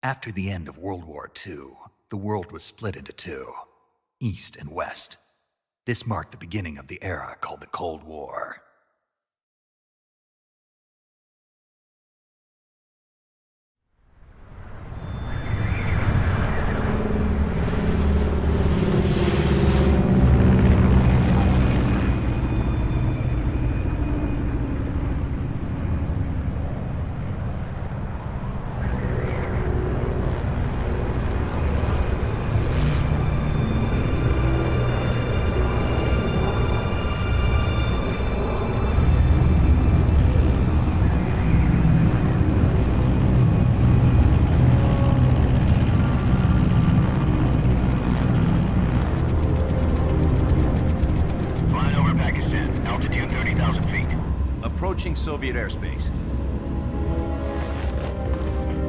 After the end of World War II, the world was split into two, East and West. This marked the beginning of the era called the Cold War. Approaching Soviet airspace.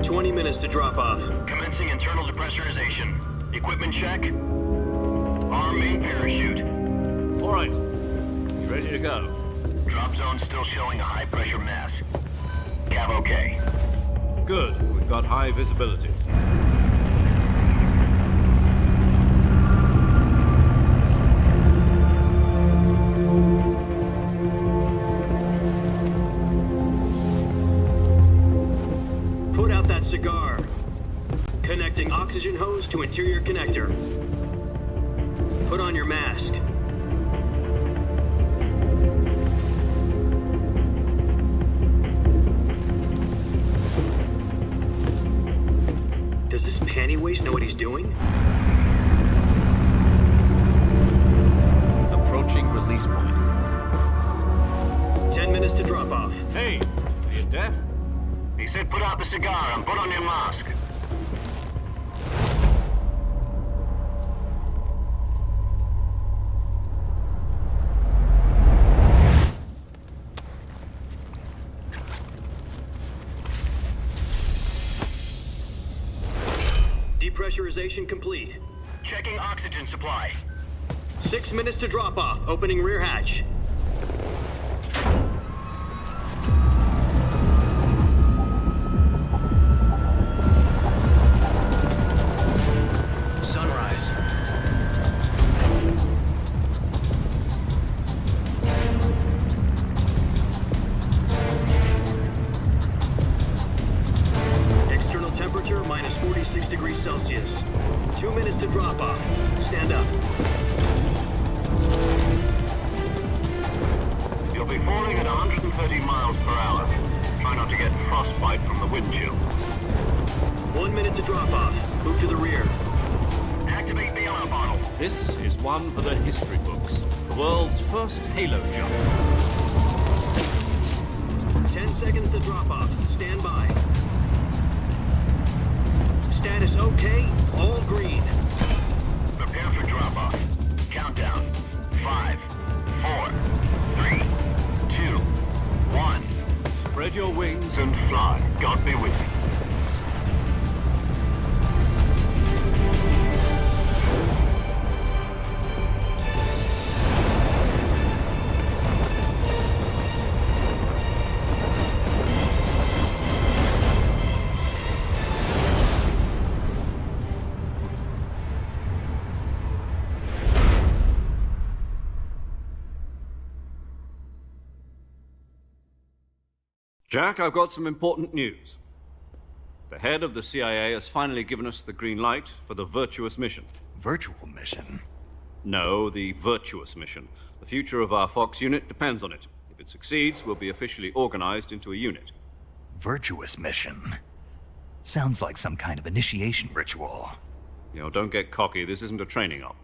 20 minutes to drop off. Commencing internal depressurization. Equipment check. Arm main parachute. All right. You ready to go? Drop zone still showing a high pressure mass. Cav okay. Good. We've got high visibility. Put out that cigar. Connecting oxygen hose to interior connector. Put on your mask. Does this panty waste know what he's doing? Approaching release point. 10 minutes to drop off. Hey, are you deaf? He said put out the cigar and put on your mask. Depressurization complete. Checking oxygen supply. 6 minutes to drop off. Opening rear hatch. Sunrise. External temperature minus 46 degrees Celsius. 2 minutes to drop off. Stand up. You'll be falling at 130 miles per hour. Try not to get frostbite from the wind chill. 1 minute to drop off. Move to the rear. Activate the alarm bottle. This is one for the history books. The world's first halo jump. 10 seconds to drop off. Stand by. Status okay. All green. Prepare for drop off. Countdown. 5, 4, 3, 2, 1. Spread your wings And fly. God be with you. Jack, I've got some important news. The head of the CIA has finally given us the green light for the Virtuous mission. Virtual mission? No, the Virtuous mission. The future of our Fox unit depends on it. If it succeeds, we'll be officially organized into a unit. Virtuous mission? Sounds like some kind of initiation ritual. You know, don't get cocky. This isn't a training op.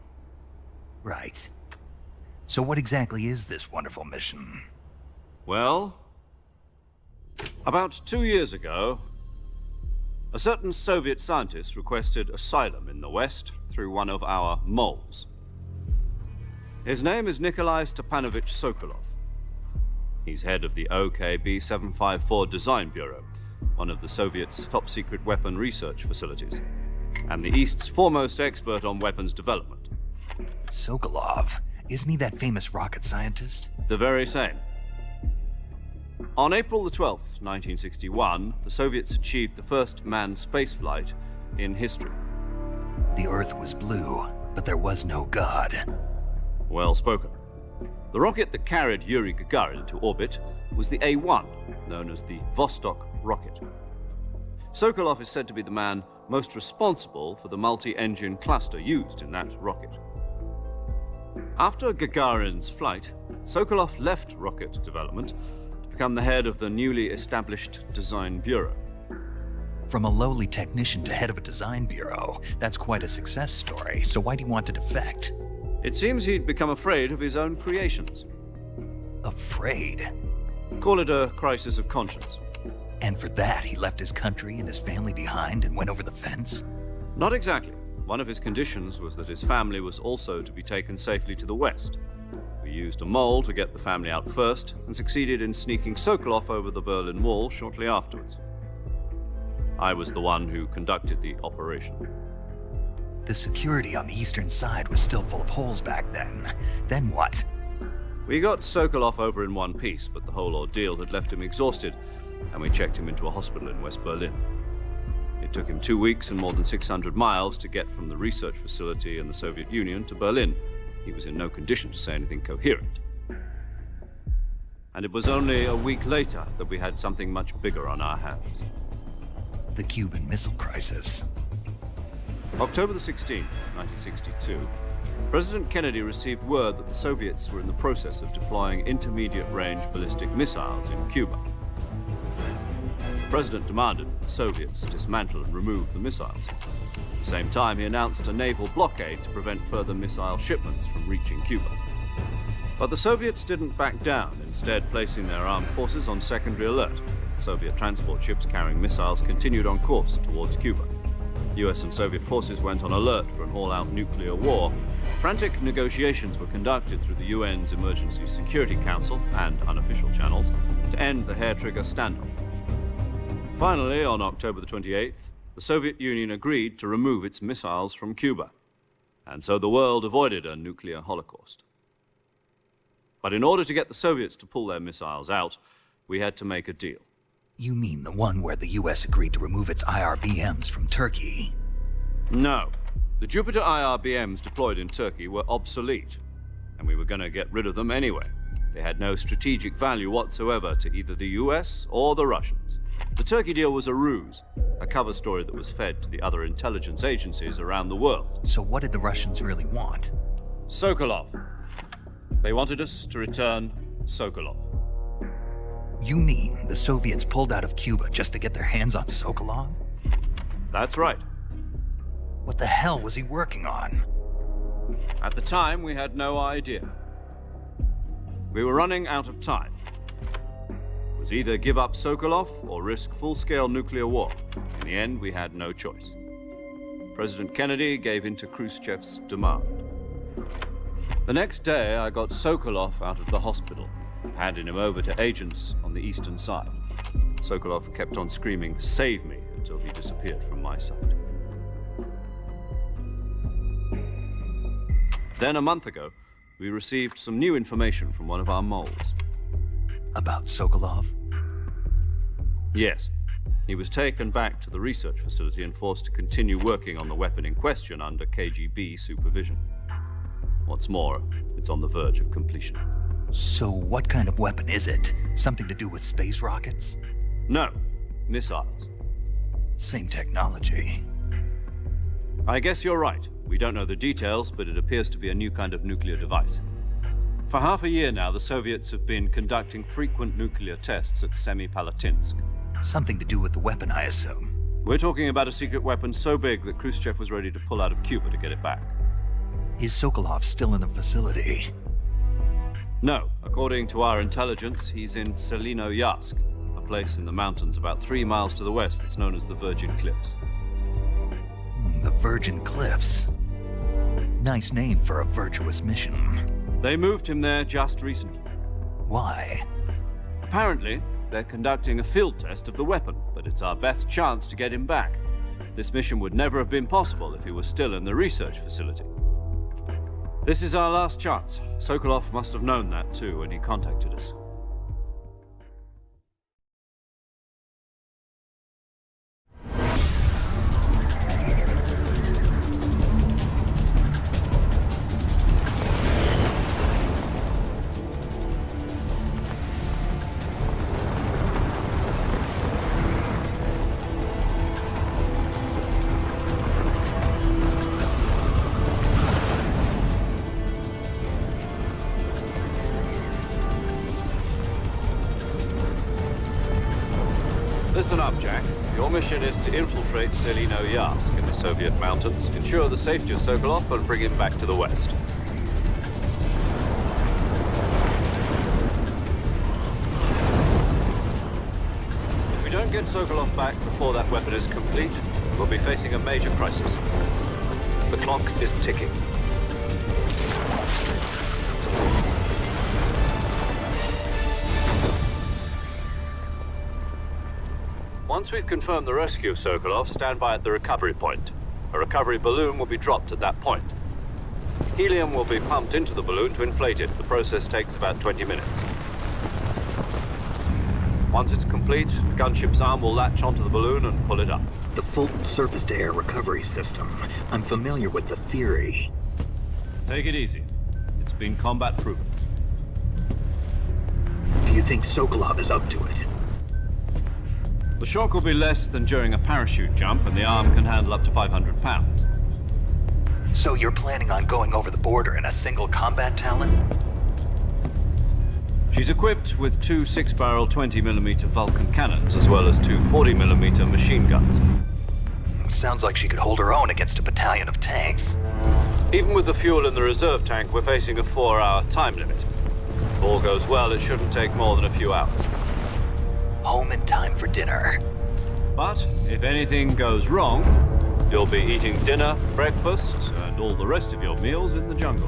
Right. So what exactly is this wonderful mission? Well, about 2 years ago, a certain Soviet scientist requested asylum in the West through one of our moles. His name is Nikolai Stepanovich Sokolov. He's head of the OKB-754 Design Bureau, one of the Soviets' top-secret weapon research facilities, and the East's foremost expert on weapons development. Sokolov? Isn't he that famous rocket scientist? The very same. On April the 12th, 1961, the Soviets achieved the first manned spaceflight in history. The Earth was blue, but there was no God. Well spoken. The rocket that carried Yuri Gagarin into orbit was the A-1, known as the Vostok rocket. Sokolov is said to be the man most responsible for the multi-engine cluster used in that rocket. After Gagarin's flight, Sokolov left rocket development to become the head of the newly established Design Bureau. From a lowly technician to head of a design bureau, that's quite a success story, so why'd he want to defect? It seems he'd become afraid of his own creations. Afraid? Call it a crisis of conscience. And for that, he left his country and his family behind and went over the fence? Not exactly. One of his conditions was that his family was also to be taken safely to the west. We used a mole to get the family out first and succeeded in sneaking Sokolov over the Berlin Wall shortly afterwards. I was the one who conducted the operation. The security on the eastern side was still full of holes back then. Then what? We got Sokolov over in one piece, but the whole ordeal had left him exhausted, and we checked him into a hospital in West Berlin. It took him 2 weeks and more than 600 miles to get from the research facility in the Soviet Union to Berlin. He was in no condition to say anything coherent. And it was only a week later that we had something much bigger on our hands. The Cuban Missile Crisis. October the 16th, 1962, President Kennedy received word that the Soviets were in the process of deploying intermediate-range ballistic missiles in Cuba. The President demanded that the Soviets dismantle and remove the missiles. At the same time, he announced a naval blockade to prevent further missile shipments from reaching Cuba. But the Soviets didn't back down, instead placing their armed forces on secondary alert. Soviet transport ships carrying missiles continued on course towards Cuba. US and Soviet forces went on alert for an all-out nuclear war. Frantic negotiations were conducted through the UN's Emergency Security Council and unofficial channels to end the hair-trigger standoff. Finally, on October the 28th, the Soviet Union agreed to remove its missiles from Cuba, and so the world avoided a nuclear holocaust. But in order to get the Soviets to pull their missiles out, we had to make a deal. You mean the one where the US agreed to remove its IRBMs from Turkey? No. The Jupiter IRBMs deployed in Turkey were obsolete, and we were going to get rid of them anyway. They had no strategic value whatsoever to either the US or the Russians. The Turkey deal was a ruse, a cover story that was fed to the other intelligence agencies around the world. So what did the Russians really want? Sokolov. They wanted us to return Sokolov. You mean the Soviets pulled out of Cuba just to get their hands on Sokolov? That's right. What the hell was he working on? At the time, we had no idea. We were running out of time. It was either give up Sokolov or risk full-scale nuclear war. In the end, we had no choice. President Kennedy gave in to Khrushchev's demand. The next day, I got Sokolov out of the hospital, handing him over to agents on the eastern side. Sokolov kept on screaming, "Save me," until he disappeared from my sight. Then a month ago, we received some new information from one of our moles. About Sokolov? Yes. He was taken back to the research facility and forced to continue working on the weapon in question under KGB supervision. What's more, it's on the verge of completion. So what kind of weapon is it? Something to do with space rockets? No, missiles. Same technology. I guess you're right. We don't know the details, but it appears to be a new kind of nuclear device. For half a year now, the Soviets have been conducting frequent nuclear tests at Semipalatinsk. Something to do with the weapon, I assume. We're talking about a secret weapon so big that Khrushchev was ready to pull out of Cuba to get it back. Is Sokolov still in the facility? No. According to our intelligence, he's in Selinoyarsk, a place in the mountains about 3 miles to the west that's known as the Virgin Cliffs. The Virgin Cliffs. Nice name for a virtuous mission. They moved him there just recently. Why? Apparently, they're conducting a field test of the weapon, but it's our best chance to get him back. This mission would never have been possible if he was still in the research facility. This is our last chance. Sokolov must have known that too when he contacted us. Listen up, Jack. Your mission is to infiltrate Selino Yask in the Soviet mountains, ensure the safety of Sokolov, and bring him back to the West. If we don't get Sokolov back before that weapon is complete, we'll be facing a major crisis. The clock is ticking. Once we've confirmed the rescue of Sokolov, stand by at the recovery point. A recovery balloon will be dropped at that point. Helium will be pumped into the balloon to inflate it. The process takes about 20 minutes. Once it's complete, the gunship's arm will latch onto the balloon and pull it up. The Fulton surface-to-air recovery system. I'm familiar with the theory. Take it easy. It's been combat proven. Do you think Sokolov is up to it? The shock will be less than during a parachute jump, and the arm can handle up to 500 pounds. So you're planning on going over the border in a single combat Talon? She's equipped with two 6-barrel 20mm Vulcan cannons, as well as two 40mm machine guns. Sounds like she could hold her own against a battalion of tanks. Even with the fuel in the reserve tank, we're facing a 4-hour time limit. If all goes well, it shouldn't take more than a few hours. Home in time for dinner. But if anything goes wrong, you'll be eating dinner, breakfast, and all the rest of your meals in the jungle.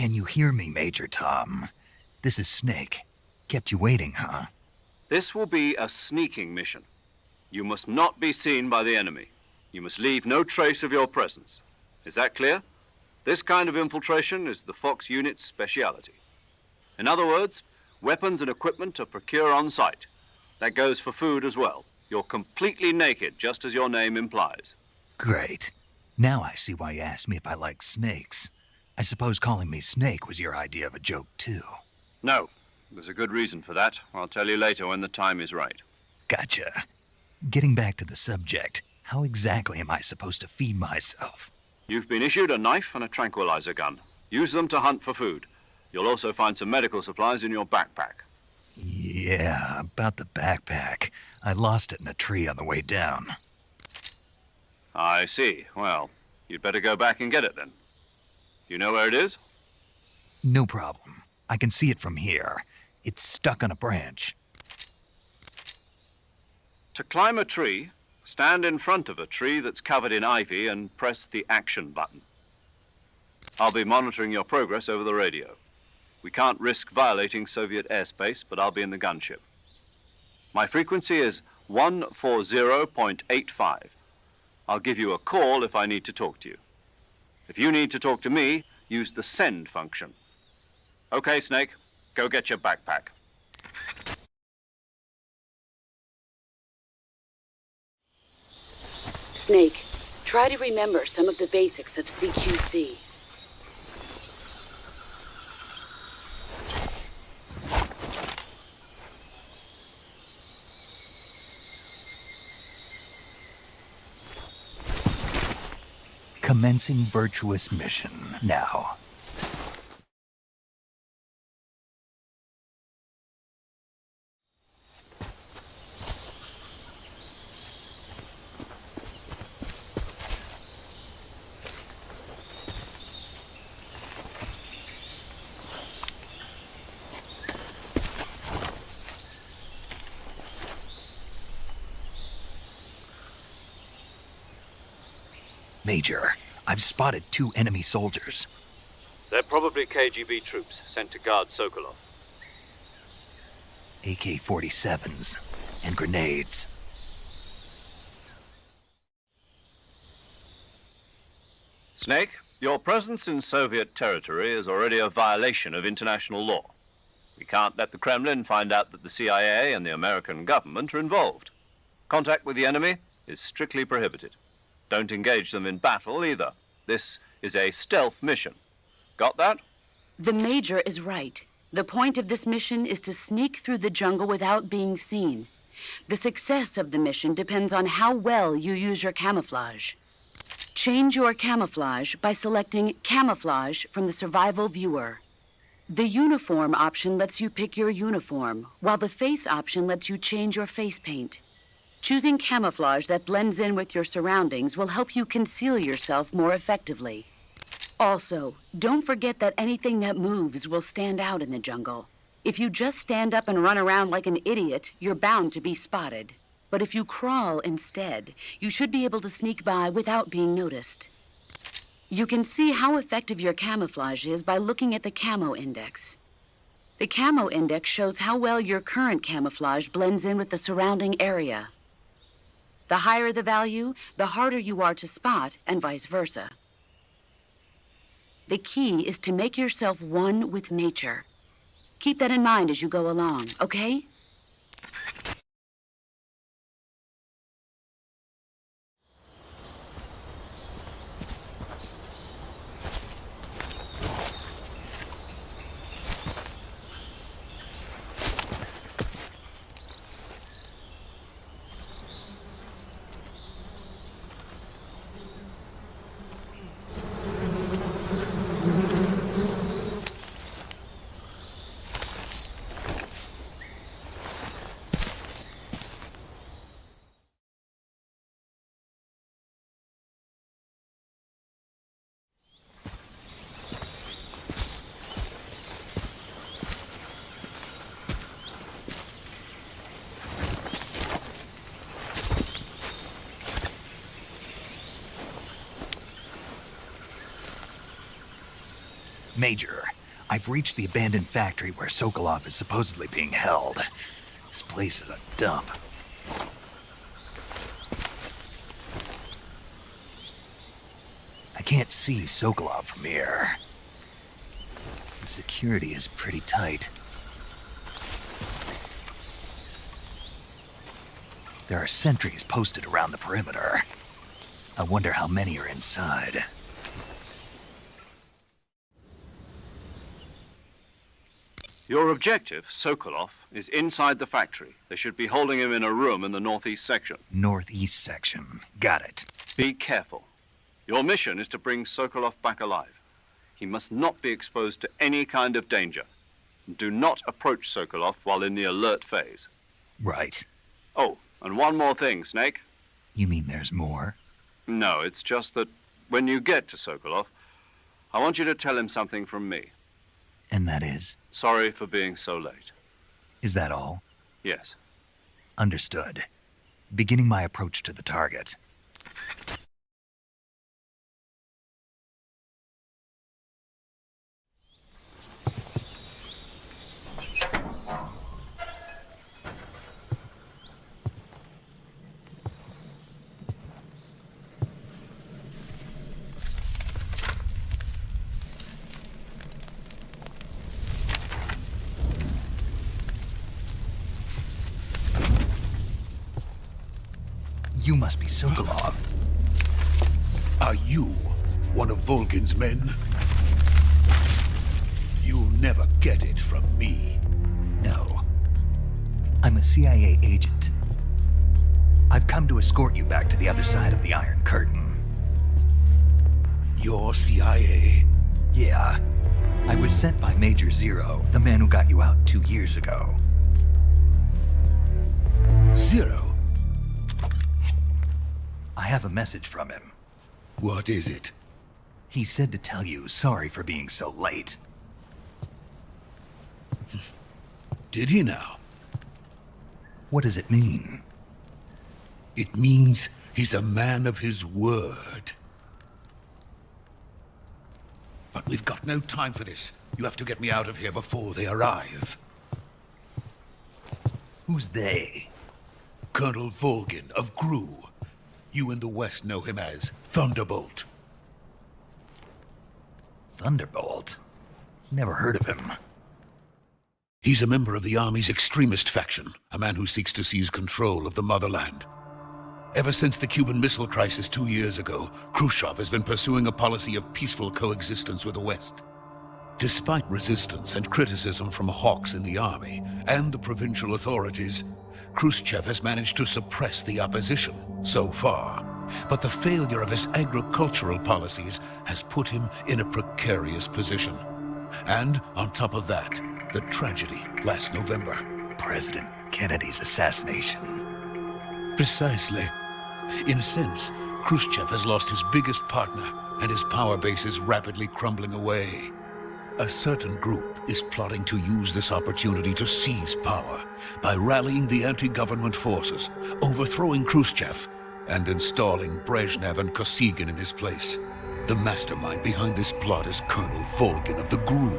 Can you hear me, Major Tom? This is Snake. Kept you waiting, huh? This will be a sneaking mission. You must not be seen by the enemy. You must leave no trace of your presence. Is that clear? This kind of infiltration is the Fox unit's speciality. In other words, weapons and equipment are procured on site. That goes for food as well. You're completely naked, just as your name implies. Great. Now I see why you asked me if I like snakes. I suppose calling me Snake was your idea of a joke, too. No, there's a good reason for that. I'll tell you later when the time is right. Gotcha. Getting back to the subject, how exactly am I supposed to feed myself? You've been issued a knife and a tranquilizer gun. Use them to hunt for food. You'll also find some medical supplies in your backpack. Yeah, about the backpack. I lost it in a tree on the way down. I see. Well, you'd better go back and get it then. You know where it is? No problem. I can see it from here. It's stuck on a branch. To climb a tree, stand in front of a tree that's covered in ivy and press the action button. I'll be monitoring your progress over the radio. We can't risk violating Soviet airspace, but I'll be in the gunship. My frequency is 140.85. I'll give you a call if I need to talk to you. If you need to talk to me, use the send function. Okay, Snake, go get your backpack. Snake, try to remember some of the basics of CQC. Commencing virtuous mission now. Major, I've spotted 2 enemy soldiers. They're probably KGB troops sent to guard Sokolov. AK-47s and grenades. Snake, your presence in Soviet territory is already a violation of international law. We can't let the Kremlin find out that the CIA and the American government are involved. Contact with the enemy is strictly prohibited. Don't engage them in battle either. This is a stealth mission. Got that? The Major is right. The point of this mission is to sneak through the jungle without being seen. The success of the mission depends on how well you use your camouflage. Change your camouflage by selecting Camouflage from the Survival Viewer. The Uniform option lets you pick your uniform, while the Face option lets you change your face paint. Choosing camouflage that blends in with your surroundings will help you conceal yourself more effectively. Also, don't forget that anything that moves will stand out in the jungle. If you just stand up and run around like an idiot, you're bound to be spotted. But if you crawl instead, you should be able to sneak by without being noticed. You can see how effective your camouflage is by looking at the Camo Index. The Camo Index shows how well your current camouflage blends in with the surrounding area. The higher the value, the harder you are to spot, and vice versa. The key is to make yourself one with nature. Keep that in mind as you go along, okay? Major, I've reached the abandoned factory where Sokolov is supposedly being held. This place is a dump. I can't see Sokolov from here. The security is pretty tight. There are sentries posted around the perimeter. I wonder how many are inside. Your objective, Sokolov, is inside the factory. They should be holding him in a room in the northeast section. Northeast section. Got it. Be careful. Your mission is to bring Sokolov back alive. He must not be exposed to any kind of danger. Do not approach Sokolov while in the alert phase. Right. Oh, and one more thing, Snake. You mean there's more? No, it's just that when you get to Sokolov, I want you to tell him something from me. And that is? Sorry for being so late. Is that all? Yes. Understood. Beginning my approach to the target. You must be Sokolov. Are you one of Volgin's men? You'll never get it from me. No. I'm a CIA agent. I've come to escort you back to the other side of the Iron Curtain. You're CIA? Yeah. I was sent by Major Zero, the man who got you out 2 years ago. Zero? I have a message from him. What is it? He said to tell you sorry for being so late. Did he now? What does it mean? It means he's a man of his word. But we've got no time for this. You have to get me out of here before they arrive. Who's they? Colonel Volgin of GRU. You in the West know him as Thunderbolt. Thunderbolt? Never heard of him. He's a member of the Army's extremist faction, a man who seeks to seize control of the motherland. Ever since the Cuban Missile Crisis 2 years ago, Khrushchev has been pursuing a policy of peaceful coexistence with the West. Despite resistance and criticism from hawks in the army and the provincial authorities, Khrushchev has managed to suppress the opposition so far. But the failure of his agricultural policies has put him in a precarious position. And on top of that, the tragedy last November. President Kennedy's assassination. Precisely. In a sense, Khrushchev has lost his biggest partner, and his power base is rapidly crumbling away. A certain group is plotting to use this opportunity to seize power by rallying the anti-government forces, overthrowing Khrushchev, and installing Brezhnev and Kosygin in his place. The mastermind behind this plot is Colonel Volgin of the GRU.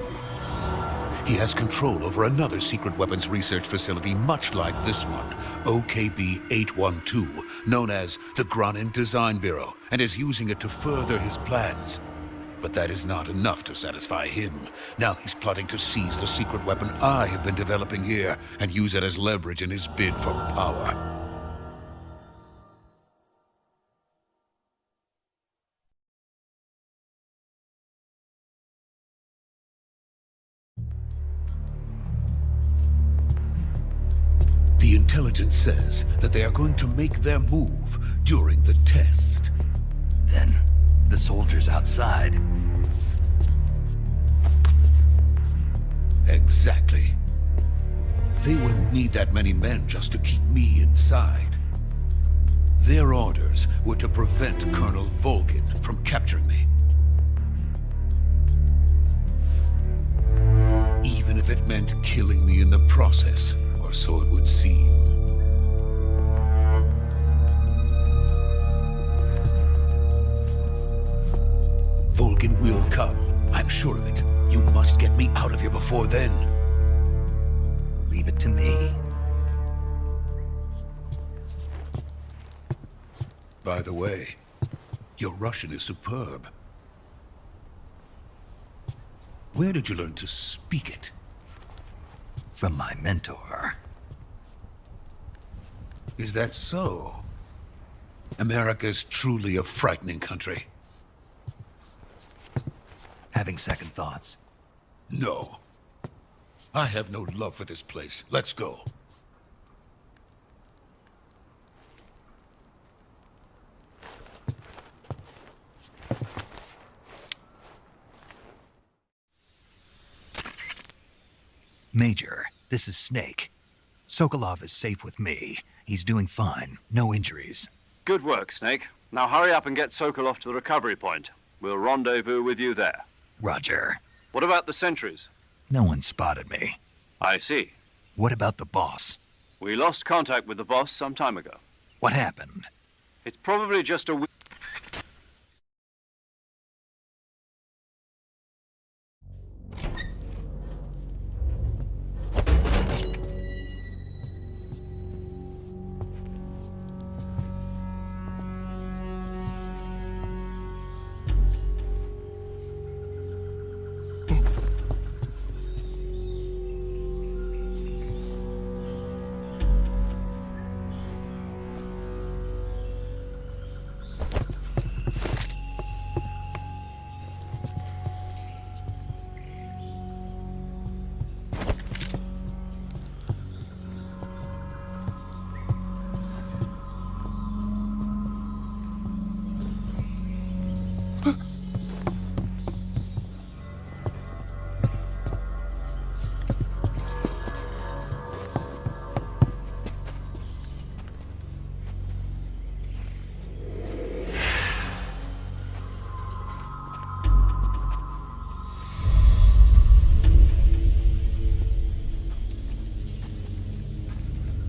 He has control over another secret weapons research facility much like this one, OKB-812, known as the Granin Design Bureau, and is using it to further his plans. But that is not enough to satisfy him. Now he's plotting to seize the secret weapon I have been developing here and use it as leverage in his bid for power. The intelligence says that they are going to make their move during the test. Then, the soldiers outside. Exactly. They wouldn't need that many men just to keep me inside. Their orders were to prevent Colonel Volgin from capturing me. Even if it meant killing me in the process, or so it would seem. Volgin will come. I'm sure of it. You must get me out of here before then. Leave it to me. By the way, your Russian is superb. Where did you learn to speak it? From my mentor. Is that so? America's truly a frightening country. Having second thoughts. No. I have no love for this place. Let's go. Major, this is Snake. Sokolov is safe with me. He's doing fine. No injuries. Good work, Snake. Now hurry up and get Sokolov to the recovery point. We'll rendezvous with you there. Roger. What about the sentries? No one spotted me. I see. What about the boss? We lost contact with the boss some time ago. What happened? It's probably just a...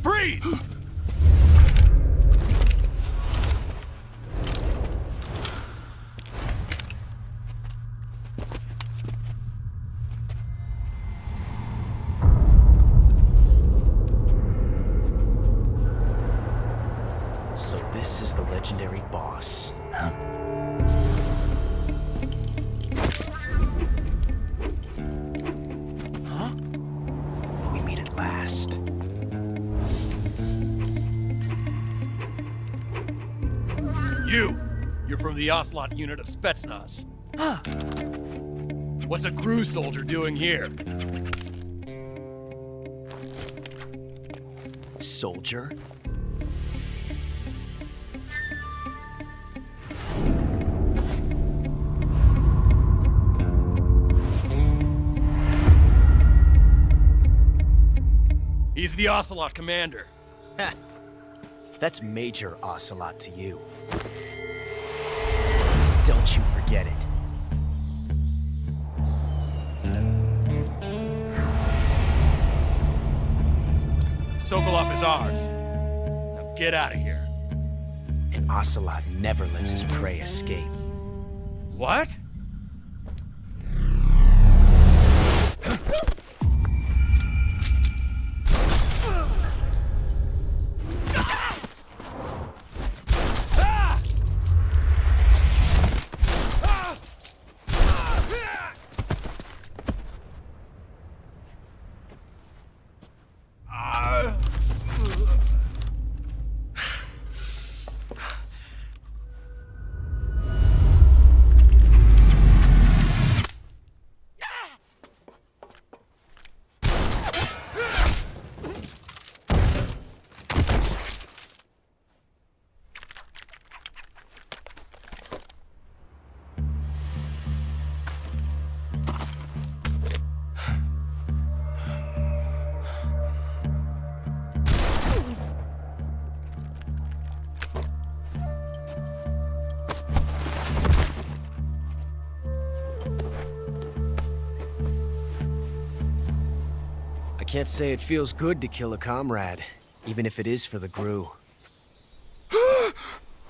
Freeze! So this is the legendary boss. Huh? Huh? We meet at last. You're from the Ocelot unit of Spetsnaz. Huh. What's a crew soldier doing here? Soldier? He's the Ocelot commander. Ha! That's Major Ocelot to you. Don't you forget it. Sokolov is ours. Now get out of here. And Ocelot never lets his prey escape. What? I can't say it feels good to kill a comrade, even if it is for the GRU.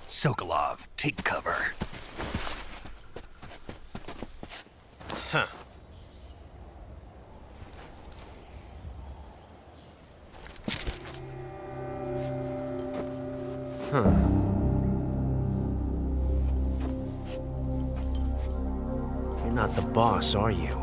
Sokolov, take cover. Huh. Huh. You're not the boss, are you?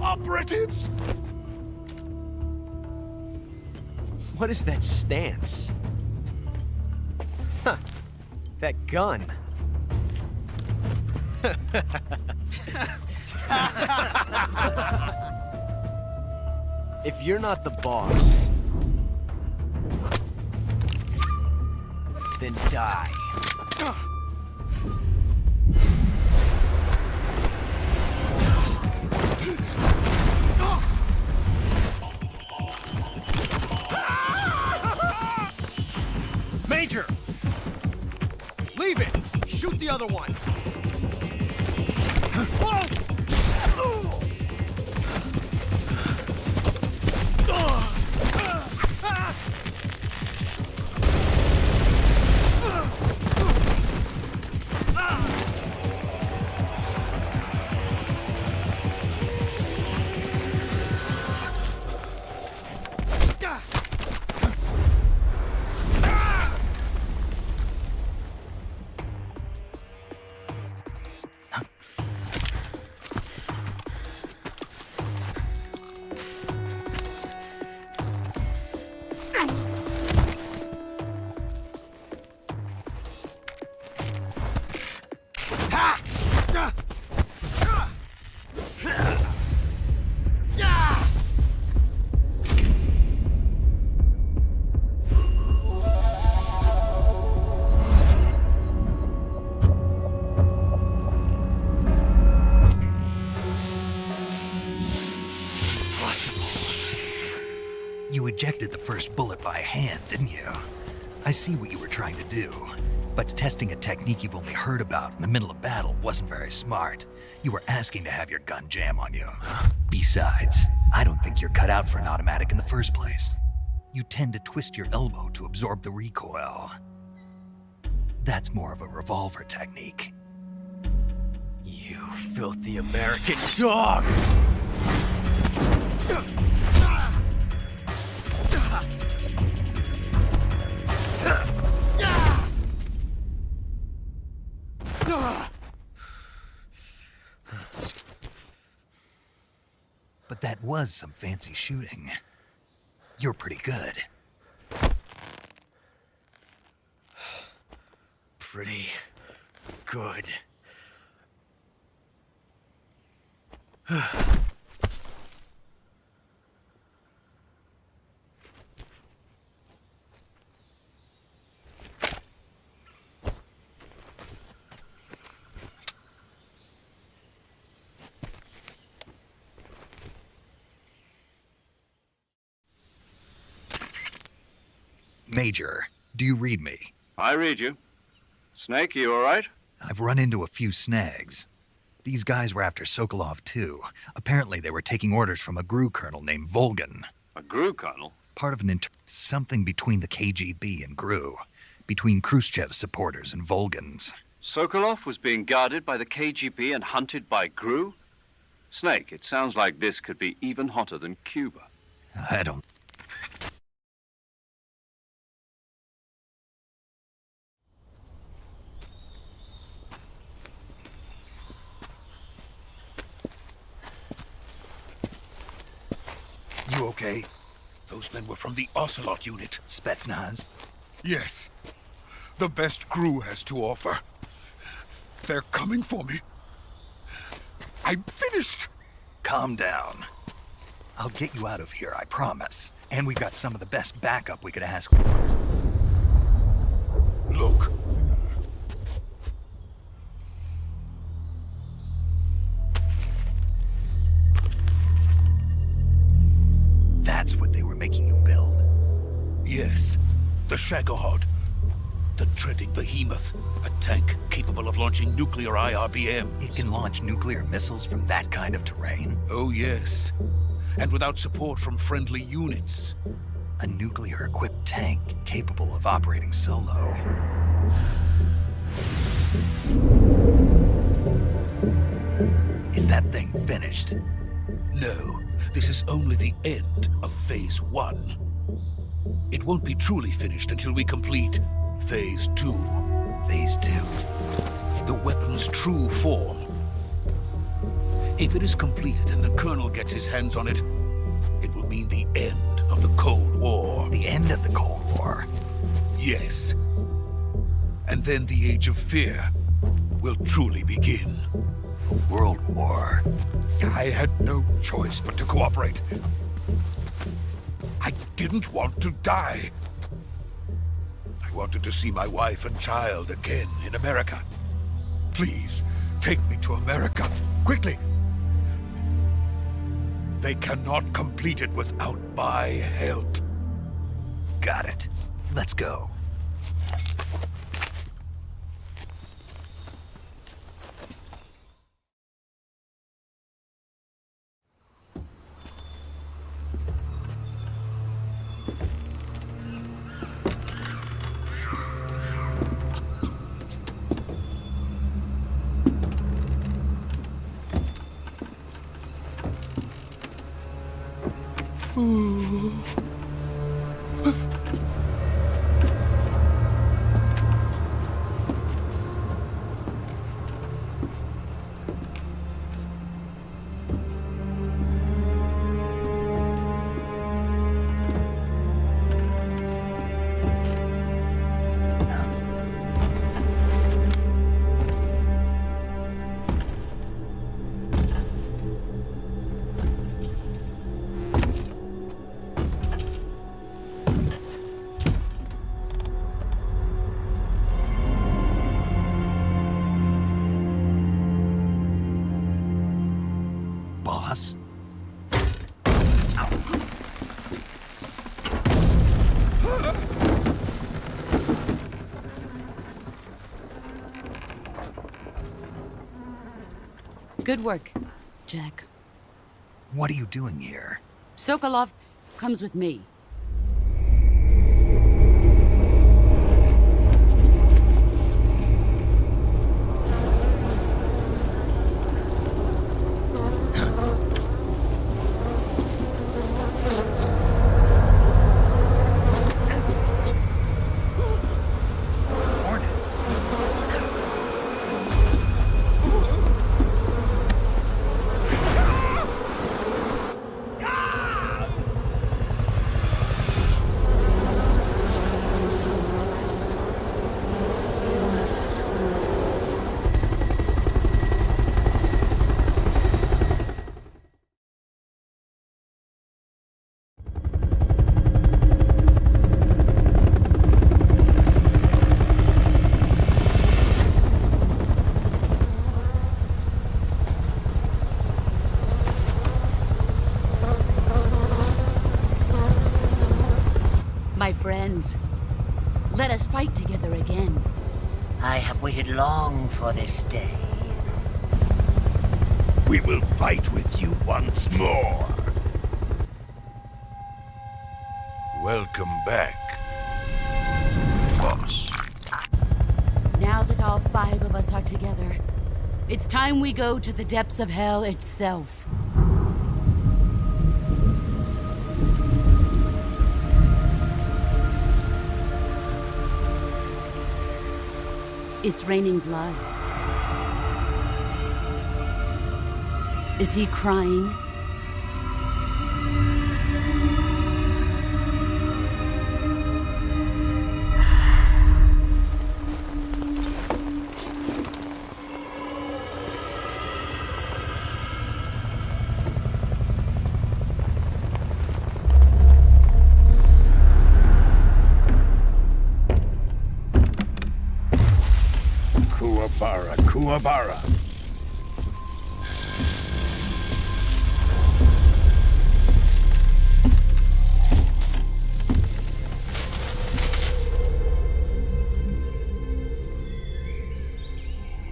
Operatives! What is that stance? Huh. That gun. If you're not the boss, then die. another one! You ejected the first bullet by hand, didn't you? I see what you were trying to do. But testing a technique you've only heard about in the middle of battle wasn't very smart. You were asking to have your gun jam on you. Besides, I don't think you're cut out for an automatic in the first place. You tend to twist your elbow to absorb the recoil. That's more of a revolver technique. You filthy American dog! But that was some fancy shooting. You're pretty good. Pretty good. Major, do you read me? I read you. Snake, you all right? I've run into a few snags. These guys were after Sokolov too. Apparently they were taking orders from a GRU colonel named Volgan. A GRU colonel? Part of something between the KGB and GRU. Between Khrushchev's supporters and Volgan's. Sokolov was being guarded by the KGB and hunted by GRU? Snake, it sounds like this could be even hotter than Cuba. I don't... You okay? Those men were from the Ocelot unit. Spetsnaz? Yes. The best GRU has to offer. They're coming for me. I'm finished. Calm down. I'll get you out of here, I promise. And we've got some of the best backup we could ask for. Look. That's what they were making you build? Yes. The Shagohod. The dreaded behemoth. A tank capable of launching nuclear IRBMs. It can launch nuclear missiles from that kind of terrain? Oh, yes. And without support from friendly units. A nuclear-equipped tank capable of operating solo. Is that thing finished? No. This is only the end of Phase 1. It won't be truly finished until we complete Phase 2. Phase 2? The weapon's true form. If it is completed and the Colonel gets his hands on it, it will mean the end of the Cold War. The end of the Cold War? Yes. And then the Age of Fear will truly begin. A world war? I had no choice but to cooperate. I didn't want to die. I wanted to see my wife and child again in America. Please, take me to America, quickly. They cannot complete it without my help. Got it. Let's go. Boss? Good work, Jack. What are you doing here? Sokolov comes with me. Hornets. My friends, let us fight together again. I have waited long for this day. We will fight with you once more. Welcome back, boss. Now that all 5 of us are together, it's time we go to the depths of hell itself. It's raining blood. Is he crying? Kuwabara, Kuwabara.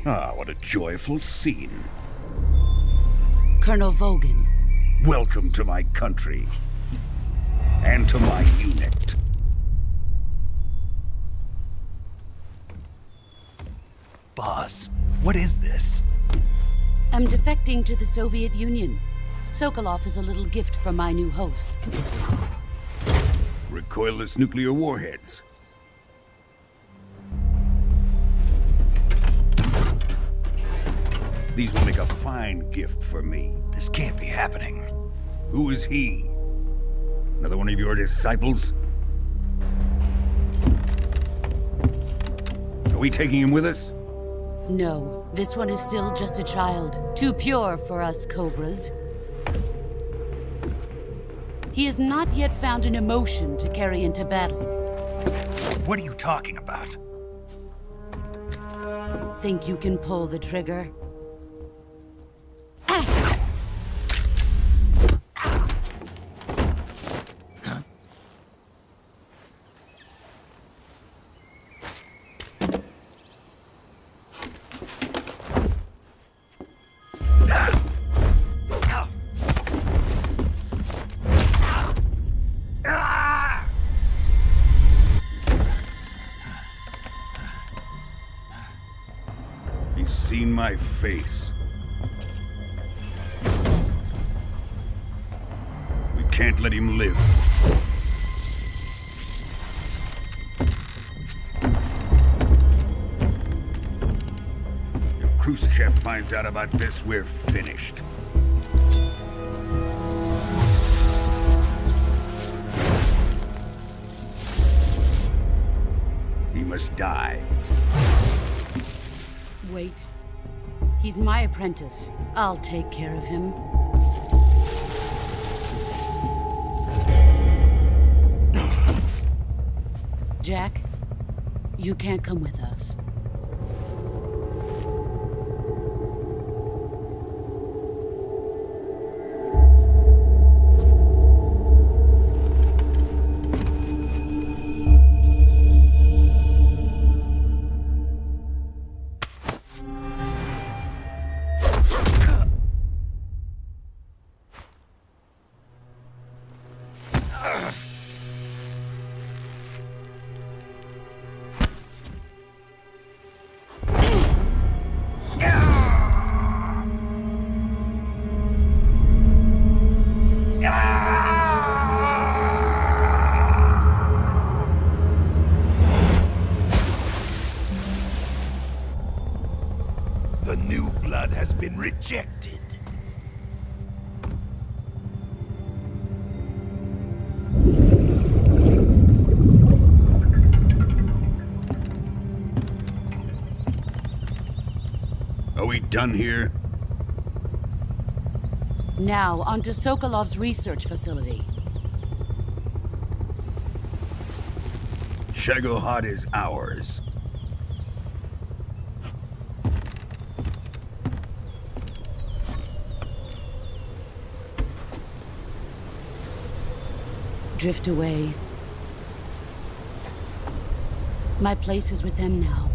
Ah, what a joyful scene. Colonel Vogan. Welcome to my country. And to my unit. Boss, what is this? I'm defecting to the Soviet Union. Sokolov is a little gift from my new hosts. Recoilless nuclear warheads. These will make a fine gift for me. This can't be happening. Who is he? Another one of your disciples? Are we taking him with us? No, this one is still just a child. Too pure for us Cobras. He has not yet found an emotion to carry into battle. What are you talking about? Think you can pull the trigger? He's seen my face. We can't let him live. If Khrushchev finds out about this, we're finished. He must die. Wait. He's my apprentice. I'll take care of him. Jack, you can't come with us. The new blood has been rejected. Are we done here? Now, onto Sokolov's research facility. Shagohod is ours. Drift away. My place is with them now.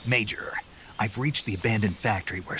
Major, I've reached the abandoned factory where...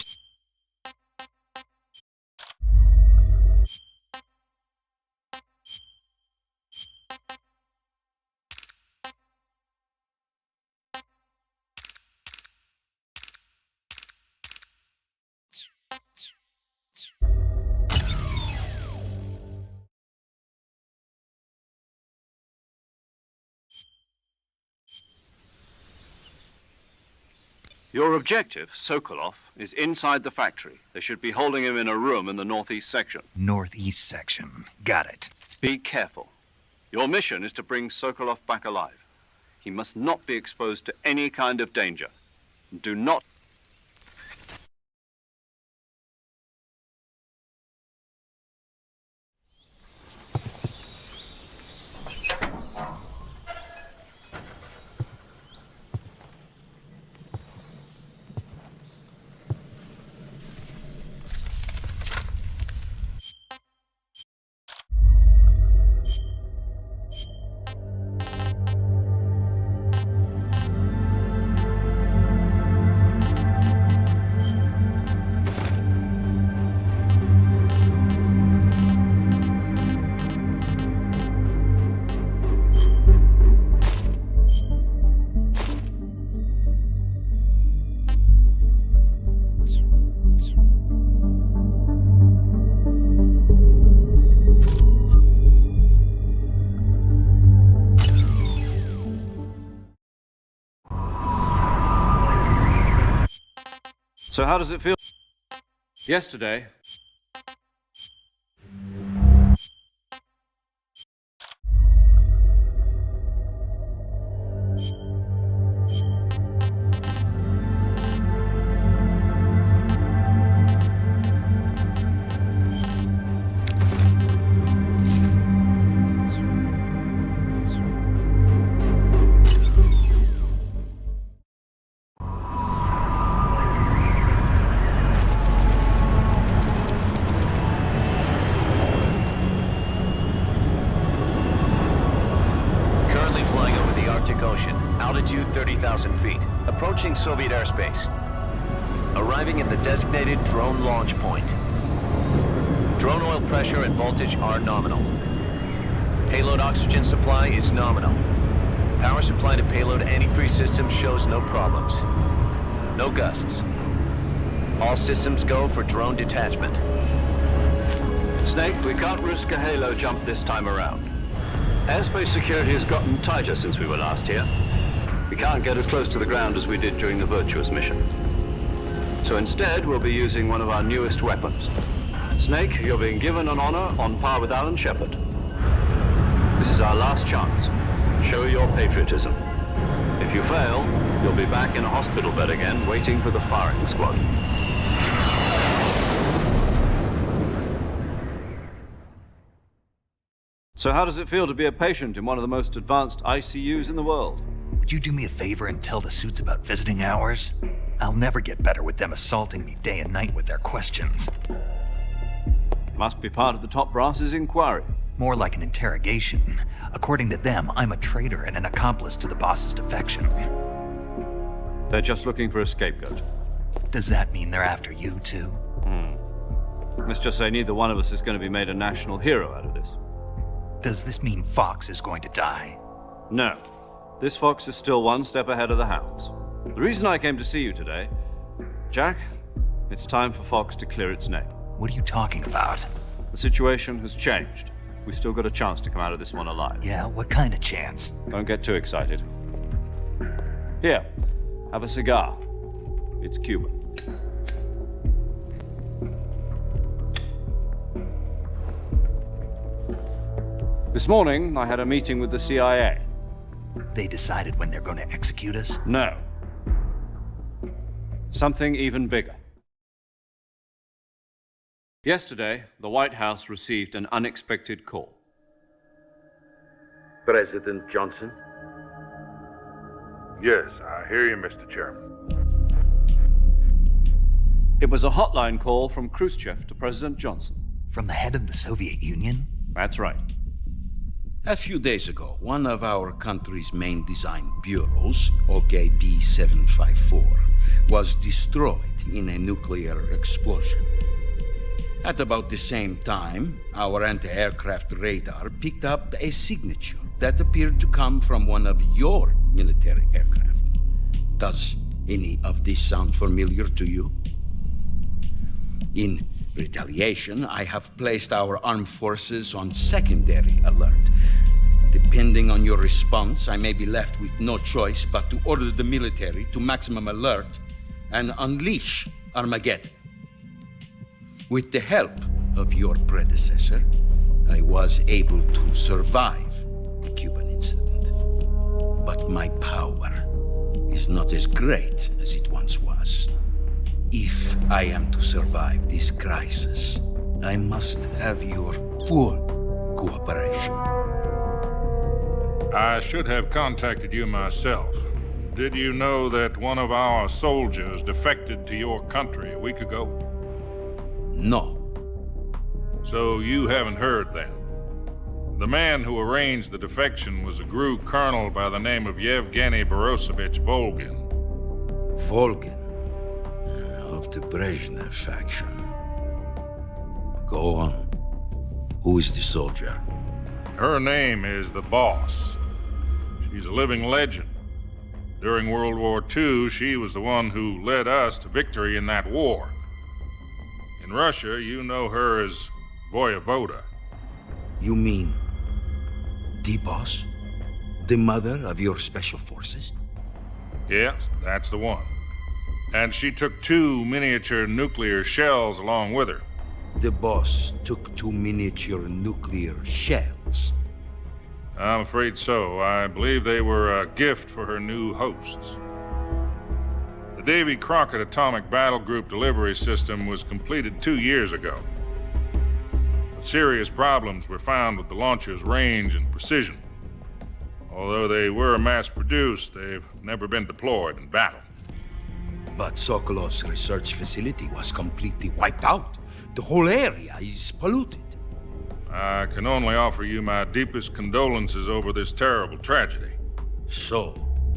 Your objective, Sokolov, is inside the factory. They should be holding him in a room in the northeast section. Northeast section. Got it. Be careful. Your mission is to bring Sokolov back alive. He must not be exposed to any kind of danger. Do not... So how does it feel? Yesterday, Arctic Ocean, altitude 30,000 feet, approaching Soviet airspace. Arriving at the designated drone launch point. Drone oil pressure and voltage are nominal. Payload oxygen supply is nominal. Power supply to payload antifreeze system shows no problems. No gusts. All systems go for drone detachment. Snake, we can't risk a halo jump this time around. Airspace security has gotten tighter since we were last here. We can't get as close to the ground as we did during the Virtuous mission. So instead, we'll be using one of our newest weapons. Snake, you're being given an honor on par with Alan Shepard. This is our last chance. Show your patriotism. If you fail, you'll be back in a hospital bed again, waiting for the firing squad. So how does it feel to be a patient in one of the most advanced ICUs in the world? Would you do me a favor and tell the suits about visiting hours? I'll never get better with them assaulting me day and night with their questions. Must be part of the top brass's inquiry. More like an interrogation. According to them, I'm a traitor and an accomplice to the boss's defection. They're just looking for a scapegoat. Does that mean they're after you, too? Let's just say neither one of us is going to be made a national hero out of this. Does this mean Fox is going to die? No. This Fox is still one step ahead of the hounds. The reason I came to see you today, Jack, it's time for Fox to clear its name. What are you talking about? The situation has changed. We've still got a chance to come out of this one alive. Yeah, what kind of chance? Don't get too excited. Here, have a cigar. It's Cuban. This morning, I had a meeting with the CIA. They decided when they're going to execute us? No. Something even bigger. Yesterday, the White House received an unexpected call. President Johnson? Yes, I hear you, Mr. Chairman. It was a hotline call from Khrushchev to President Johnson. From the head of the Soviet Union? That's right. A few days ago, one of our country's main design bureaus, OKB 754, was destroyed in a nuclear explosion. At about the same time, our anti-aircraft radar picked up a signature that appeared to come from one of your military aircraft. Does any of this sound familiar to you? In retaliation, I have placed our armed forces on secondary alert. Depending on your response, I may be left with no choice but to order the military to maximum alert and unleash Armageddon. With the help of your predecessor, I was able to survive the Cuban incident. But my power is not as great as it once was. If I am to survive this crisis, I must have your full cooperation. I should have contacted you myself. Did you know that one of our soldiers defected to your country a week ago? No. So you haven't heard then. The man who arranged the defection was a GRU colonel by the name of Yevgeny Borisovich Volgin. Volgin? Of the Brezhnev faction. Go on. Who is the soldier? Her name is the Boss. She's a living legend. During World War II, she was the one who led us to victory in that war. In Russia, you know her as Voyevoda. You mean the Boss? The mother of your special forces? Yes, that's the one. And she took 2 miniature nuclear shells along with her. The Boss took 2 miniature nuclear shells? I'm afraid so. I believe they were a gift for her new hosts. The Davy Crockett Atomic Battle Group delivery system was completed 2 years ago. But serious problems were found with the launcher's range and precision. Although they were mass-produced, they've never been deployed in battle. But Sokolov's research facility was completely wiped out. The whole area is polluted. I can only offer you my deepest condolences over this terrible tragedy. So,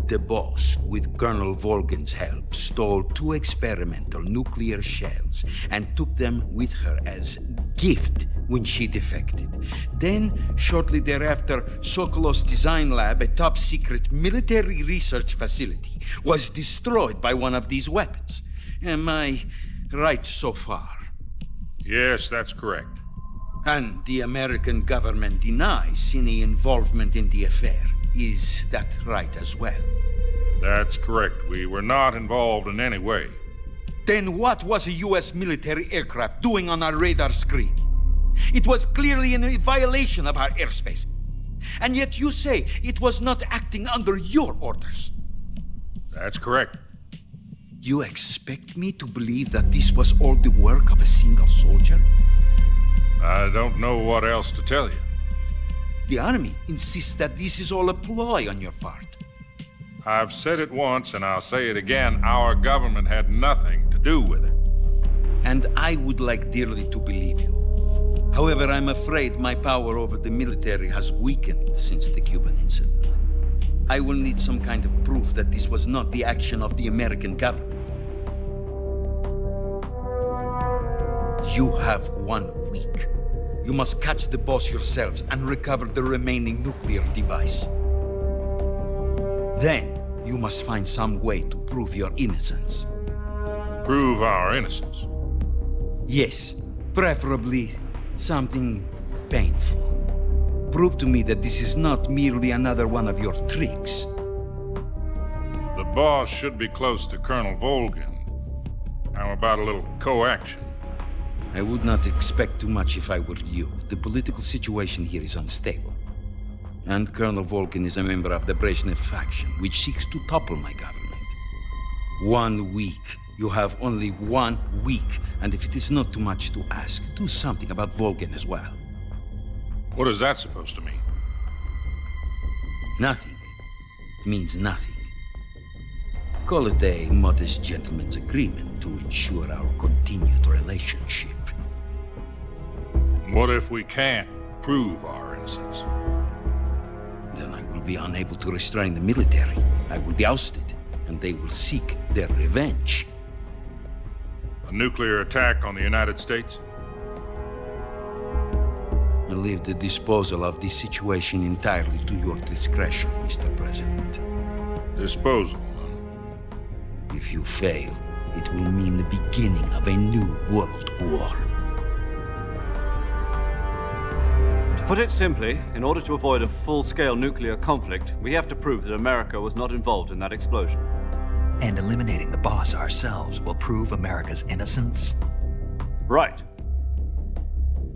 the boss, with Colonel Volgin's help, stole 2 experimental nuclear shells and took them with her as gift when she defected. Then, shortly thereafter, Sokolov's design lab, a top-secret military research facility, was destroyed by one of these weapons. Am I right so far? Yes, that's correct. And the American government denies any involvement in the affair. Is that right as well? That's correct. We were not involved in any way. Then what was a U.S. military aircraft doing on our radar screen? It was clearly in a violation of our airspace. And yet you say it was not acting under your orders. That's correct. You expect me to believe that this was all the work of a single soldier? I don't know what else to tell you. The Army insists that this is all a ploy on your part. I've said it once, and I'll say it again. Our government had nothing to do with it. And I would like dearly to believe you. However, I'm afraid my power over the military has weakened since the Cuban incident. I will need some kind of proof that this was not the action of the American government. You have 1 week. You must catch the boss yourselves and recover the remaining nuclear device. Then, you must find some way to prove your innocence. Prove our innocence? Yes, preferably something painful. Prove to me that this is not merely another one of your tricks. The boss should be close to Colonel Volgin. How about a little coaction? I would not expect too much if I were you. The political situation here is unstable. And Colonel Volgin is a member of the Brezhnev faction, which seeks to topple my government. 1 week. You have only 1 week, and if it is not too much to ask, do something about Volgin as well. What is that supposed to mean? Nothing. It means nothing. Call it a modest gentleman's agreement to ensure our continued relationship. What if we can't prove our innocence? Then I will be unable to restrain the military. I will be ousted, and they will seek their revenge. A nuclear attack on the United States? I leave the disposal of this situation entirely to your discretion, Mr. President. Disposal? If you fail, it will mean the beginning of a new world war. To put it simply, in order to avoid a full-scale nuclear conflict, we have to prove that America was not involved in that explosion. And eliminating the boss ourselves will prove America's innocence? Right.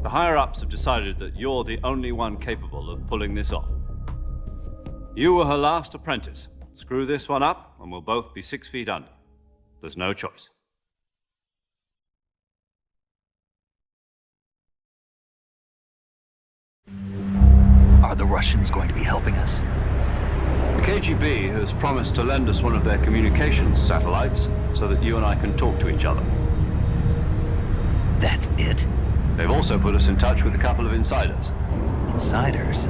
The higher-ups have decided that you're the only one capable of pulling this off. You were her last apprentice. Screw this one up, and we'll both be 6 feet under. There's no choice. Are the Russians going to be helping us? The KGB has promised to lend us one of their communications satellites so that you and I can talk to each other. That's it? They've also put us in touch with a couple of insiders. Insiders?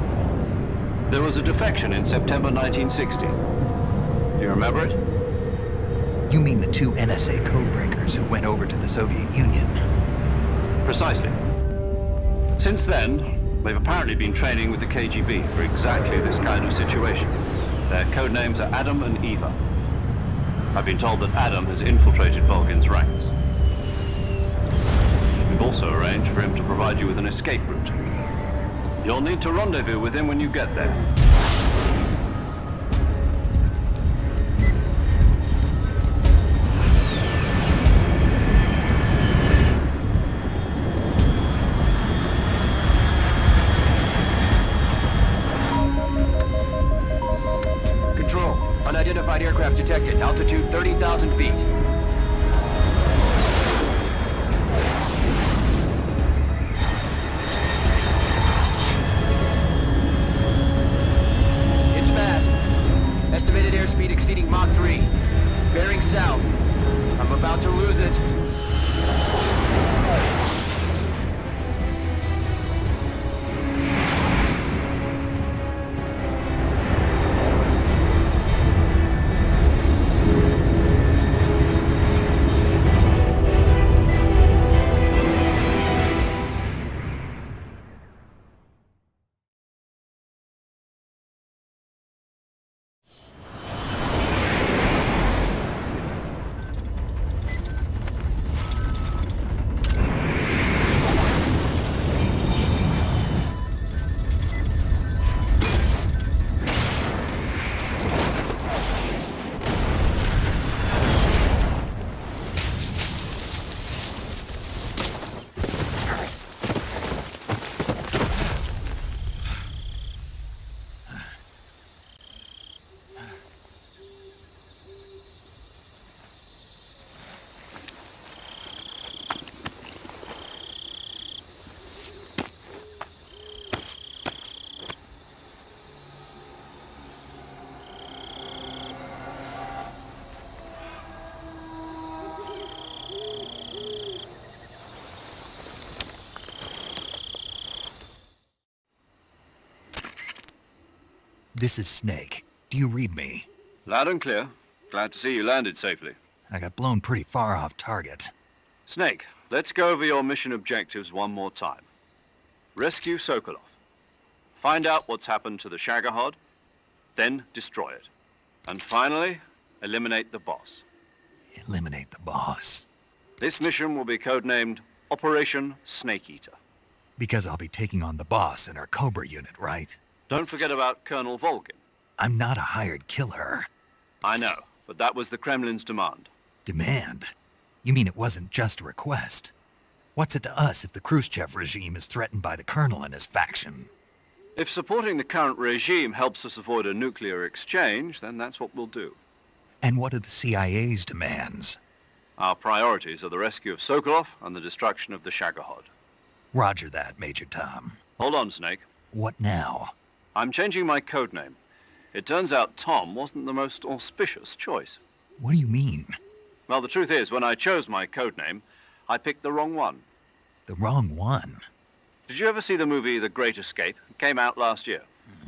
There was a defection in September 1960. Do you remember it? You mean the 2 NSA codebreakers who went over to the Soviet Union? Precisely. Since then, they've apparently been training with the KGB for exactly this kind of situation. Their codenames are Adam and Eva. I've been told that Adam has infiltrated Volgin's ranks. We've also arranged for him to provide you with an escape route. You'll need to rendezvous with him when you get there. Control. Unidentified aircraft detected. Altitude 30,000 feet. It's fast. Estimated airspeed exceeding Mach 3. Bearing south. I'm about to lose it. This is Snake. Do you read me? Loud and clear. Glad to see you landed safely. I got blown pretty far off target. Snake, let's go over your mission objectives one more time. Rescue Sokolov. Find out what's happened to the Shagohod, then destroy it. And finally, eliminate the boss. Eliminate the boss. This mission will be codenamed Operation Snake Eater. Because I'll be taking on the boss in our Cobra unit, right? Don't forget about Colonel Volgin. I'm not a hired killer. I know, but that was the Kremlin's demand. Demand? You mean it wasn't just a request? What's it to us if the Khrushchev regime is threatened by the Colonel and his faction? If supporting the current regime helps us avoid a nuclear exchange, then that's what we'll do. And what are the CIA's demands? Our priorities are the rescue of Sokolov and the destruction of the Shagohod. Roger that, Major Tom. Hold on, Snake. What now? I'm changing my codename. It turns out Tom wasn't the most auspicious choice. What do you mean? Well, the truth is, when I chose my codename, I picked the wrong one. The wrong one? Did you ever see the movie The Great Escape? It came out last year.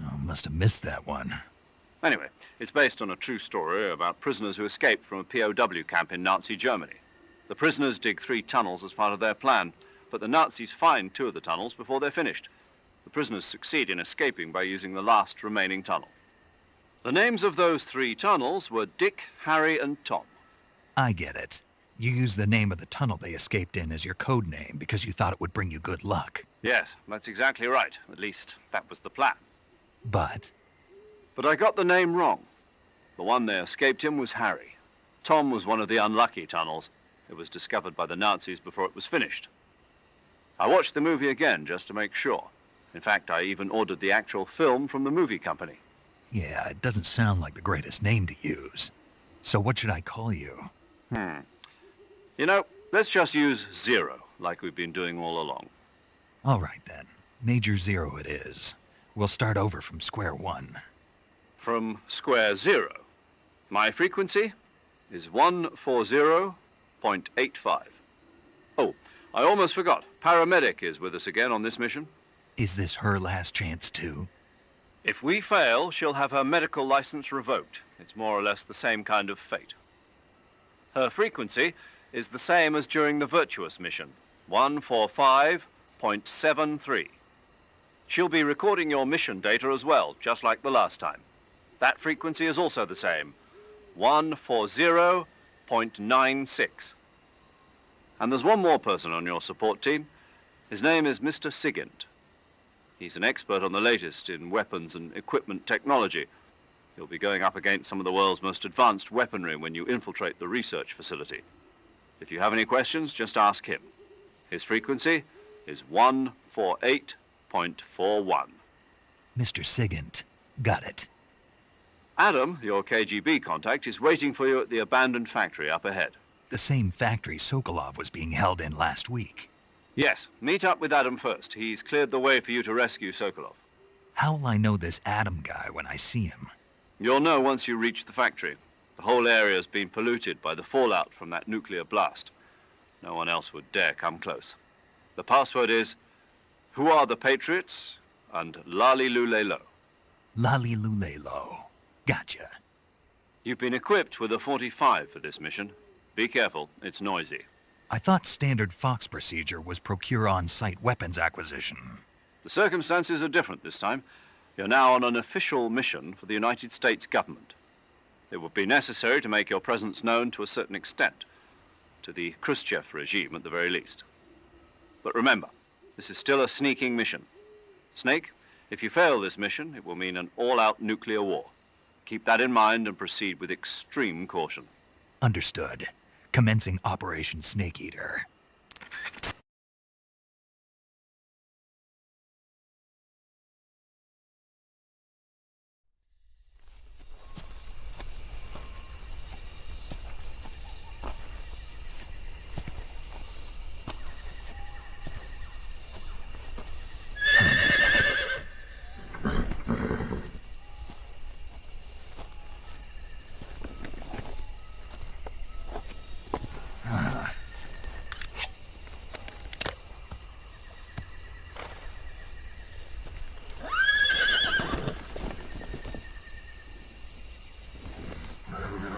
Oh, must have missed that one. Anyway, it's based on a true story about prisoners who escaped from a POW camp in Nazi Germany. The prisoners dig 3 tunnels as part of their plan, but the Nazis find 2 of the tunnels before they're finished. The prisoners succeed in escaping by using the last remaining tunnel. The names of those 3 tunnels were Dick, Harry, and Tom. I get it. You used the name of the tunnel they escaped in as your code name because you thought it would bring you good luck. Yes, that's exactly right. At least, that was the plan. But I got the name wrong. The one they escaped in was Harry. Tom was one of the unlucky tunnels. It was discovered by the Nazis before it was finished. I watched the movie again just to make sure. In fact, I even ordered the actual film from the movie company. yeah, it doesn't sound like the greatest name to use. So what should I call you? You know, let's just use Zero, like we've been doing all along. All right then. Major Zero it is. We'll start over from square one. From square zero. My frequency is 140.85. Oh, I almost forgot. Paramedic is with us again on this mission. Is this her last chance too? If we fail, she'll have her medical license revoked. It's more or less the same kind of fate. Her frequency is the same as during the Virtuous mission, 145.73. She'll be recording your mission data as well, just like the last time. That frequency is also the same, 140.96. And there's one more person on your support team. His name is Mr. Sigint. He's an expert on the latest in weapons and equipment technology. He'll be going up against some of the world's most advanced weaponry when you infiltrate the research facility. If you have any questions, just ask him. His frequency is 148.41. Mr. Sigint. Got it. Adam, your KGB contact, is waiting for you at the abandoned factory up ahead. The same factory Sokolov was being held in last week. Yes, meet up with Adam first. He's cleared the way for you to rescue Sokolov. How will I know this Adam guy when I see him? You'll know once you reach the factory. The whole area's been polluted by the fallout from that nuclear blast. No one else would dare come close. The password is, "Who are the Patriots?" and Lali Lulelo. Lali Lulelo. Gotcha. You've been equipped with a 45 for this mission. Be careful, it's noisy. I thought standard Fox procedure was procure on-site weapons acquisition. The circumstances are different this time. You're now on an official mission for the United States government. It would be necessary to make your presence known to a certain extent, to the Khrushchev regime at the very least. But remember, this is still a sneaking mission. Snake, if you fail this mission, it will mean an all-out nuclear war. Keep that in mind and proceed with extreme caution. Understood. Commencing Operation Snake Eater.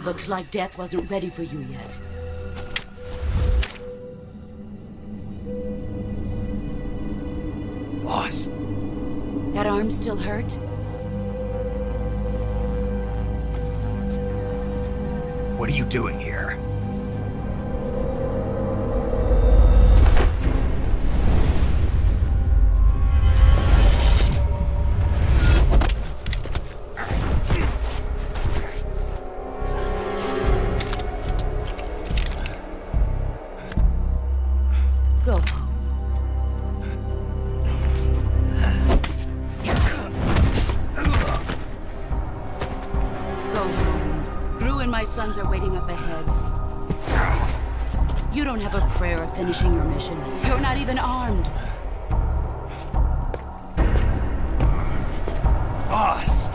Looks like death wasn't ready for you yet. Boss. That arm still hurt? What are you doing here? Go home. Go home. Gru and my sons are waiting up ahead. You don't have a prayer of finishing your mission. You're not even armed. Boss!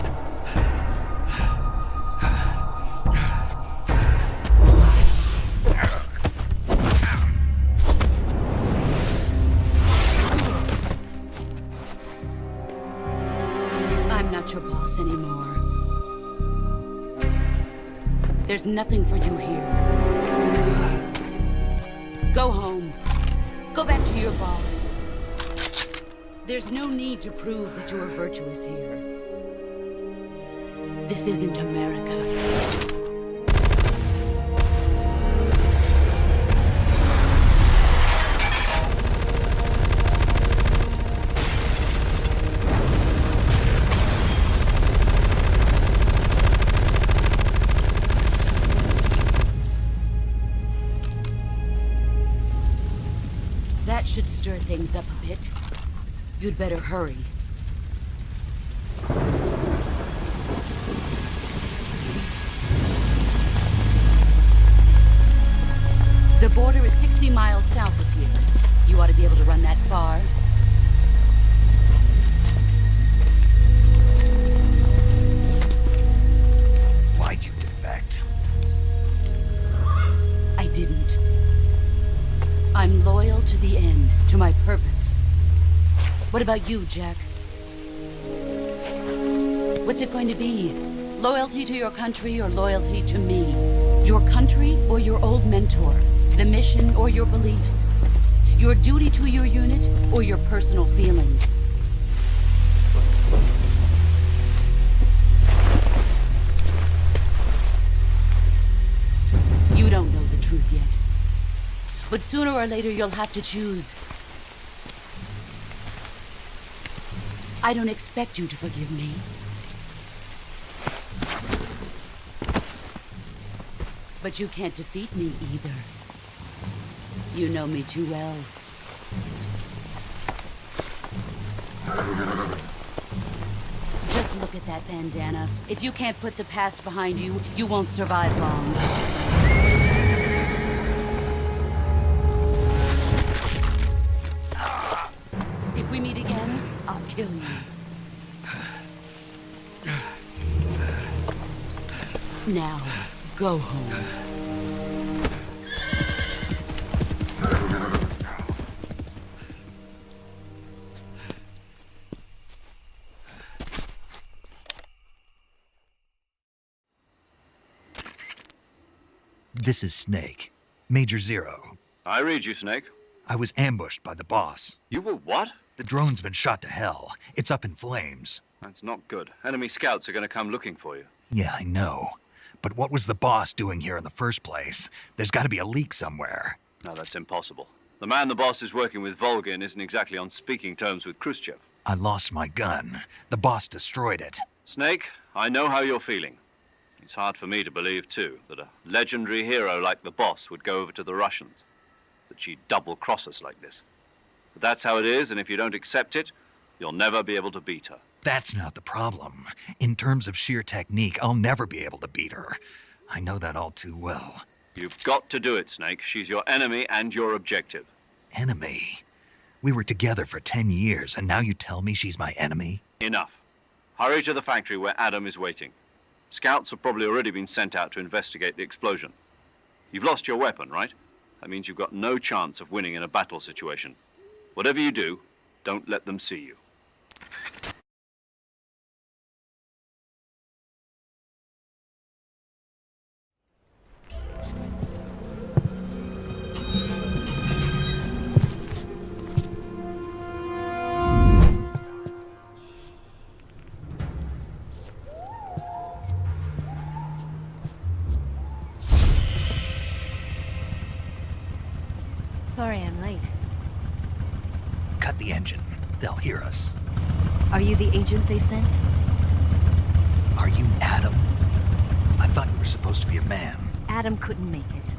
I'm not your boss anymore. There's nothing for you here. Go home. Go back to your boss. There's no need to prove that you are virtuous here. This isn't America. That should stir things up a bit. You'd better hurry. The border is 60 miles south of here. You ought to be able to run that far. Why'd you defect? I didn't. I'm loyal to the end, to my purpose. What about you, Jack? What's it going to be? Loyalty to your country or loyalty to me? Your country or your old mentor? The mission or your beliefs? Your duty to your unit or your personal feelings? You don't know the truth yet. But sooner or later you'll have to choose. I don't expect you to forgive me. But you can't defeat me either. You know me too well. Just look at that bandana. If you can't put the past behind you, you won't survive long. If we meet again, I'll kill you. Now, go home. This is Snake. Major Zero. I read you, Snake. I was ambushed by the boss. You were what? The drone's been shot to hell. It's up in flames. That's not good. Enemy scouts are going to come looking for you. Yeah, I know. But what was the boss doing here in the first place? There's got to be a leak somewhere. No, that's impossible. The man the boss is working with, Volgin, isn't exactly on speaking terms with Khrushchev. I lost my gun. The boss destroyed it. Snake, I know how you're feeling. It's hard for me to believe, too, that a legendary hero like the boss would go over to the Russians. That she'd double-cross us like this. But that's how it is, and if you don't accept it, you'll never be able to beat her. That's not the problem. In terms of sheer technique, I'll never be able to beat her. I know that all too well. You've got to do it, Snake. She's your enemy and your objective. Enemy? We were together for 10 years, and now you tell me she's my enemy? Enough. Hurry to the factory where Adam is waiting. Scouts have probably already been sent out to investigate the explosion. You've lost your weapon, right? That means you've got no chance of winning in a battle situation. Whatever you do, don't let them see you. Sorry I'm late. Cut the engine. They'll hear us. Are you the agent they sent? Are you Adam? I thought you were supposed to be a man. Adam couldn't make it.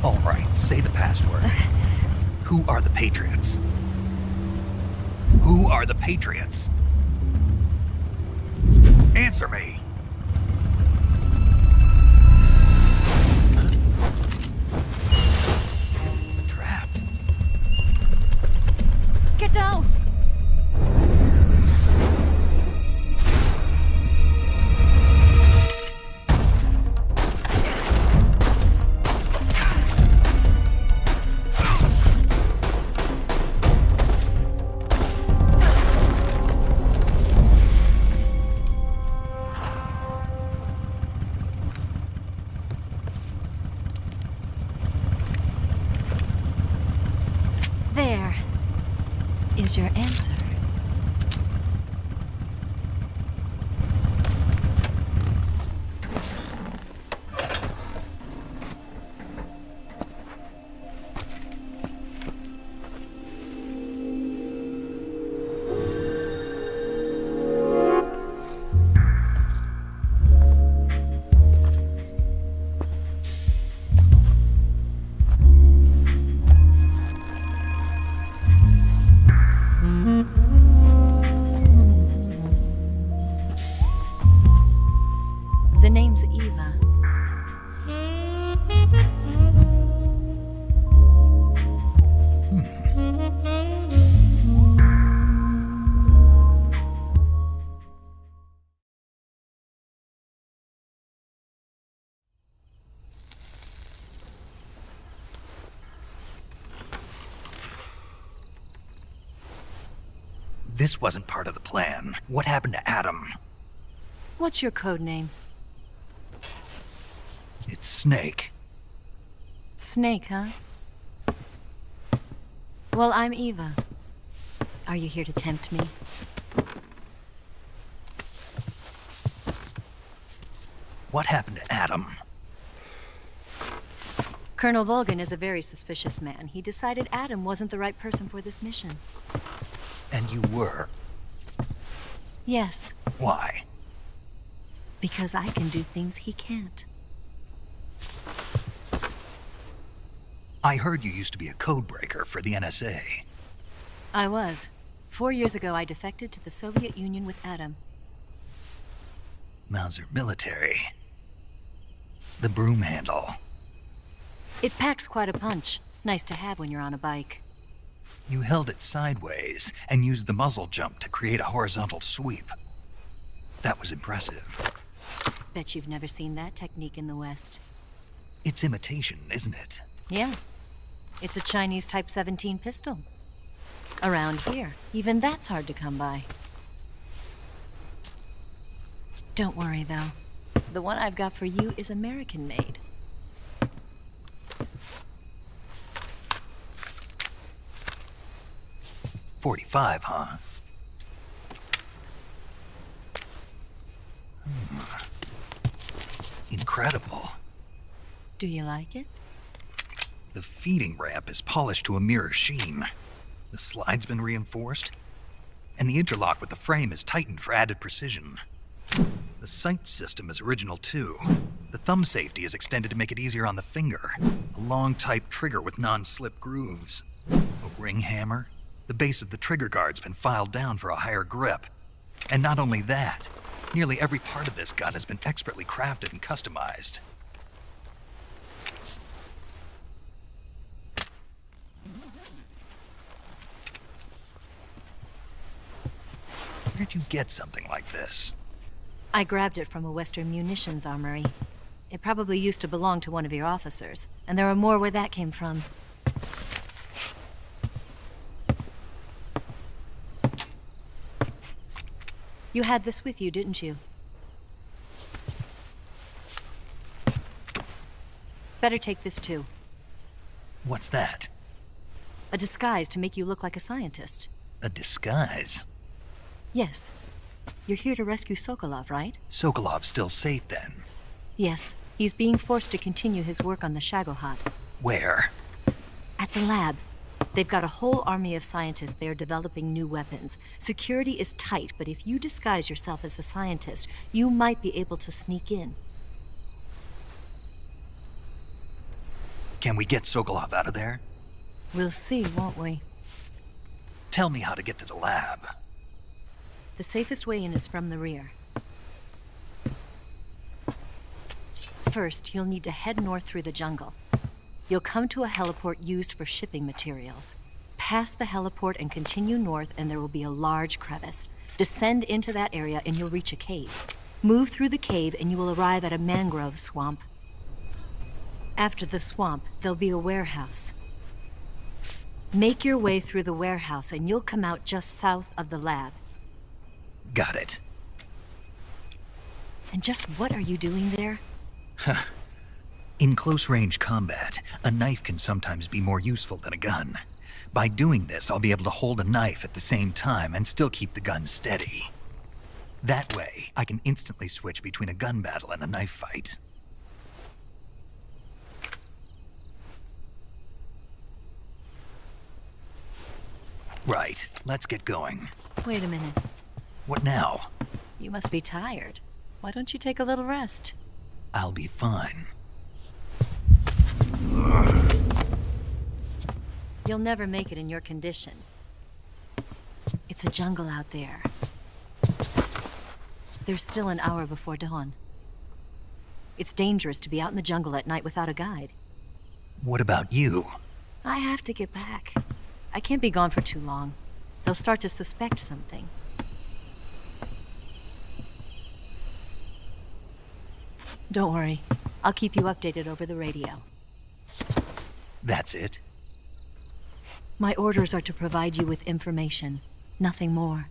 All right, say the password. Who are the Patriots? Who are the Patriots? Answer me! Trapped. Get down! There is your answer. The name's Eva. This wasn't part of the plan. What happened to Adam? What's your code name? It's Snake. Snake, huh? Well, I'm Eva. Are you here to tempt me? What happened to Adam? Colonel Volgin is a very suspicious man. He decided Adam wasn't the right person for this mission. And you were? Yes, Why? because I can do things he can't. I heard you used to be a codebreaker for the NSA. I was. 4 years ago, I defected to the Soviet Union with Adam. Mauser military. The broom handle. It packs quite a punch. Nice to have when you're on a bike. You held it sideways and used the muzzle jump to create a horizontal sweep. That was impressive. Bet you've never seen that technique in the West. It's imitation, isn't it? Yeah. It's a Chinese Type 17 pistol. Around here, even that's hard to come by. Don't worry, though. The one I've got for you is American-made. .45, huh? Incredible. Do you like it? The feeding ramp is polished to a mirror sheen. The slide's been reinforced, and the interlock with the frame is tightened for added precision. The sight system is original too. The thumb safety is extended to make it easier on the finger. A long type trigger with non-slip grooves. A ring hammer. The base of the trigger guard's been filed down for a higher grip. And not only that, nearly every part of this gun has been expertly crafted and customized. Where'd you get something like this? I grabbed it from a Western munitions armory. It probably used to belong to one of your officers, and there are more where that came from. You had this with you, didn't you? Better take this too. What's that? A disguise to make you look like a scientist. A disguise? Yes. You're here to rescue Sokolov, right? Sokolov's still safe then? Yes. He's being forced to continue his work on the Shagohod. Where? At the lab. They've got a whole army of scientists there developing new weapons. Security is tight, but if you disguise yourself as a scientist, you might be able to sneak in. Can we get Sokolov out of there? We'll see, won't we? Tell me how to get to the lab. The safest way in is from the rear. First, you'll need to head north through the jungle. You'll come to a heliport used for shipping materials. Pass the heliport and continue north, and there will be a large crevice. Descend into that area and you'll reach a cave. Move through the cave and you will arrive at a mangrove swamp. After the swamp, there'll be a warehouse. Make your way through the warehouse and you'll come out just south of the lab. Got it. And just what are you doing there? In close-range combat, a knife can sometimes be more useful than a gun. By doing this, I'll be able to hold a knife at the same time and still keep the gun steady. That way, I can instantly switch between a gun battle and a knife fight. Right, let's get going. Wait a minute. What now? You must be tired. Why don't you take a little rest? I'll be fine. You'll never make it in your condition. It's a jungle out there. There's still an hour before dawn. It's dangerous to be out in the jungle at night without a guide. What about you? I have to get back. I can't be gone for too long. They'll start to suspect something. Don't worry. I'll keep you updated over the radio. That's it? My orders are to provide you with information, nothing more.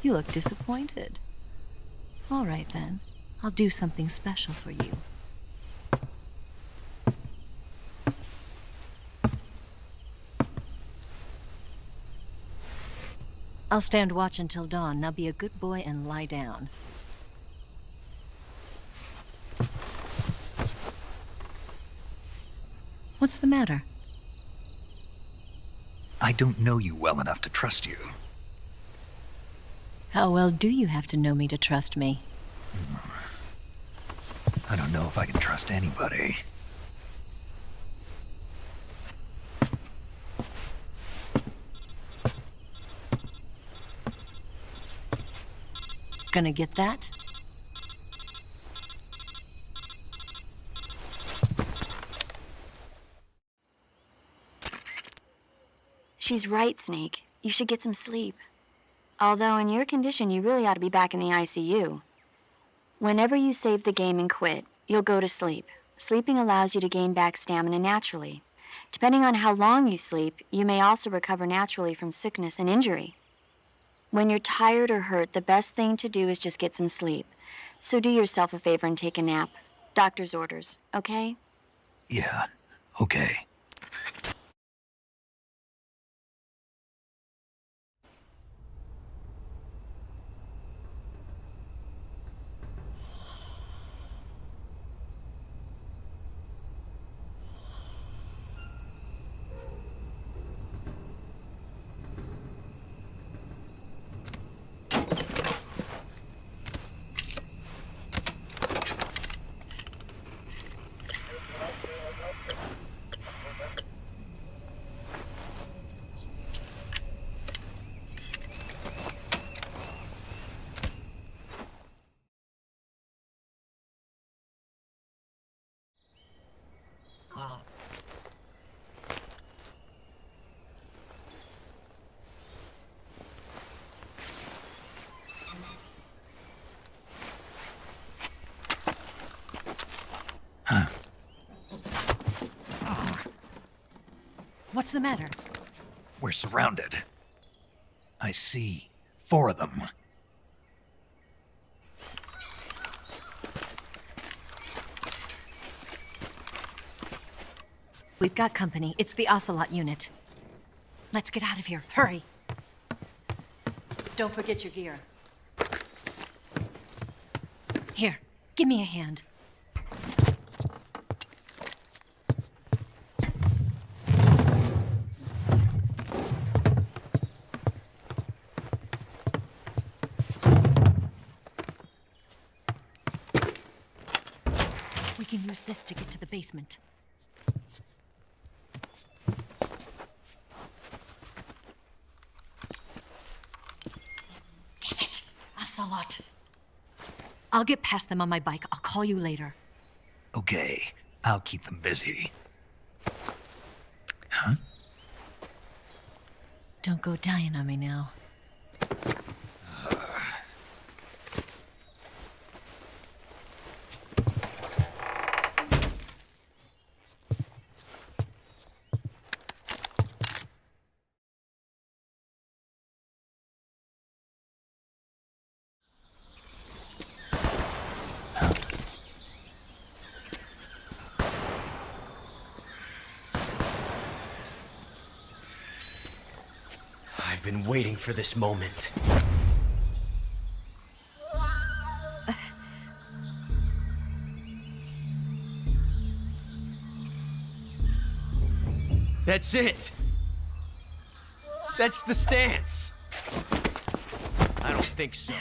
You look disappointed. All right then. I'll do something special for you. I'll stand watch until dawn. Now be a good boy and lie down. What's the matter? I don't know you well enough to trust you. How well do you have to know me to trust me? I don't know if I can trust anybody. Gonna get that? She's right, Snake. You should get some sleep. Although in your condition, you really ought to be back in the ICU. Whenever you save the game and quit, you'll go to sleep. Sleeping allows you to gain back stamina naturally. Depending on how long you sleep, you may also recover naturally from sickness and injury. When you're tired or hurt, the best thing to do is just get some sleep. So do yourself a favor and take a nap. Doctor's orders, okay? Yeah, okay. What's the matter? We're surrounded. I see 4 of them. We've got company. It's the Ocelot unit. Let's get out of here. Hurry. Don't forget your gear. Here, give me a hand. use this to get to the basement. Damn it! Ocelot! I'll get past them on my bike. I'll call you later. Okay, I'll keep them busy. Huh? Don't go dying on me now. I've been waiting for this moment. That's it! That's the stance! I don't think so.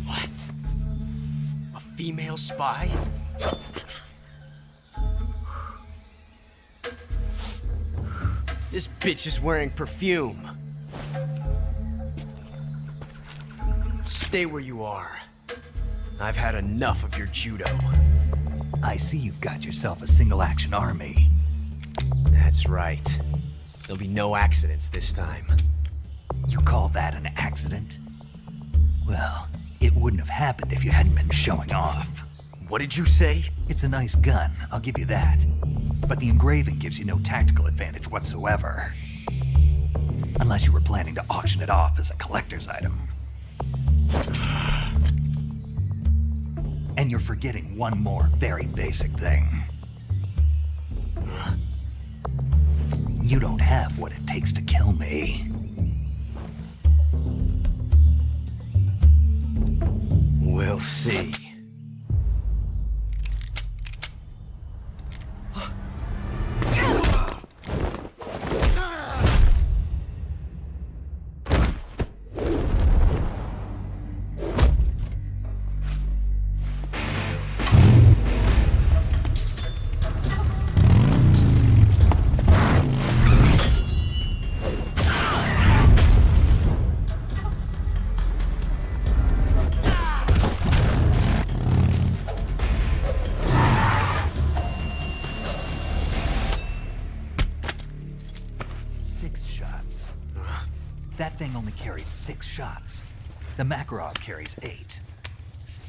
What? A female spy? This bitch is wearing perfume. Stay where you are. I've had enough of your judo. I see you've got yourself a single-action army. That's right. There'll be no accidents this time. You call that an accident? Well, it wouldn't have happened if you hadn't been showing off. What did you say? It's a nice gun, I'll give you that. But the engraving gives you no tactical advantage whatsoever. Unless you were planning to auction it off as a collector's item. And you're forgetting one more very basic thing. You don't have what it takes to kill me. We'll see. That thing only carries 6 shots. The Makarov carries 8.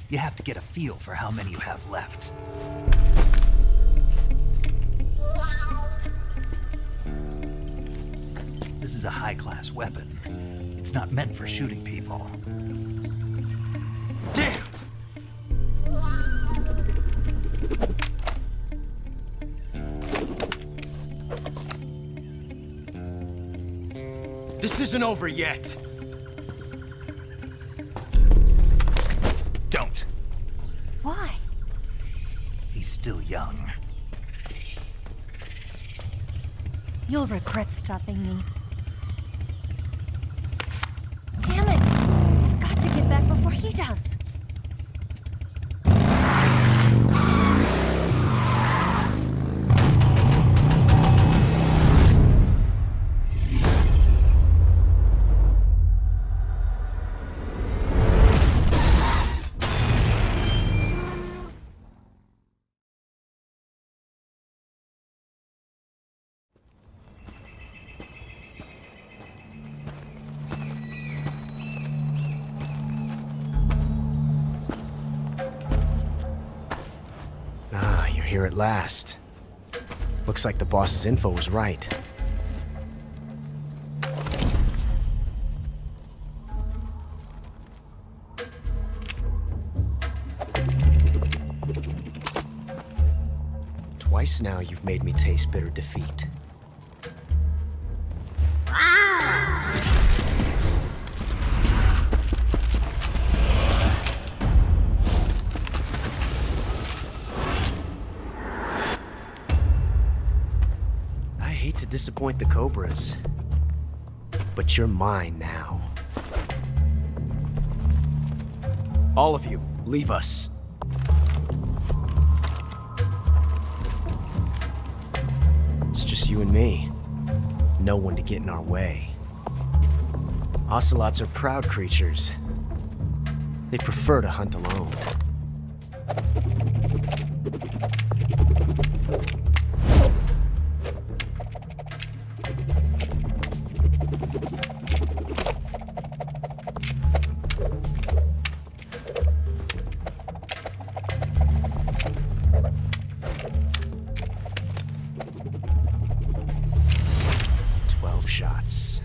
You have to get a feel for how many you have left. This is a high-class weapon. It's not meant for shooting people. Damn! This isn't over yet. Don't. Why? He's still young. You'll regret stopping me. Damn it! I've got to get back before he does. Here at last. Looks like the boss's info was right. Twice now you've made me taste bitter defeat. To disappoint the Cobras, but you're mine now. All of you, leave us. just you and me. No one to get in our way. Ocelots are proud creatures. They prefer to hunt alone. Shots.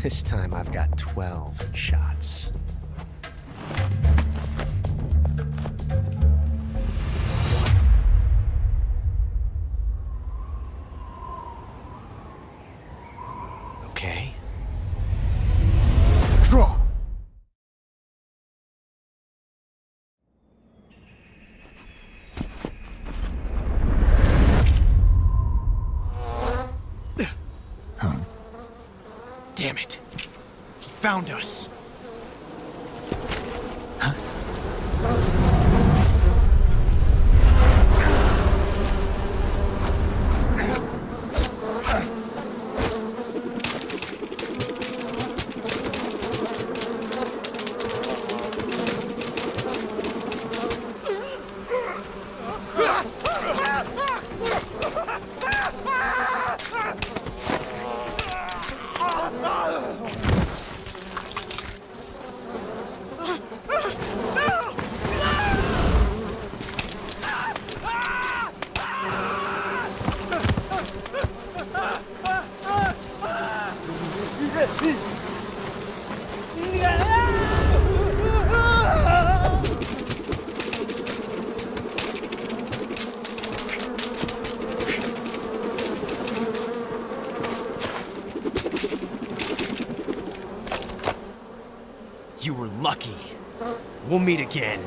This time I've got 12 shots. Okay. Draw! Damn it. He found us. You were lucky. We'll meet again.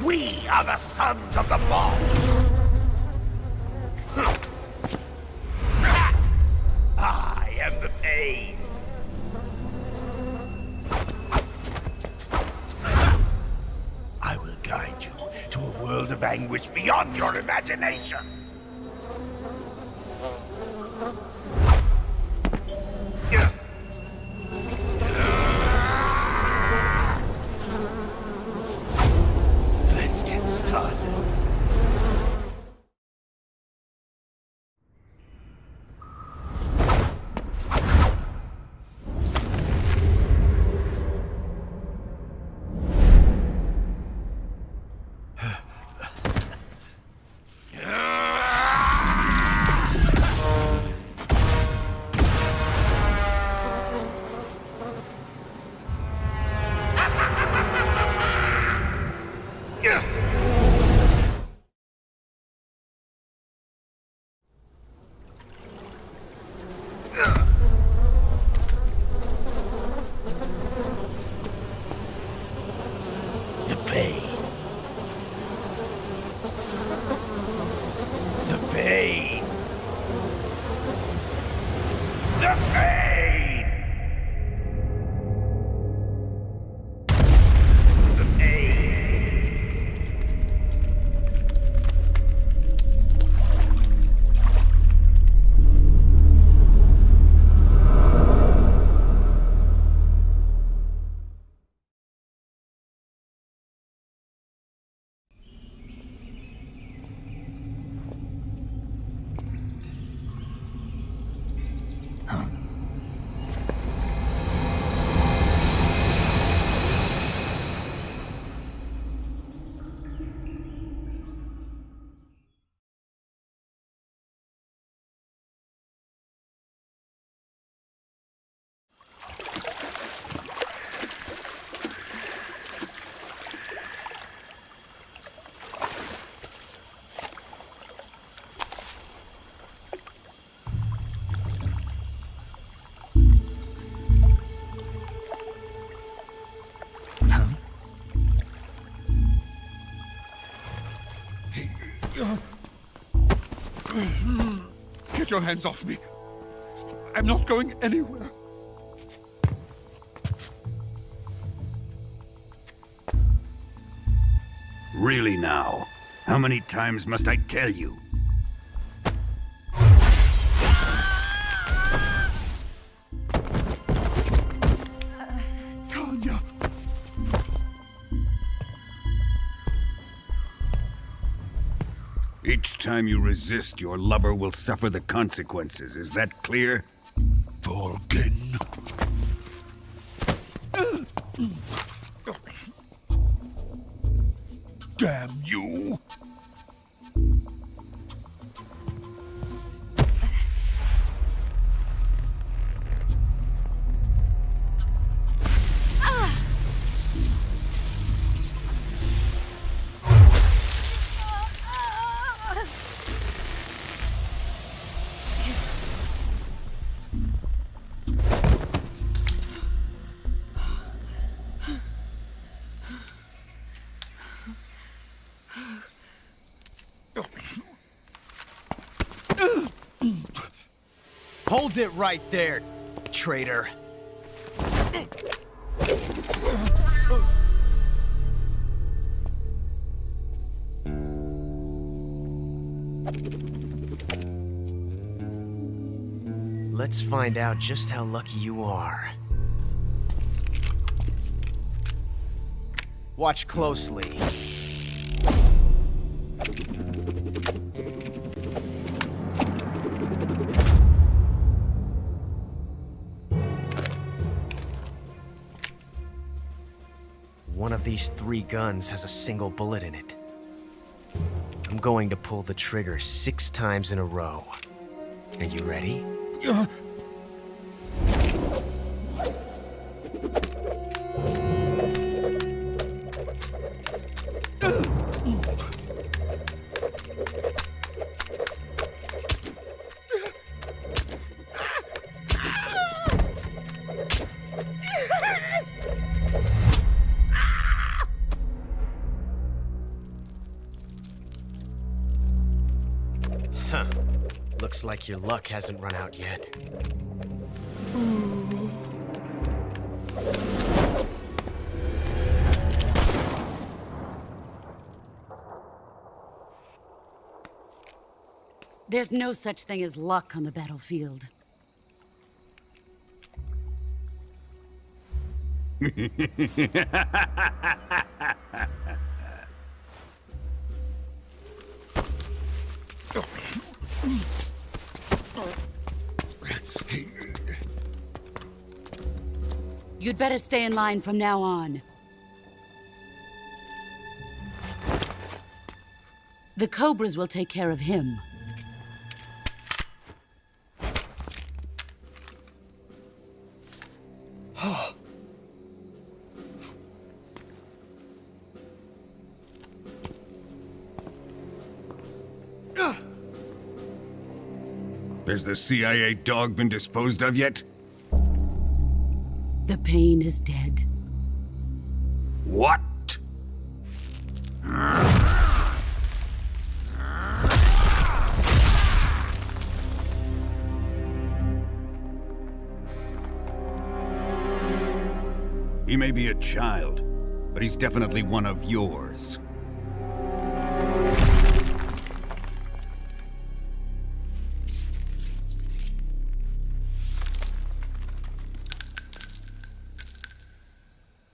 We are the sons of the boss! I am the pain! I will guide you to a world of anguish beyond your imagination! Get your hands off me. I'm not going anywhere. Really now? How many times must I tell you? Tanya! Each time you resist, your lover will suffer the consequences. Is that clear? Volgin. Damn you! Hold it right there, traitor. Let's find out just how lucky you are. Watch closely. One of these 3 guns has a single bullet in it. I'm going to pull the trigger 6 times in a row. Are you ready? Huh. Looks like your luck hasn't run out yet. There's no such thing as luck on the battlefield. You'd better stay in line from now on. The Cobras will take care of him. Has the CIA dog been disposed of yet? The pain is dead. What? He may be a child, but he's definitely one of yours.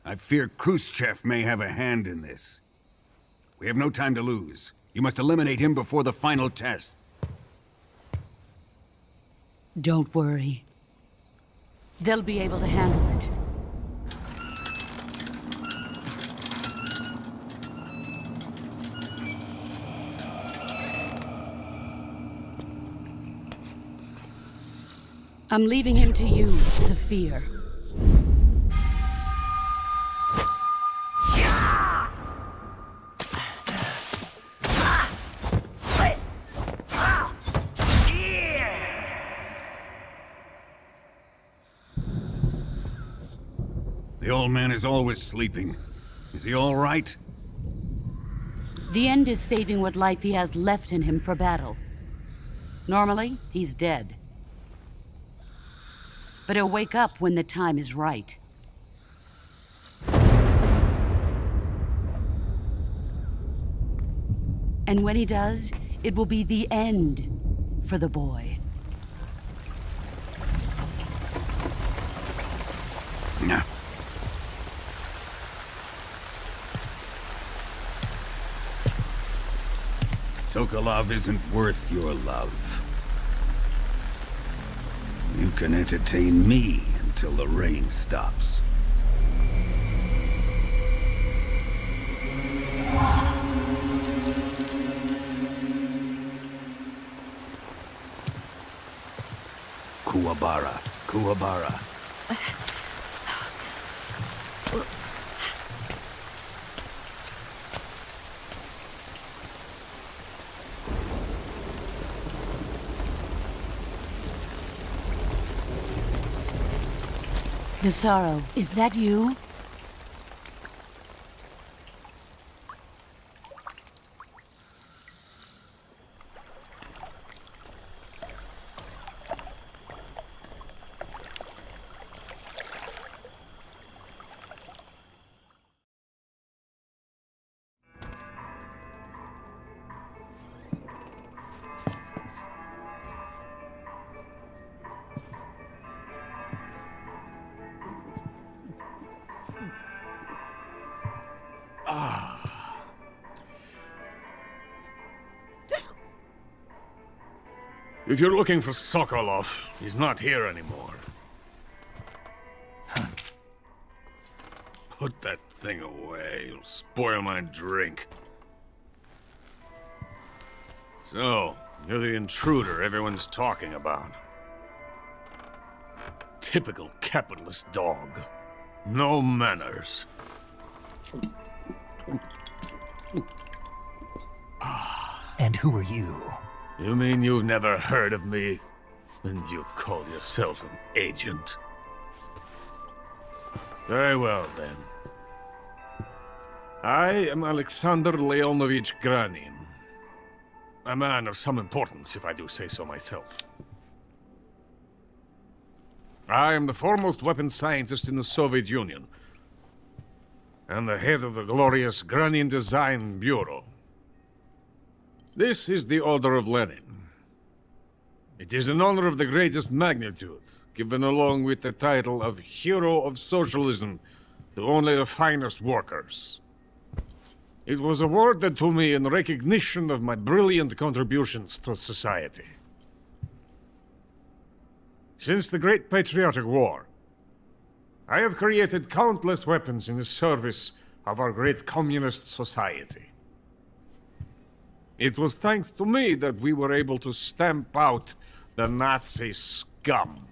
I fear Khrushchev may have a hand in this. We have no time to lose. You must eliminate him before the final test. Don't worry. They'll be able to handle it. I'm leaving him to you, the fear. The old man is always sleeping. Is he all right? The end is saving what life he has left in him for battle. Normally, he's dead. But he'll wake up when the time is right. And when he does, it will be the end for the boy. No. Sokolov isn't worth your love. You can entertain me until the rain stops. Kuwabara. Kuwabara. Desaro, is that you? If you're looking for Sokolov, he's not here anymore. Put that thing away. You'll spoil my drink. So, you're the intruder everyone's talking about. Typical capitalist dog. No manners. And who are you? You mean you've never heard of me? And you call yourself an agent? Very well, then. I am Alexander Leonovich Granin. A man of some importance, if I do say so myself. I am the foremost weapons scientist in the Soviet Union, and the head of the glorious Granin Design Bureau. This is the Order of Lenin. It is an honor of the greatest magnitude, given along with the title of Hero of Socialism to only the finest workers. It was awarded to me in recognition of my brilliant contributions to society. Since the Great Patriotic War, I have created countless weapons in the service of our great communist society. It was thanks to me that we were able to stamp out the Nazi scum.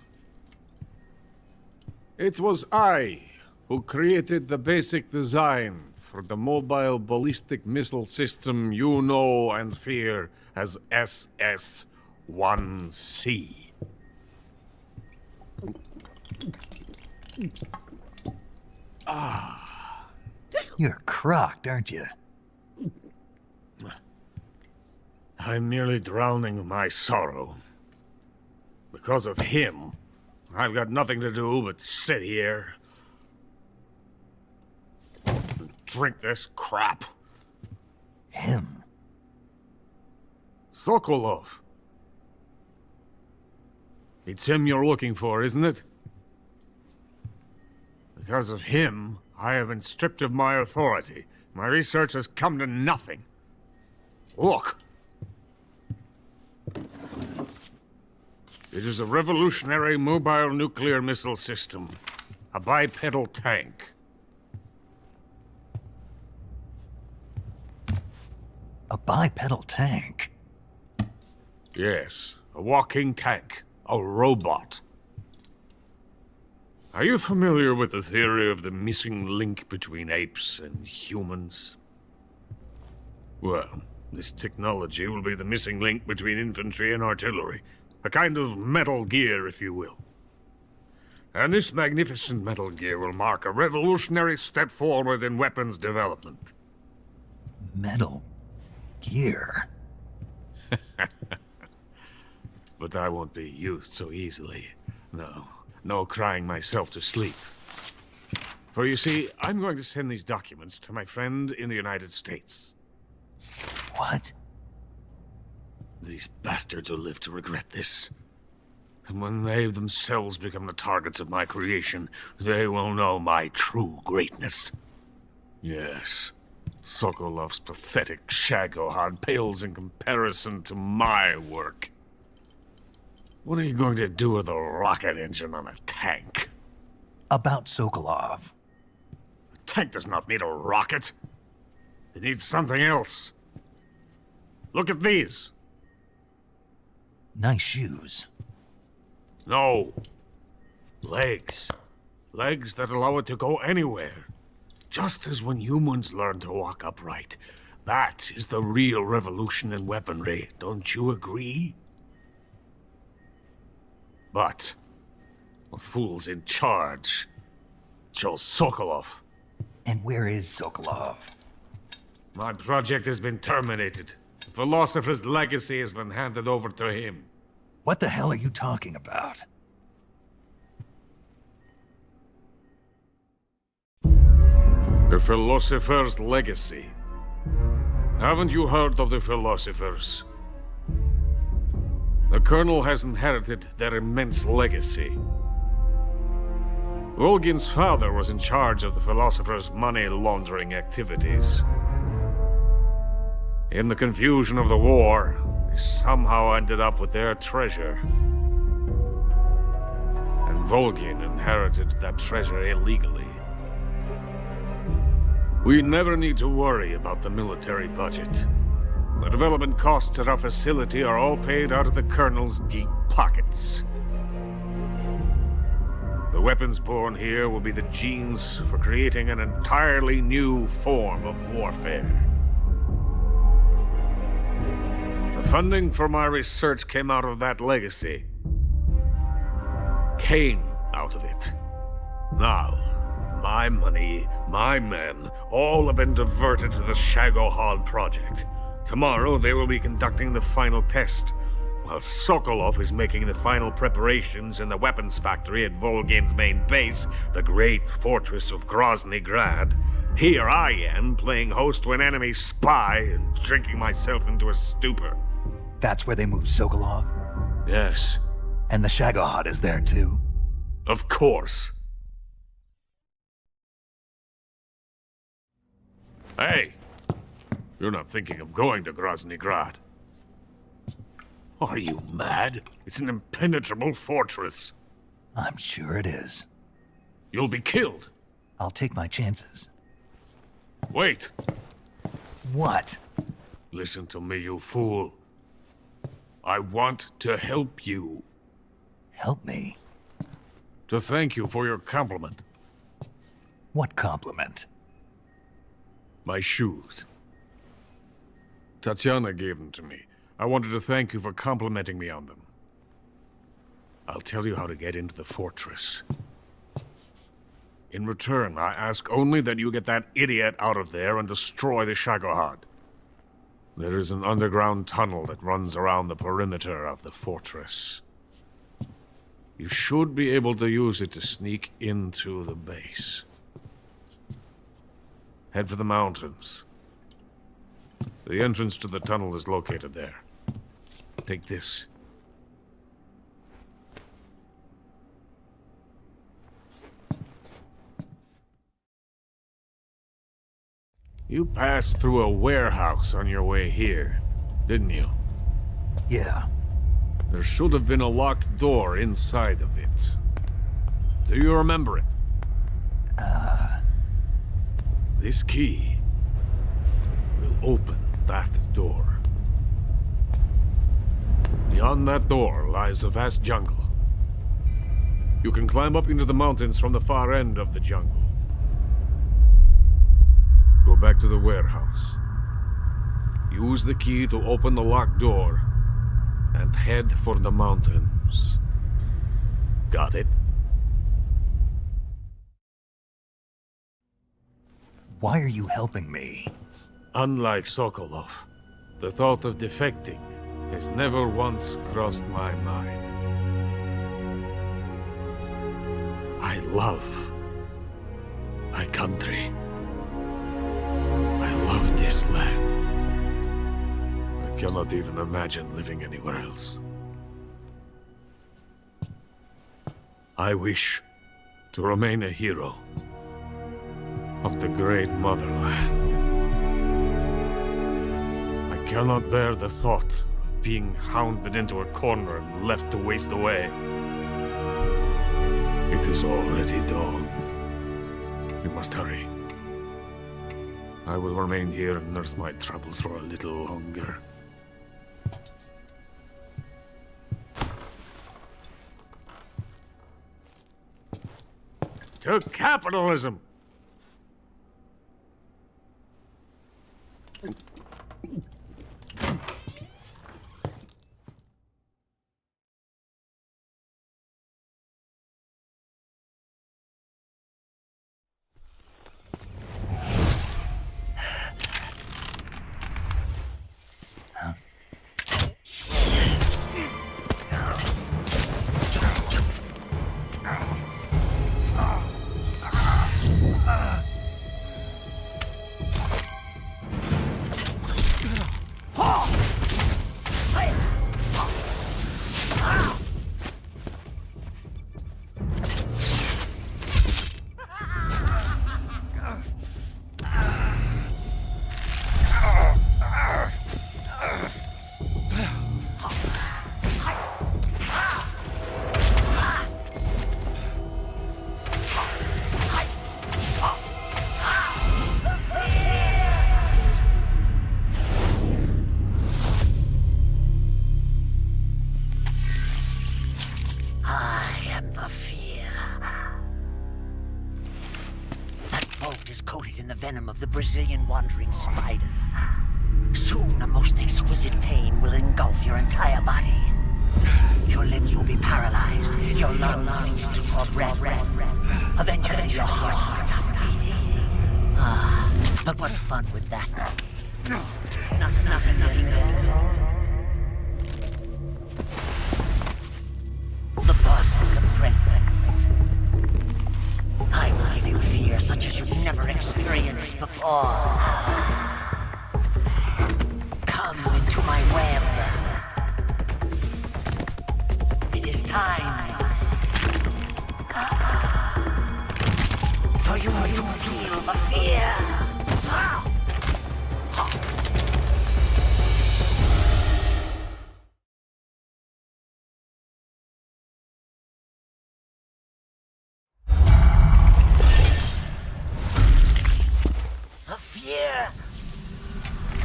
It was I who created the basic design for the mobile ballistic missile system you know and fear as SS-1C. You're crocked, aren't you? I'm merely drowning my sorrow. Because of him, I've got nothing to do but sit here and drink this crap. Him? Sokolov. It's him you're looking for, isn't it? Because of him, I have been stripped of my authority. My research has come to nothing. Look. It is a revolutionary mobile nuclear missile system. A bipedal tank. A bipedal tank? Yes, a walking tank. A robot. Are you familiar with the theory of the missing link between apes and humans? Well, this technology will be the missing link between infantry and artillery. A kind of Metal Gear, if you will. And this magnificent Metal Gear will mark a revolutionary step forward in weapons development. Metal Gear? but I won't be used so easily. No crying myself to sleep. For you see, I'm going to send these documents to my friend in the United States. What? These bastards will live to regret this. And when they themselves become the targets of my creation, they will know my true greatness. Yes, Sokolov's pathetic Shagohod pales in comparison to my work. What are you going to do with a rocket engine on a tank? About Sokolov. A tank does not need a rocket. It needs something else. Look at these. Nice shoes. No. Legs. Legs that allow it to go anywhere. Just as when humans learn to walk upright. That is the real revolution in weaponry. Don't you agree? But the fool's in charge. Chose Sokolov. And where is Sokolov? My project has been terminated. The philosopher's legacy has been handed over to him. What the hell are you talking about? The philosopher's legacy. Haven't you heard of the philosophers? The Colonel has inherited their immense legacy. Volgin's father was in charge of the philosophers' money laundering activities. In the confusion of the war, they somehow ended up with their treasure. And Volgin inherited that treasure illegally. We never need to worry about the military budget. The development costs at our facility are all paid out of the Colonel's deep pockets. The weapons born here will be the genes for creating an entirely new form of warfare. The funding for my research came out of that legacy. Came out of it. Now, my money, my men, all have been diverted to the Shagohod project. Tomorrow they will be conducting the final test, while Sokolov is making the final preparations in the weapons factory at Volgin's main base, the great fortress of Grozny Grad. Here I am, playing host to an enemy spy and drinking myself into a stupor. That's where they moved Sokolov? Yes. And the Shagohod is there too? Of course. Hey! You're not thinking of going to Grozny Grad. Are you mad? It's an impenetrable fortress. I'm sure it is. You'll be killed. I'll take my chances. Wait. What? Listen to me, you fool. I want to help you. Help me? To thank you for your compliment. What compliment? My shoes. Tatiana gave them to me. I wanted to thank you for complimenting me on them. I'll tell you how to get into the fortress. In return, I ask only that you get that idiot out of there and destroy the Shagohod. There is an underground tunnel that runs around the perimeter of the fortress. You should be able to use it to sneak into the base. Head for the mountains. The entrance to the tunnel is located there. Take this. You passed through a warehouse on your way here, didn't you? Yeah. There should have been a locked door inside of it. Do you remember it? This key will open that door. Beyond that door lies a vast jungle. You can climb up into the mountains from the far end of the jungle. Go back to the warehouse. Use the key to open the locked door and head for the mountains. Got it? Why are you helping me? Unlike Sokolov, the thought of defecting has never once crossed my mind. I love my country. I love this land. I cannot even imagine living anywhere else. I wish to remain a hero of the great motherland. I cannot bear the thought of being hounded into a corner and left to waste away. It is already dawn. We must hurry. I will remain here and nurse my troubles for a little longer. To capitalism! Venom of the Brazilian wandering spider. Soon a most exquisite pain will engulf your entire body. Your limbs will be paralyzed, your lungs cease to draw breath. Eventually your heart will stop beating. Ah, but what fun would that be? Nothing The boss's apprentice. I will give you fear such as you've never experienced before. Come into my web. It is time for you to feel the fear.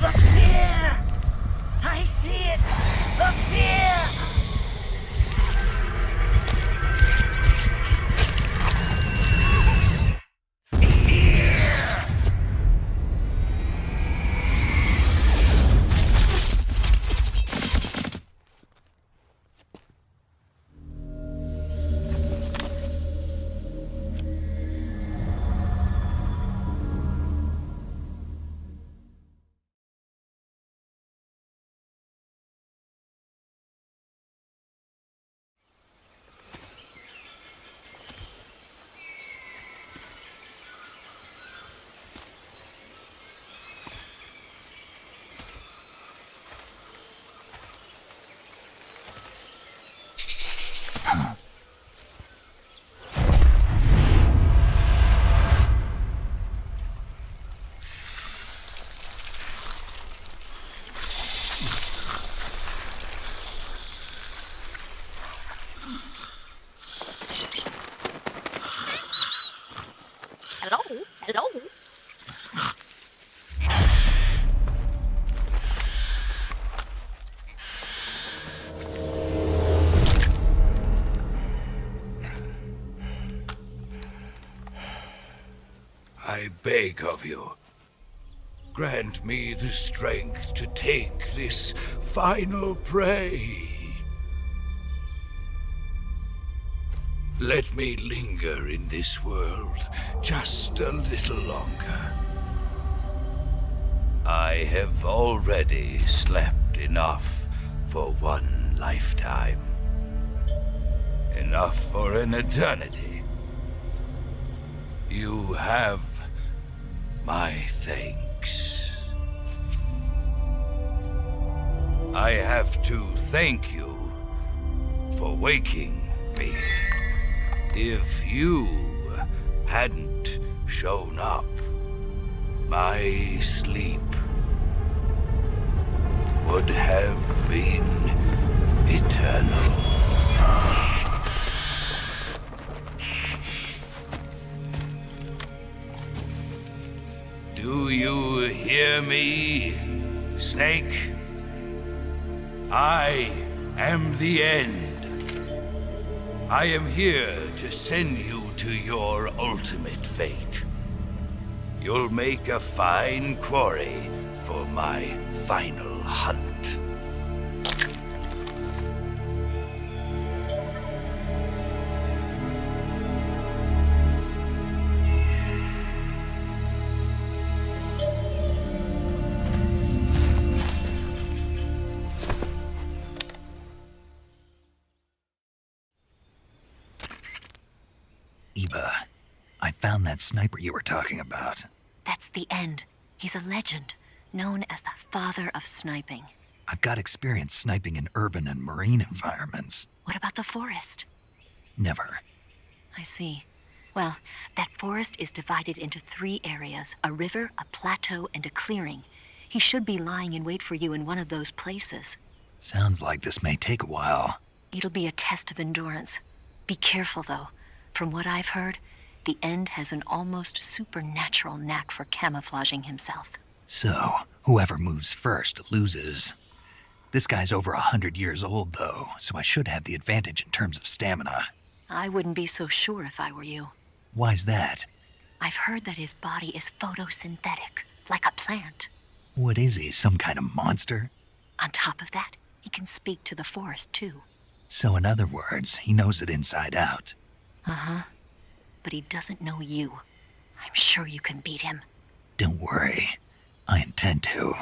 The fear! I see it! The fear! Hello? I beg of you, grant me the strength to take this final prey. Let me linger in this world just a little longer. I have already slept enough for one lifetime. Enough for an eternity. You have my thanks. I have to thank you for waking me. If you hadn't shown up, my sleep would have been eternal. Do you hear me, Snake? I am the end. I am here to send you to your ultimate fate. You'll make a fine quarry for my final hunt. Eva, I found that sniper you were talking about. That's the end. He's a legend, known as the father of sniping. I've got experience sniping in urban and marine environments. What about the forest? Never. I see. Well, that forest is divided into 3 areas, a river, a plateau, and a clearing. He should be lying in wait for you in one of those places. Sounds like this may take a while. It'll be a test of endurance. Be careful, though. From what I've heard, the End has an almost supernatural knack for camouflaging himself. So, whoever moves first loses. This guy's over 100 years old, though, so I should have the advantage in terms of stamina. I wouldn't be so sure if I were you. Why's that? I've heard that his body is photosynthetic, like a plant. What is he, some kind of monster? On top of that, he can speak to the forest, too. So in other words, he knows it inside out. Uh-huh. But he doesn't know you. I'm sure you can beat him. Don't worry. I intend to.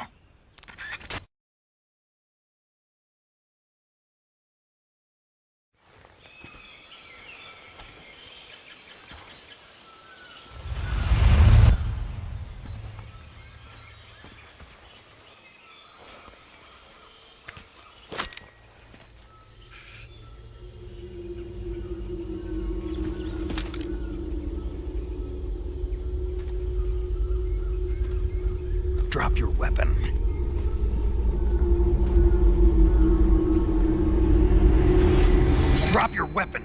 Drop your weapon. Drop your weapon!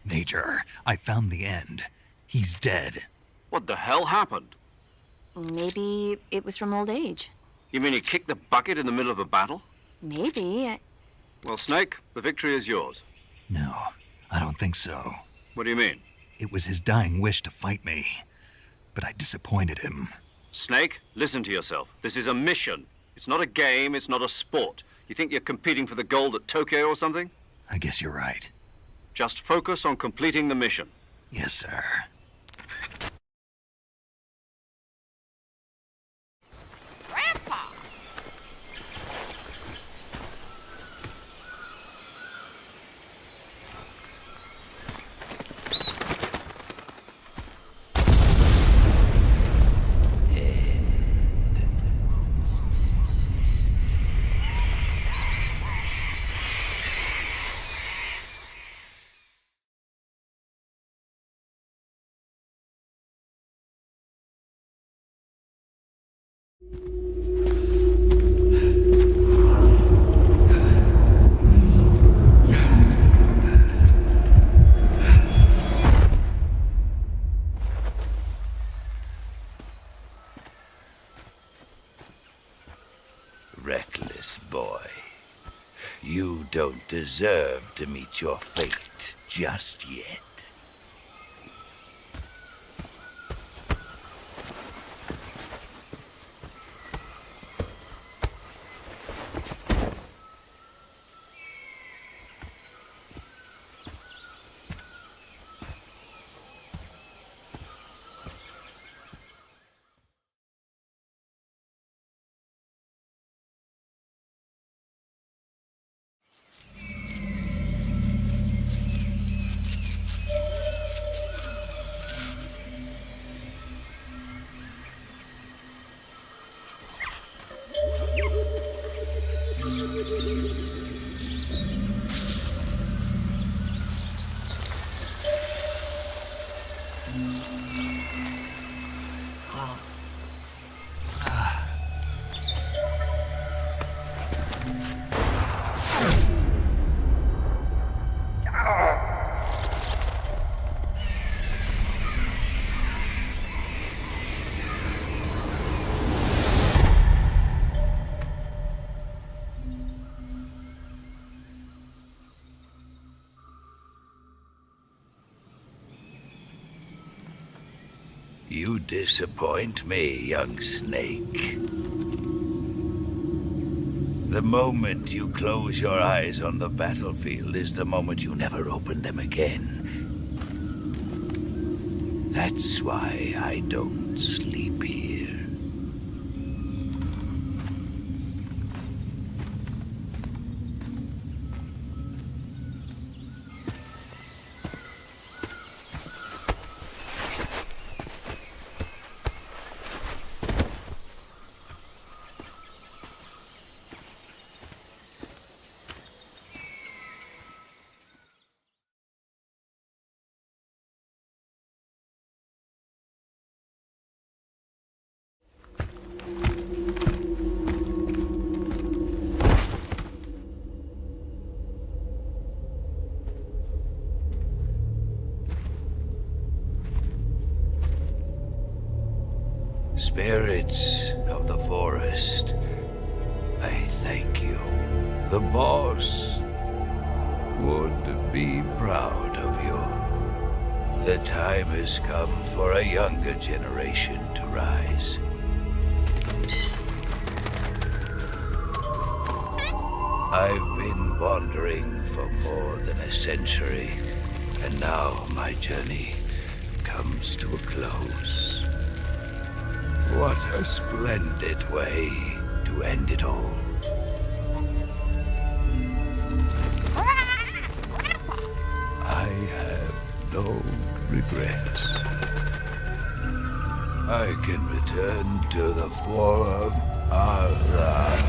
Major, I found the End. He's dead. What the hell happened? Maybe it was from old age. You mean he kicked the bucket in the middle of a battle? Maybe. Well, Snake, the victory is yours. No, I don't think so. What do you mean? It was his dying wish to fight me, but I disappointed him. Snake, listen to yourself. This is a mission. It's not a game, it's not a sport. You think you're competing for the gold at Tokyo or something? I guess you're right. Just focus on completing the mission. Yes, sir. Grandpa! Reckless boy. You don't deserve to meet your fate just yet. You disappoint me, young snake. The moment you close your eyes on the battlefield is the moment you never open them again. That's why I don't sleep here. Spirits of the forest, I thank you. The boss would be proud of you. The time has come for a younger generation to rise. I've been wandering for more than a century, and now my journey comes to a close. What a splendid way to end it all. I have no regrets. I can return to the Forum Allah.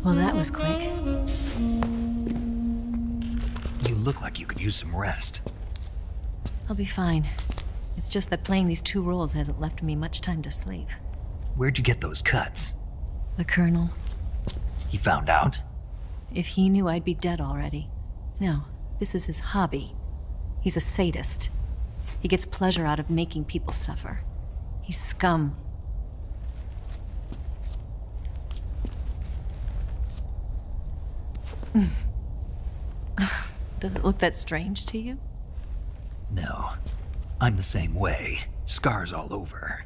Well, that was quick. You look like you could use some rest. I'll be fine. It's just that playing these two roles hasn't left me much time to sleep. Where'd you get those cuts? The Colonel. He found out? If he knew, I'd be dead already. No, this is his hobby. He's a sadist. He gets pleasure out of making people suffer. He's scum. Does it look that strange to you? No. I'm the same way. Scars all over.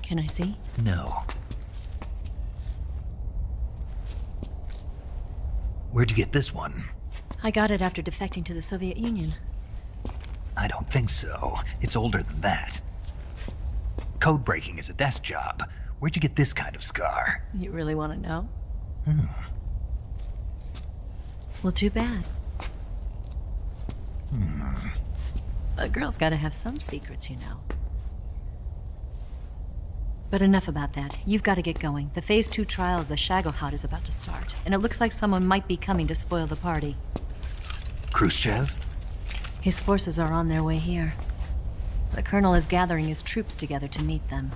Can I see? No. Where'd you get this one? I got it after defecting to the Soviet Union. I don't think so. It's older than that. Code breaking is a desk job. Where'd you get this kind of scar? You really want to know? Well, too bad. A girl's gotta have some secrets, you know. But enough about that. You've got to get going. The Phase 2 trial of the Shagohod is about to start, and it looks like someone might be coming to spoil the party. Khrushchev? His forces are on their way here. The Colonel is gathering his troops together to meet them.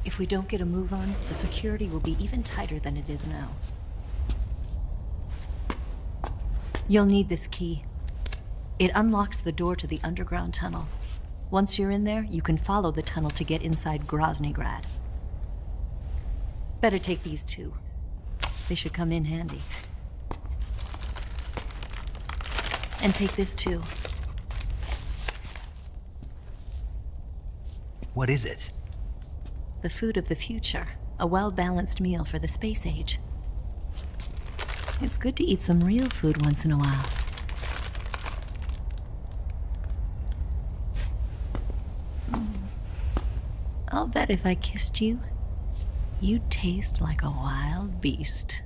If we don't get a move on, the security will be even tighter than it is now. You'll need this key. It unlocks the door to the underground tunnel. Once you're in there, you can follow the tunnel to get inside Groznygrad. Better take these too. They should come in handy. And take this too. What is it? The food of the future. A well-balanced meal for the space age. It's good to eat some real food once in a while. I'll bet if I kissed you, you'd taste like a wild beast.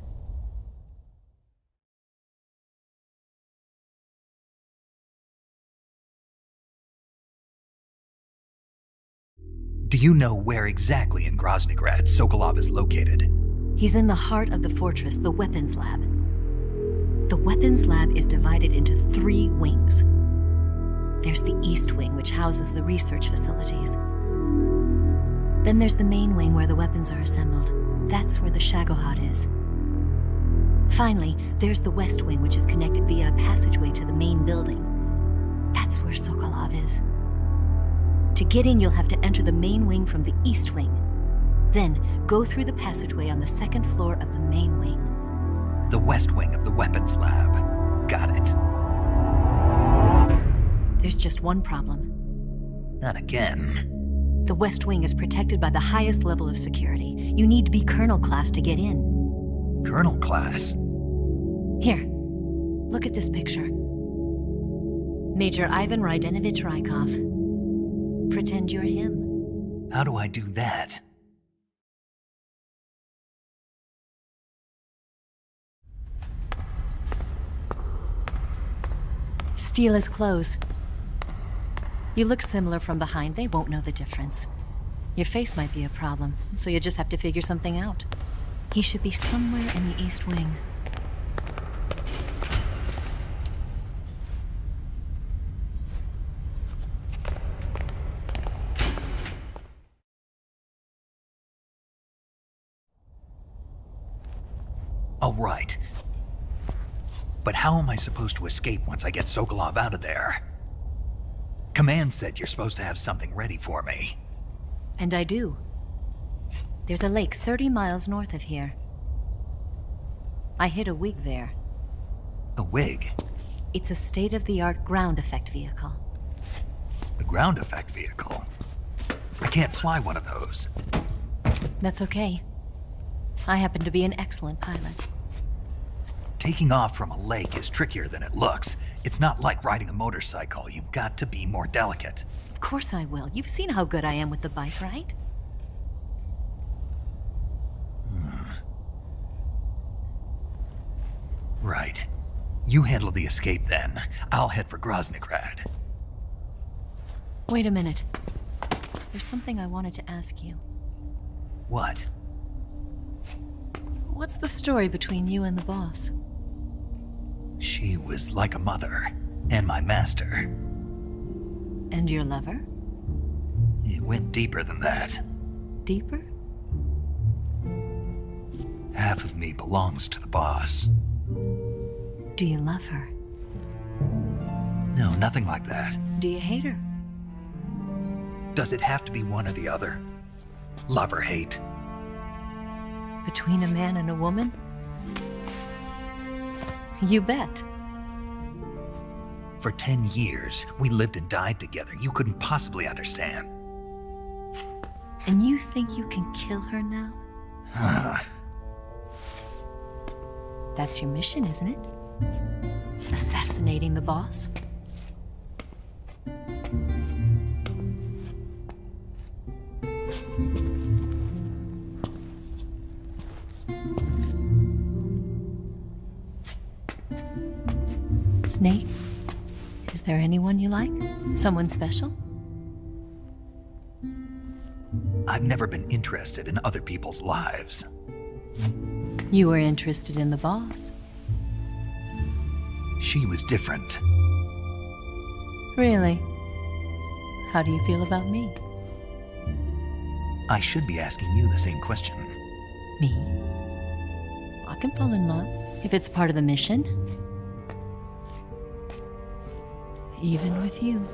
Do you know where exactly in Groznygrad Sokolov is located? He's in the heart of the fortress, the weapons lab. The weapons lab is divided into 3 wings. There's the East Wing, which houses the research facilities. Then there's the main wing where the weapons are assembled. That's where the Shagohod is. Finally, there's the West Wing, which is connected via a passageway to the main building. That's where Sokolov is. To get in, you'll have to enter the main wing from the East Wing. Then, go through the passageway on the 2nd floor of the main wing. The West Wing of the weapons lab. Got it. There's just one problem. Not again. The West Wing is protected by the highest level of security. You need to be Colonel class to get in. Colonel class? Here, look at this picture. Major Ivan Rydenovich Rykov. Pretend you're him. How do I do that? Steal his clothes. You look similar from behind. They won't know the difference. Your face might be a problem, so you just have to figure something out. He should be somewhere in the East Wing. All right. But how am I supposed to escape once I get Sokolov out of there? Command said you're supposed to have something ready for me. And I do. There's a lake 30 miles north of here. I hid a wig there. A wig? It's a state-of-the-art ground effect vehicle. A ground effect vehicle? I can't fly one of those. That's okay. I happen to be an excellent pilot. Taking off from a lake is trickier than it looks. It's not like riding a motorcycle. You've got to be more delicate. Of course I will. You've seen how good I am with the bike, right? Right. You handle the escape then. I'll head for Groznygrad. Wait a minute. There's something I wanted to ask you. What? What's the story between you and the boss? She was like a mother, and my master. And your lover? It went deeper than that. Deeper? Half of me belongs to the boss. Do you love her? No, nothing like that. Do you hate her? Does it have to be one or the other? Love or hate? Between a man and a woman? You bet. For 10 years, we lived and died together. You couldn't possibly understand. And you think you can kill her now? That's your mission, isn't it? Assassinating the boss? Snake? Is there anyone you like? Someone special? I've never been interested in other people's lives. You were interested in the boss. She was different. Really? How do you feel about me? I should be asking you the same question. Me? I can fall in love if it's part of the mission. Even with you.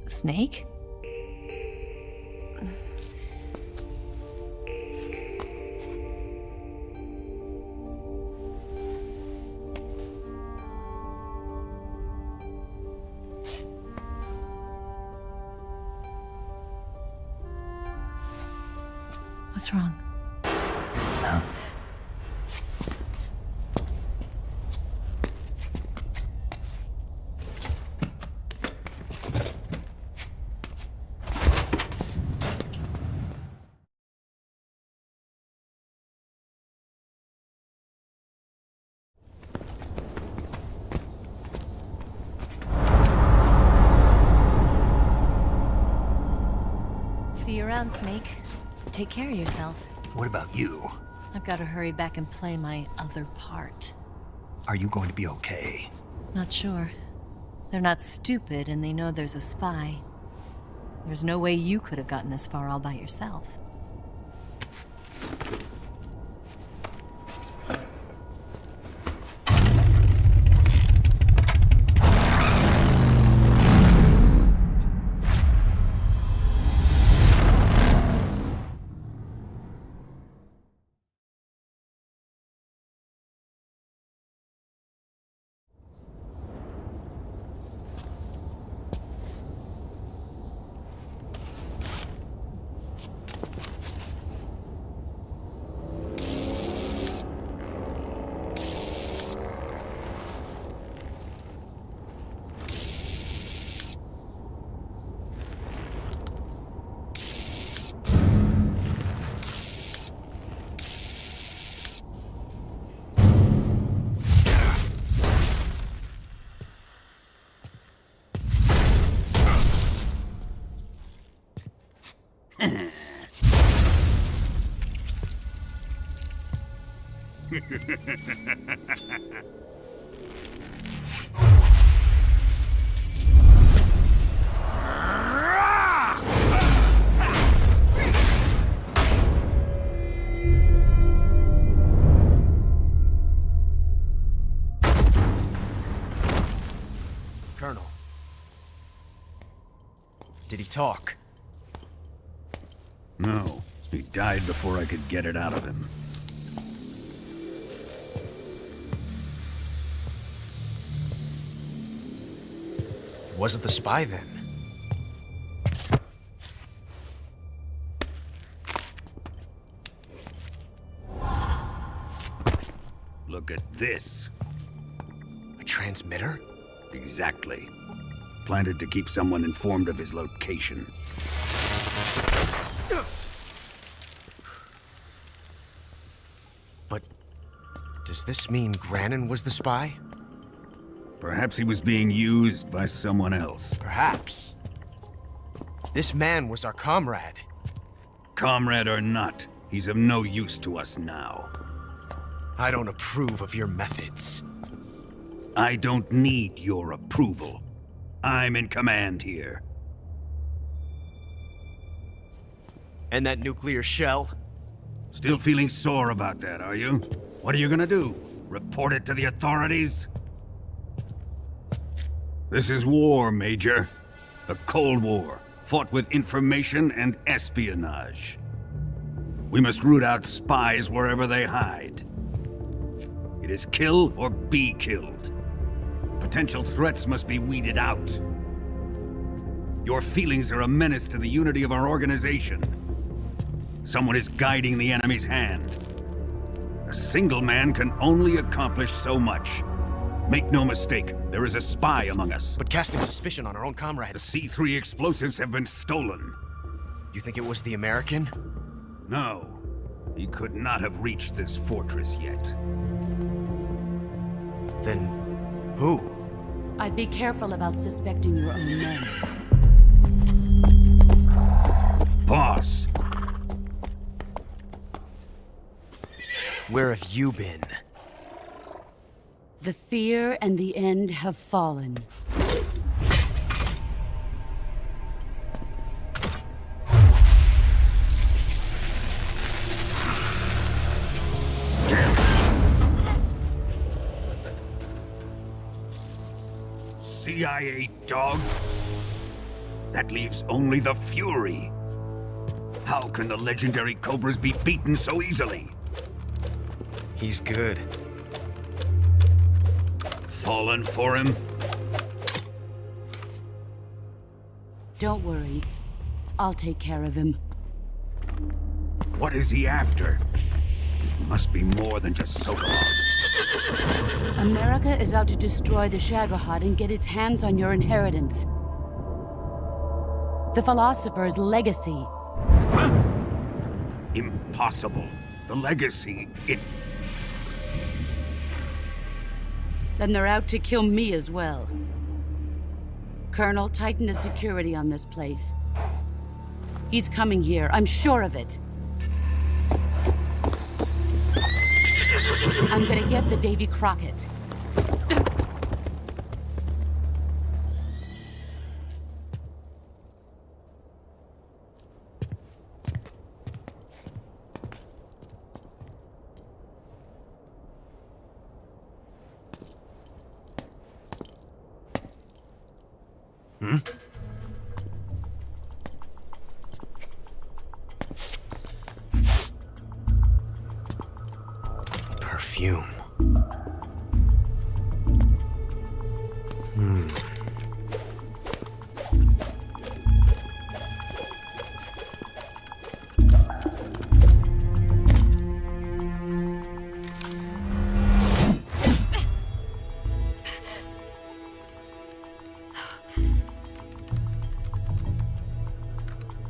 Snake? What's wrong? Huh? See you around, Snake. Take care of yourself. What about you? I've got to hurry back and play my other part. Are you going to be okay? Not sure. They're not stupid, and they know there's a spy. There's no way you could have gotten this far all by yourself. Colonel. Did he talk? No. He died before I could get it out of him. Wasn't the spy then? Look at this. A transmitter? Exactly. Planted to keep someone informed of his location. But does this mean Granin was the spy? Perhaps he was being used by someone else. Perhaps. This man was our comrade. Comrade or not, he's of no use to us now. I don't approve of your methods. I don't need your approval. I'm in command here. And that nuclear shell? Still feeling sore about that, are you? What are you gonna do? Report it to the authorities? This is war, Major. A Cold War. fought with information and espionage. We must root out spies wherever they hide. It is kill or be killed. Potential threats must be weeded out. Your feelings are a menace to the unity of our organization. Someone is guiding the enemy's hand. A single man can only accomplish so much. Make no mistake, there is a spy among us. But casting suspicion on our own comrades... The C3 explosives have been stolen. You think it was the American? No. He could not have reached this fortress yet. Then... who? I'd be careful about suspecting your own men. Boss! Where have you been? The fear and the end have fallen. CIA dog? That leaves only the Fury. How can the legendary Cobras be beaten so easily? He's good. Fallen for him? Don't worry. I'll take care of him. What is he after? It must be more than just Sokolov. America is out to destroy the Shagohod and get its hands on your inheritance. The Philosopher's legacy. Huh? Impossible. The legacy, Then they're out to kill me as well. Colonel, tighten the security on this place. He's coming here, I'm sure of it. I'm gonna get the Davy Crockett. Perfume.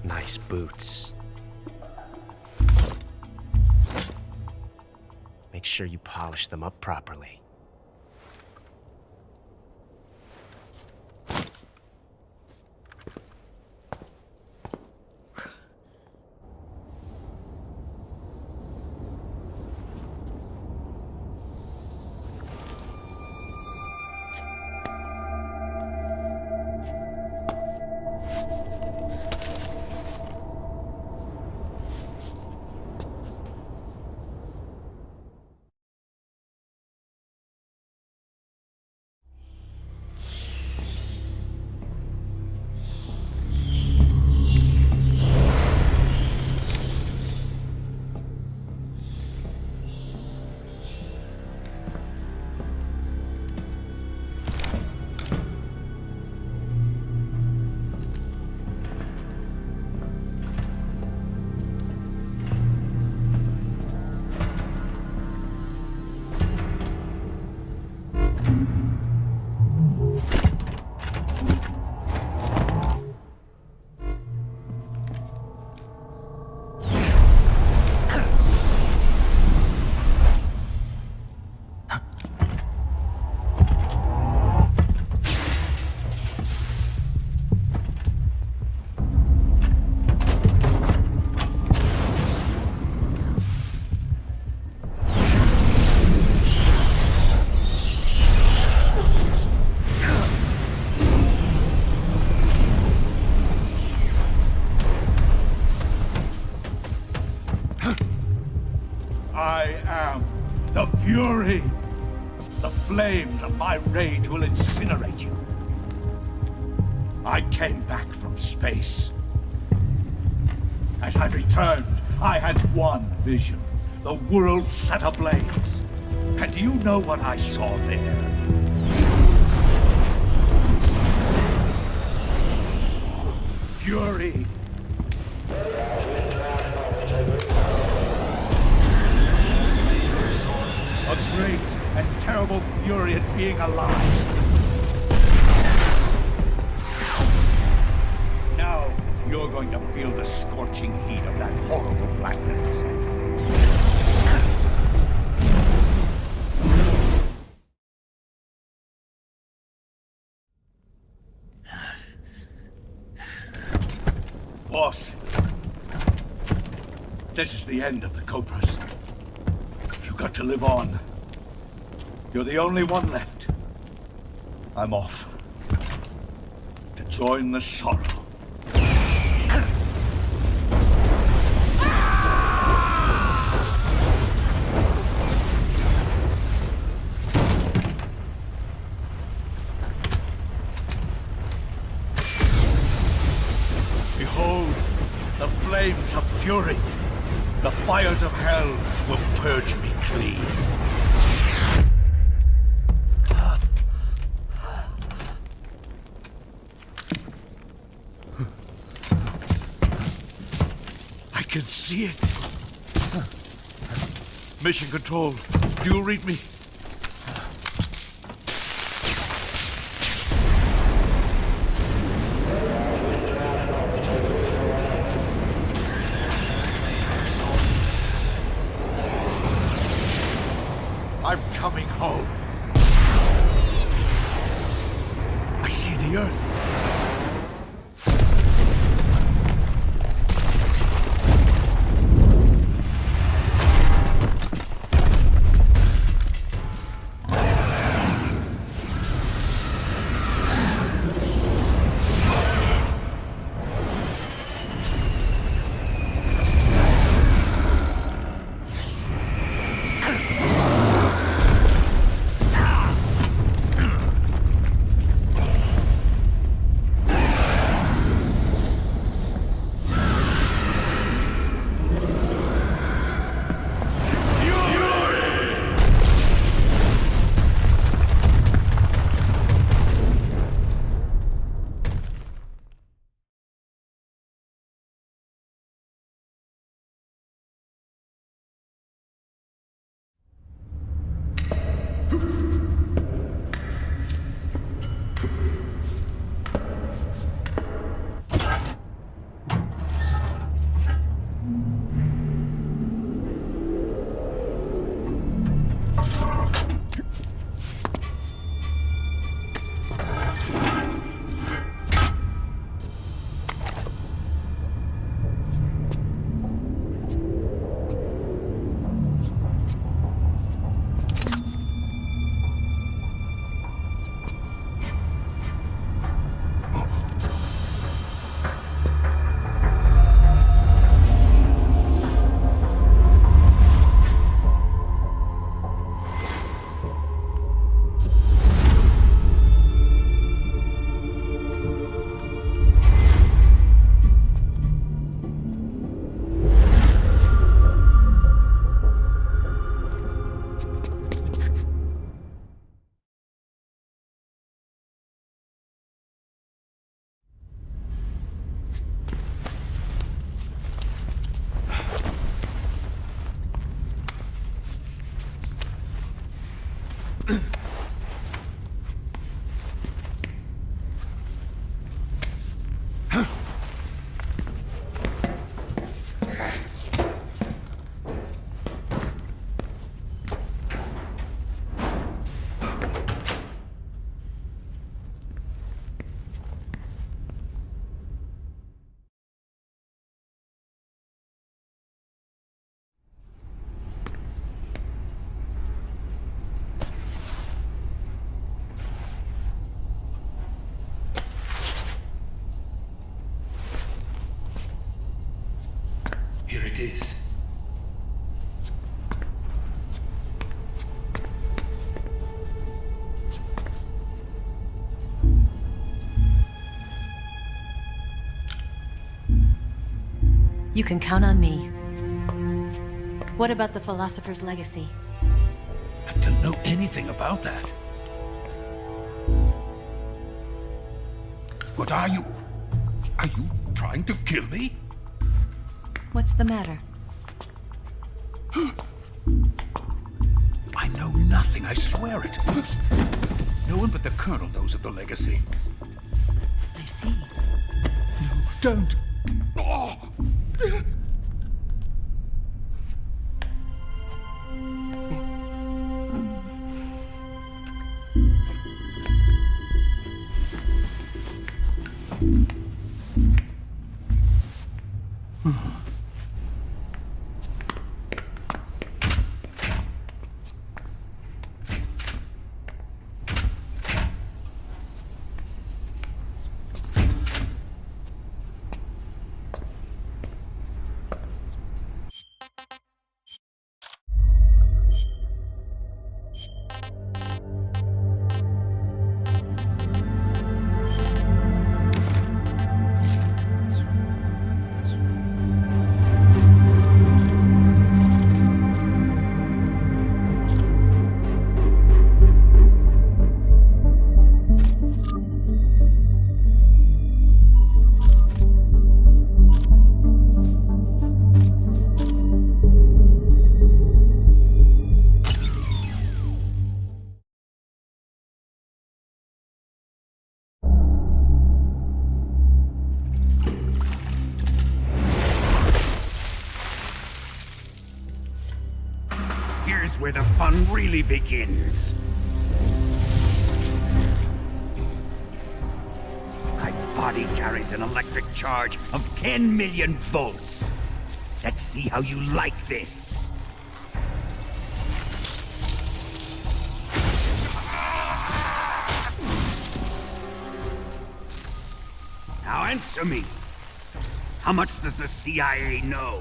Nice boots. Make sure you polish them up properly. I am the Fury. The flames of my rage will incinerate you. I came back from space. As I returned, I had one vision. The world set ablaze. And do you know what I saw there? Fury. A great and terrible fury at being alive. Now, you're going to feel the scorching heat of that horrible blackness. Boss, this is the end of the Cobras. You've got to live on. You're the only one left. I'm off. To join the sorrow. Behold, the flames of fury. The fires of hell will purge me clean. I can see it. Mission Control, do you read me? I'm coming home. I see the Earth. You can count on me. What about the Philosopher's Legacy? I don't know anything about that. What are you? Are you trying to kill me? What's the matter? I know nothing, I swear it. No one but the Colonel knows of the legacy. I see. No, don't. Oh. Here's where the fun really begins. My body carries an electric charge of 10 million volts. Let's see how you like this. Now answer me. How much does the CIA know?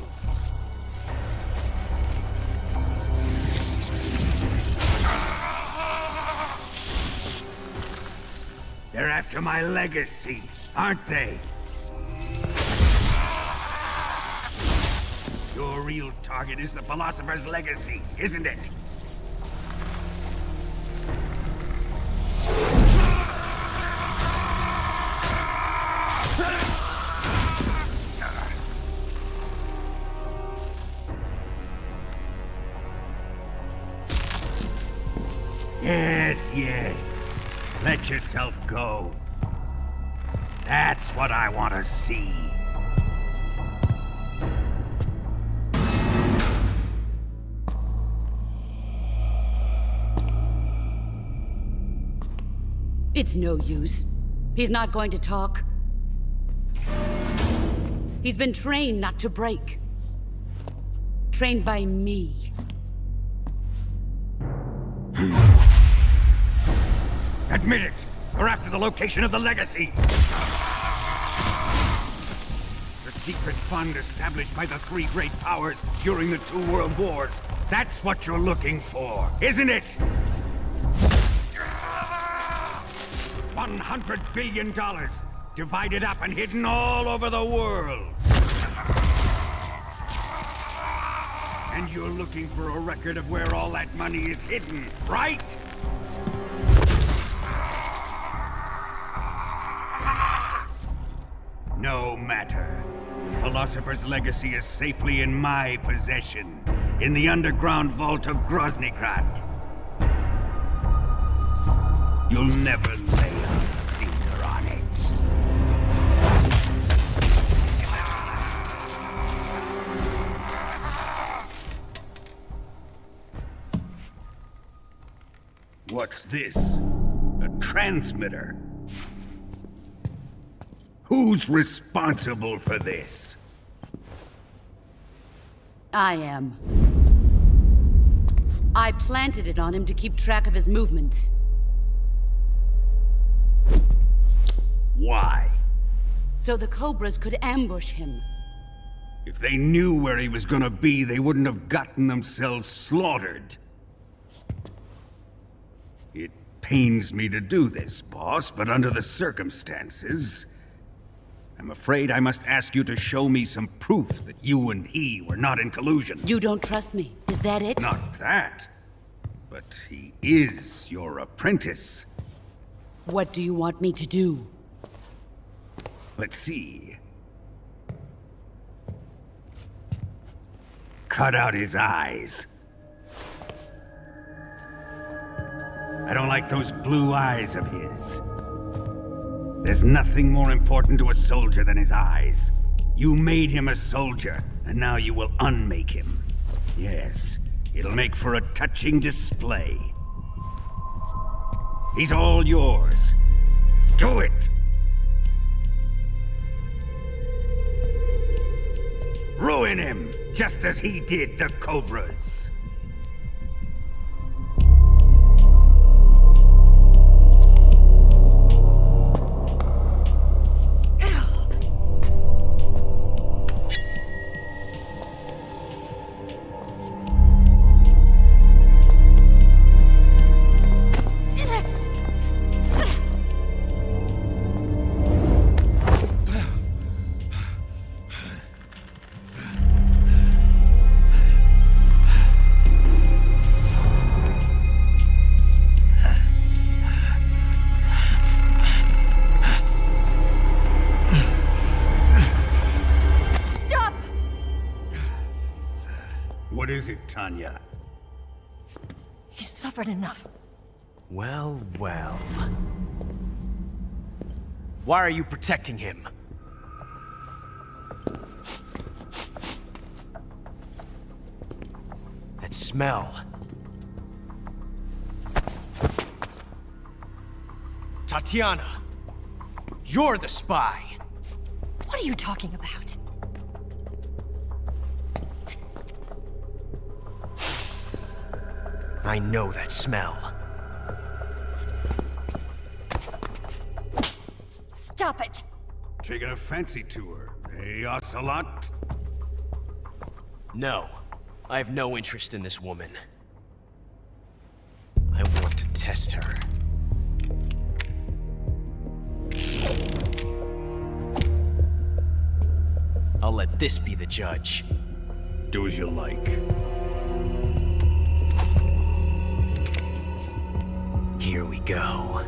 They're after my legacy, aren't they? Your real target is the Philosopher's Legacy, isn't it? Yes, yes. Let yourself go. That's what I want to see. It's no use. He's not going to talk. He's been trained not to break. Trained by me. Admit it! We're after the location of the legacy! The secret fund established by the three great powers during the 2 world wars. That's what you're looking for, isn't it? $100 billion, divided up and hidden all over the world. And you're looking for a record of where all that money is hidden, right? No matter. The Philosopher's Legacy is safely in my possession, in the underground vault of Groznygrad. You'll never lay a finger on it. What's this? A transmitter? Who's responsible for this? I am. I planted it on him to keep track of his movements. Why? So the Cobras could ambush him. If they knew where he was gonna be, they wouldn't have gotten themselves slaughtered. It pains me to do this, boss, but under the circumstances, I'm afraid I must ask you to show me some proof that you and he were not in collusion. You don't trust me, is that it? Not that. But he is your apprentice. What do you want me to do? Let's see. Cut out his eyes. I don't like those blue eyes of his. There's nothing more important to a soldier than his eyes. You made him a soldier, and now you will unmake him. Yes, it'll make for a touching display. He's all yours. Do it! Ruin him, just as he did the Cobras. What is it, Tanya? He's suffered enough. Well, well. Why are you protecting him? That smell. Tatiana, you're the spy. What are you talking about? I know that smell. Stop it! Taking a fancy to her, eh, Ocelot? No, I have no interest in this woman. I want to test her. I'll let this be the judge. Do as you like. Here we go.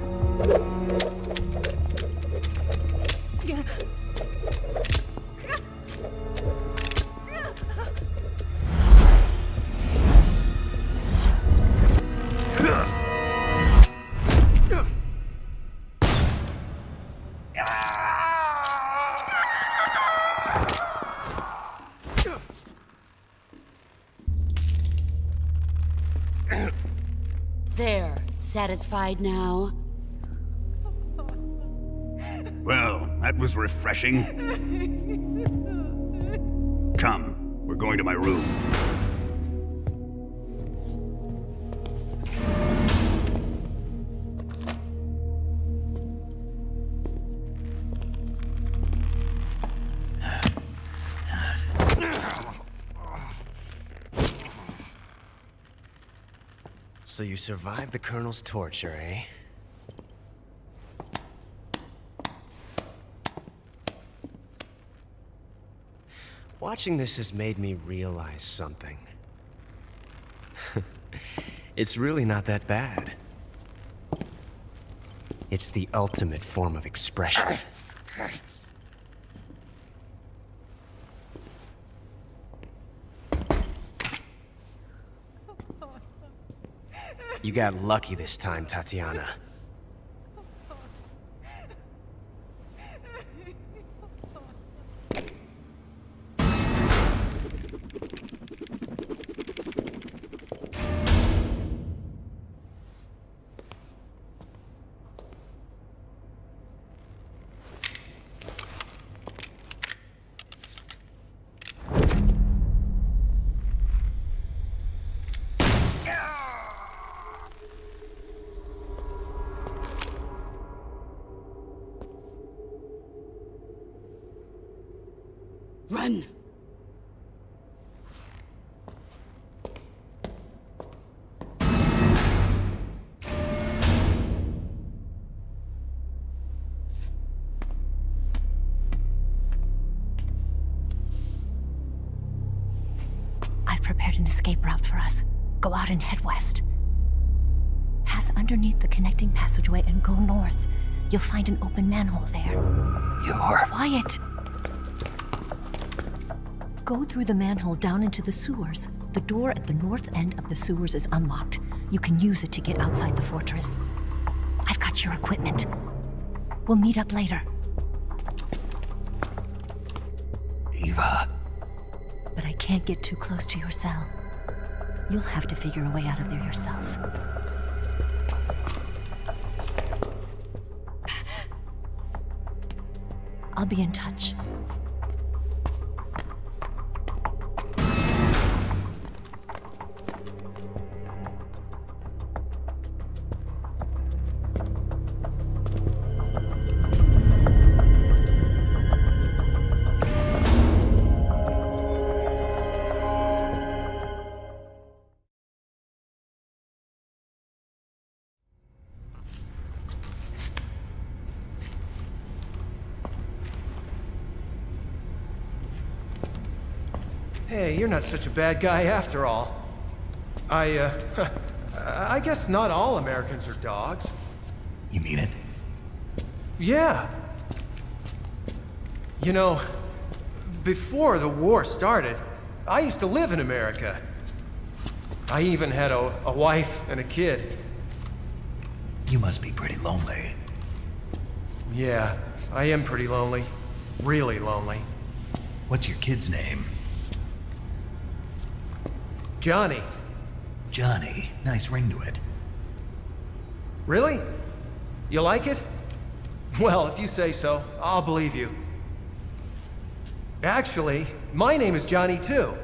There, satisfied now? Well, that was refreshing. Come, we're going to my room. So you survived the Colonel's torture, eh? Watching this has made me realize something. It's really not that bad. It's the ultimate form of expression. You got lucky this time, Tatiana. Run! Go out and head west. Pass underneath the connecting passageway and go north. You'll find an open manhole there. You're... Quiet! Go through the manhole down into the sewers. The door at the north end of the sewers is unlocked. You can use it to get outside the fortress. I've got your equipment. We'll meet up later. Eva. But I can't get too close to your cell. You'll have to figure a way out of there yourself. I'll be in touch. Hey, you're not such a bad guy after all. I guess not all Americans are dogs. You mean it? Yeah. You know, before the war started, I used to live in America. I even had a wife and a kid. You must be pretty lonely. Yeah, I am pretty lonely. Really lonely. What's your kid's name? Johnny. Johnny. Nice ring to it. Really? You like it? Well, if you say so, I'll believe you. Actually, my name is Johnny too.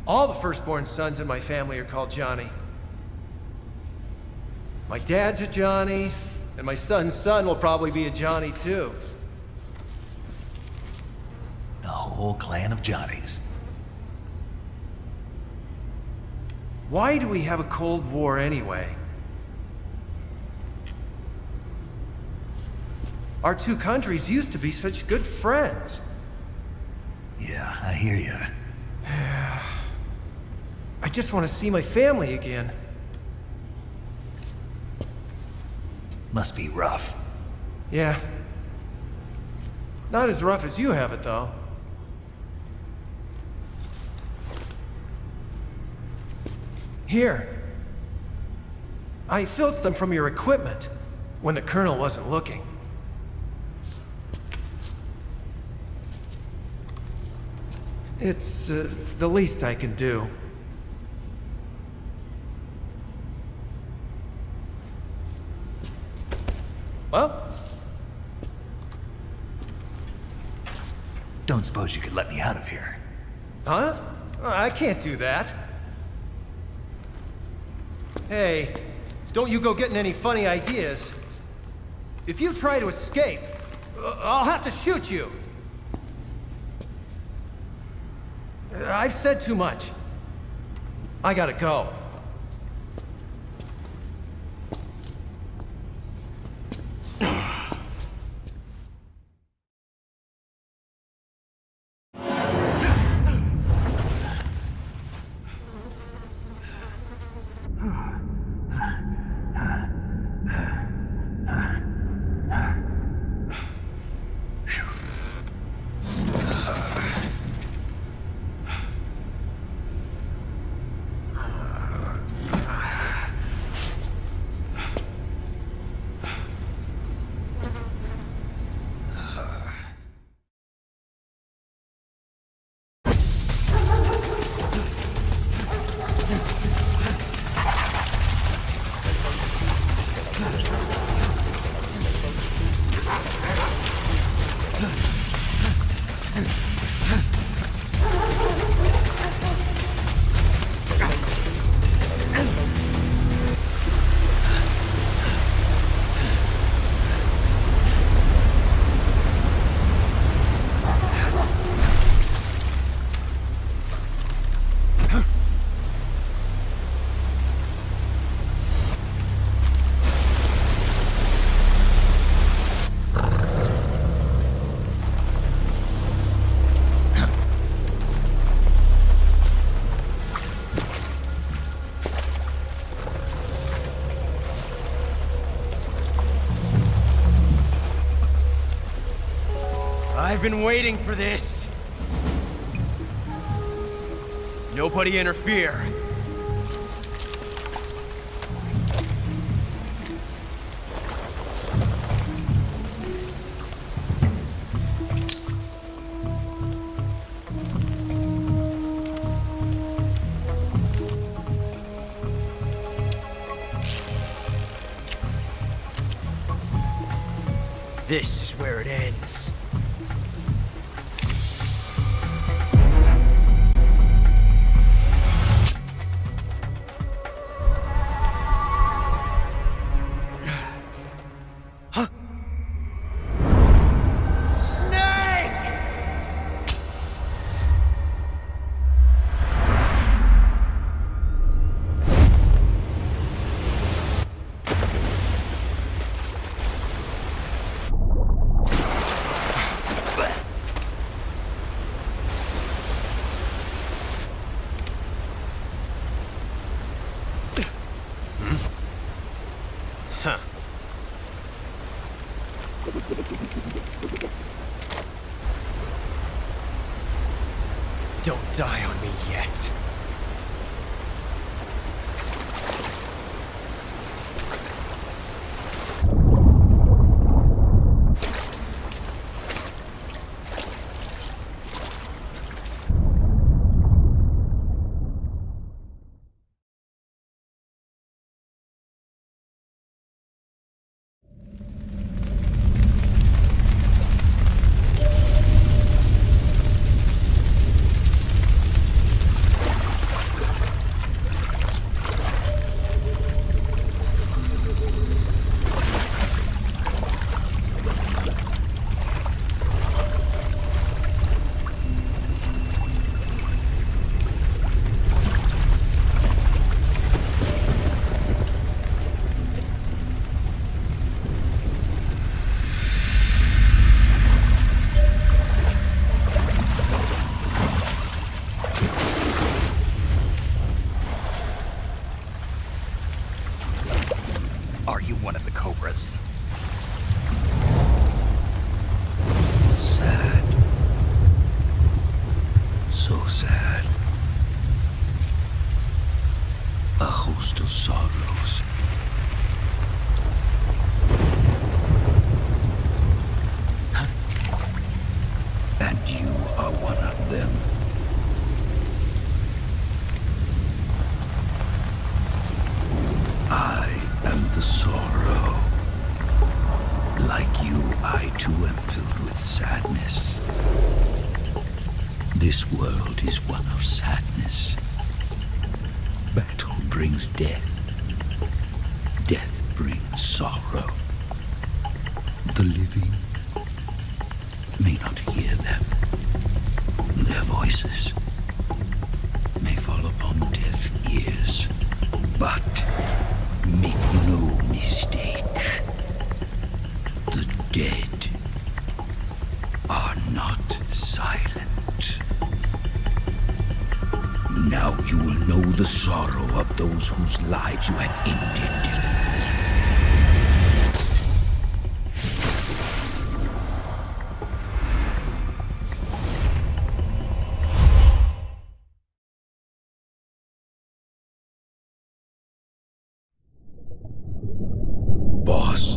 All the firstborn sons in my family are called Johnny. My dad's a Johnny, and my son's son will probably be a Johnny too. A whole clan of Johnnies. Why do we have a Cold War anyway? Our two countries used to be such good friends. Yeah, I hear you. I just want to see my family again. Must be rough. Yeah. Not as rough as you have it, though. Here. I filched them from your equipment when the Colonel wasn't looking. It's the least I can do. Well? Don't suppose you could let me out of here? Huh? I can't do that. Hey, don't you go getting any funny ideas. If you try to escape, I'll have to shoot you. I've said too much. I gotta go. I've been waiting for this. Nobody interfere. This is where it ends. Don't die on me yet. Are you one of the Cobras? Sad. So sad. A host of sorrows. And you are one of them. I am the sorrow. Like you, I too am filled with sadness. This world is one of sadness. Battle brings death. Death brings sorrow. The living may not hear them. Their voices may fall upon deaf ears. But make no mistake, the dead are not silent. Now you will know the sorrow of those whose lives you have ended. Boss,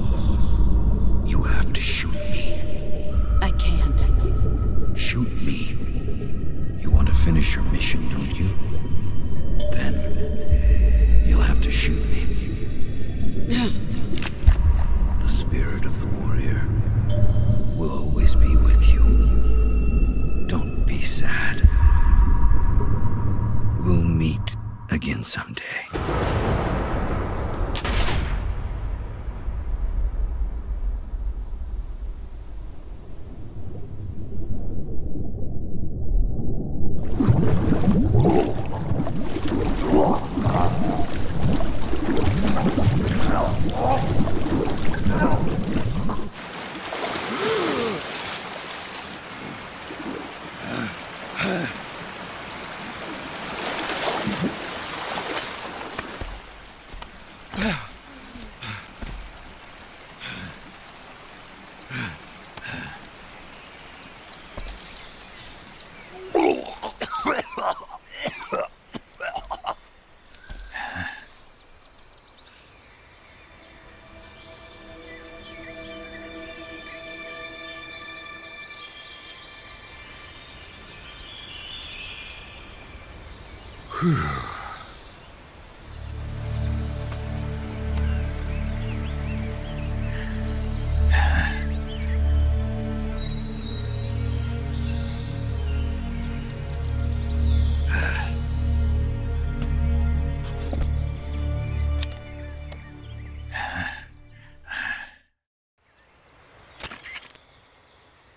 you have to shoot me. I can't. Shoot me. You want to finish your mission, don't you? Then you'll have to shoot me. The spirit of the warrior will always be with you. Don't be sad. We'll meet again someday.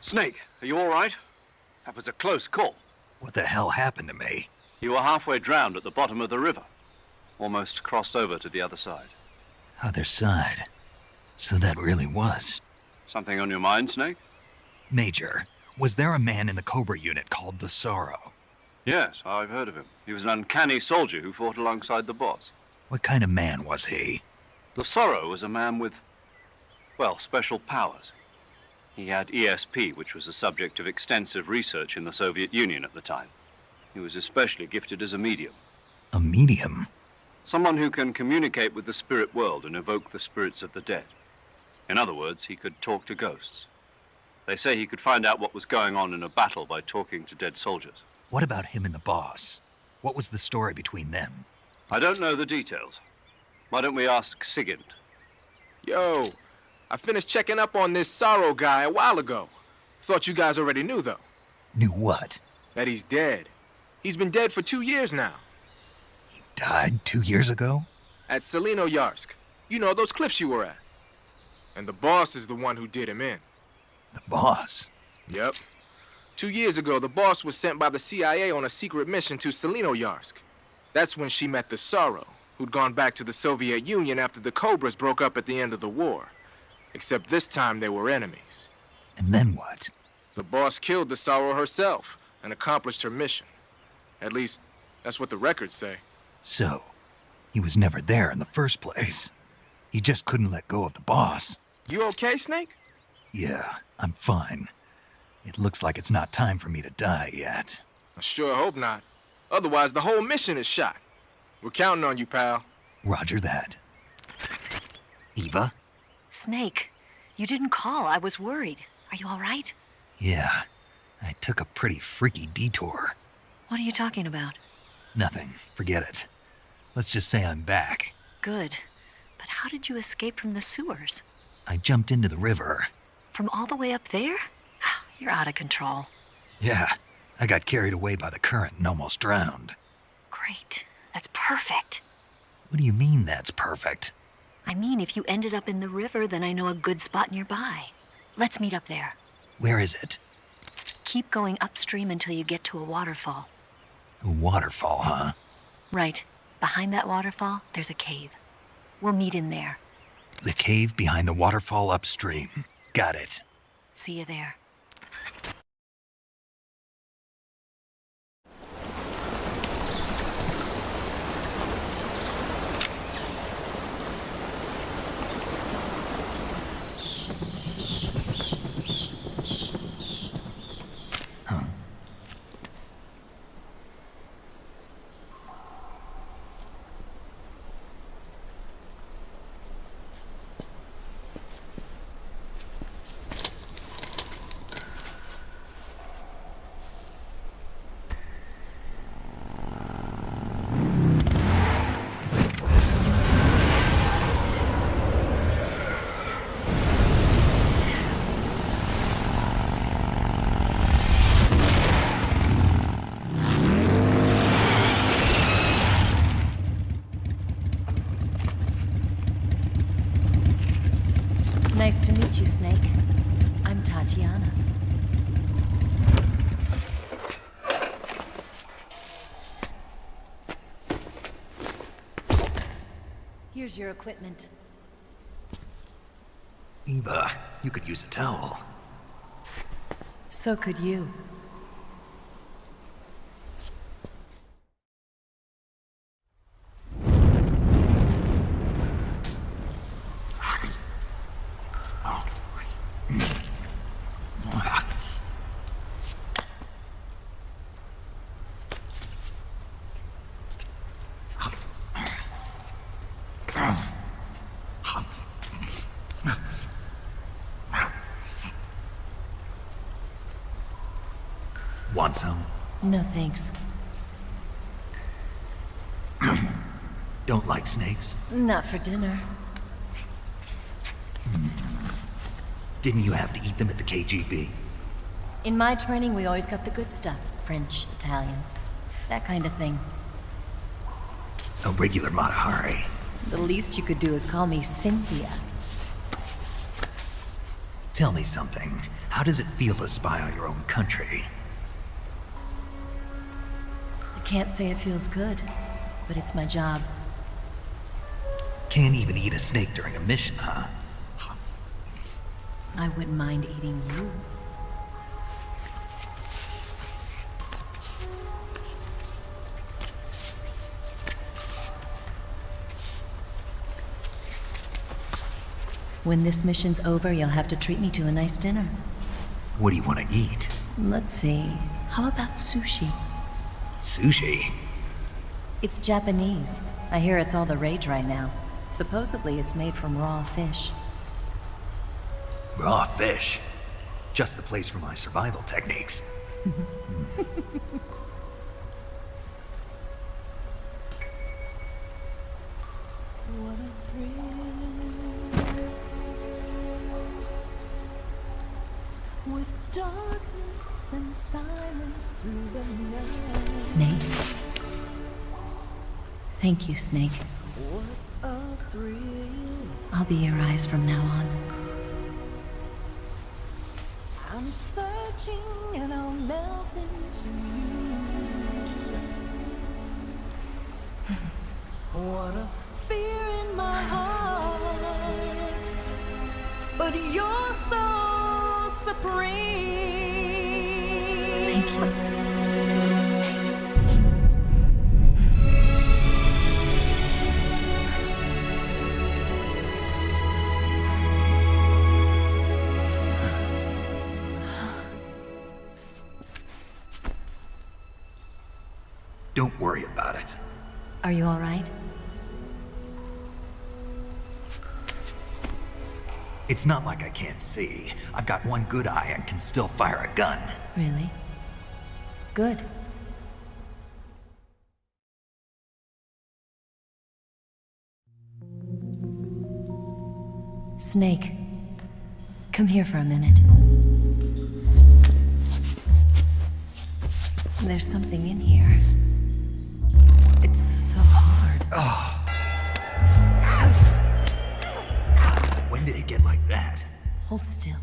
Snake, are you all right? That was a close call. What the hell happened to me? You were halfway drowned at the bottom of the river. Almost crossed over to the other side. Other side. So that really was. Something on your mind, Snake? Major, was there a man in the Cobra unit called the Sorrow? Yes, I've heard of him. He was an uncanny soldier who fought alongside the boss. What kind of man was he? The Sorrow was a man with, well, special powers. He had ESP, which was the subject of extensive research in the Soviet Union at the time. He was especially gifted as a medium. A medium? Someone who can communicate with the spirit world and evoke the spirits of the dead. In other words, he could talk to ghosts. They say he could find out what was going on in a battle by talking to dead soldiers. What about him and the boss? What was the story between them? I don't know the details. Why don't we ask Sigint? Yo, I finished checking up on this Sorrow guy a while ago. Thought you guys already knew, though. Knew what? That he's dead. He's been dead for 2 years now. He died 2 years ago? At Selino-Yarsk. You know, those cliffs you were at. And the boss is the one who did him in. The boss? Yep. 2 years ago, the boss was sent by the CIA on a secret mission to Selino-Yarsk. That's when she met the Sorrow, who'd gone back to the Soviet Union after the Cobras broke up at the end of the war. Except this time they were enemies. And then what? The boss killed the Sorrow herself and accomplished her mission. At least, that's what the records say. So, he was never there in the first place. He just couldn't let go of the boss. You okay, Snake? Yeah, I'm fine. It looks like it's not time for me to die yet. I sure hope not. Otherwise, the whole mission is shot. We're counting on you, pal. Roger that. Eva? Snake, you didn't call. I was worried. Are you all right? Yeah, I took a pretty freaky detour. What are you talking about? Nothing. Forget it. Let's just say I'm back. Good. But how did you escape from the sewers? I jumped into the river. From all the way up there? You're out of control. Yeah, I got carried away by the current and almost drowned. Great. That's perfect. What do you mean that's perfect? I mean, if you ended up in the river, then I know a good spot nearby. Let's meet up there. Where is it? Keep going upstream until you get to a waterfall. A waterfall, huh? Right. Behind that waterfall, there's a cave. We'll meet in there. The cave behind the waterfall upstream. Got it. See you there. Nice to meet you, Snake. I'm Tatiana. Here's your equipment. Eva, you could use a towel. So could you. Want some? No thanks. Don't like snakes? Not for dinner. Didn't you have to eat them at the KGB? In my training, we always got the good stuff. French, Italian, that kind of thing. A regular Mata Hari. The least you could do is call me Cynthia. Tell me something. How does it feel to spy on your own country? I can't say it feels good, but it's my job. Can't even eat a snake during a mission, huh? I wouldn't mind eating you. When this mission's over, you'll have to treat me to a nice dinner. What do you want to eat? Let's see. How about sushi? Sushi? It's Japanese. I hear it's all the rage right now. Supposedly, it's made from raw fish. Raw fish? Just the place for my survival techniques. What a thrill. With darkness and silence through the night. Snake? Thank you, Snake. What a thrill. I'll be your eyes from now on. I'm searching and I'll melt into you. What a fear in my heart, but you're so supreme. Thank you, Snake. Don't worry about it. Are you all right? It's not like I can't see. I've got one good eye and can still fire a gun. Really? Good. Snake, come here for a minute. There's something in here. It's so hard. Oh. When did it get like that? Hold still.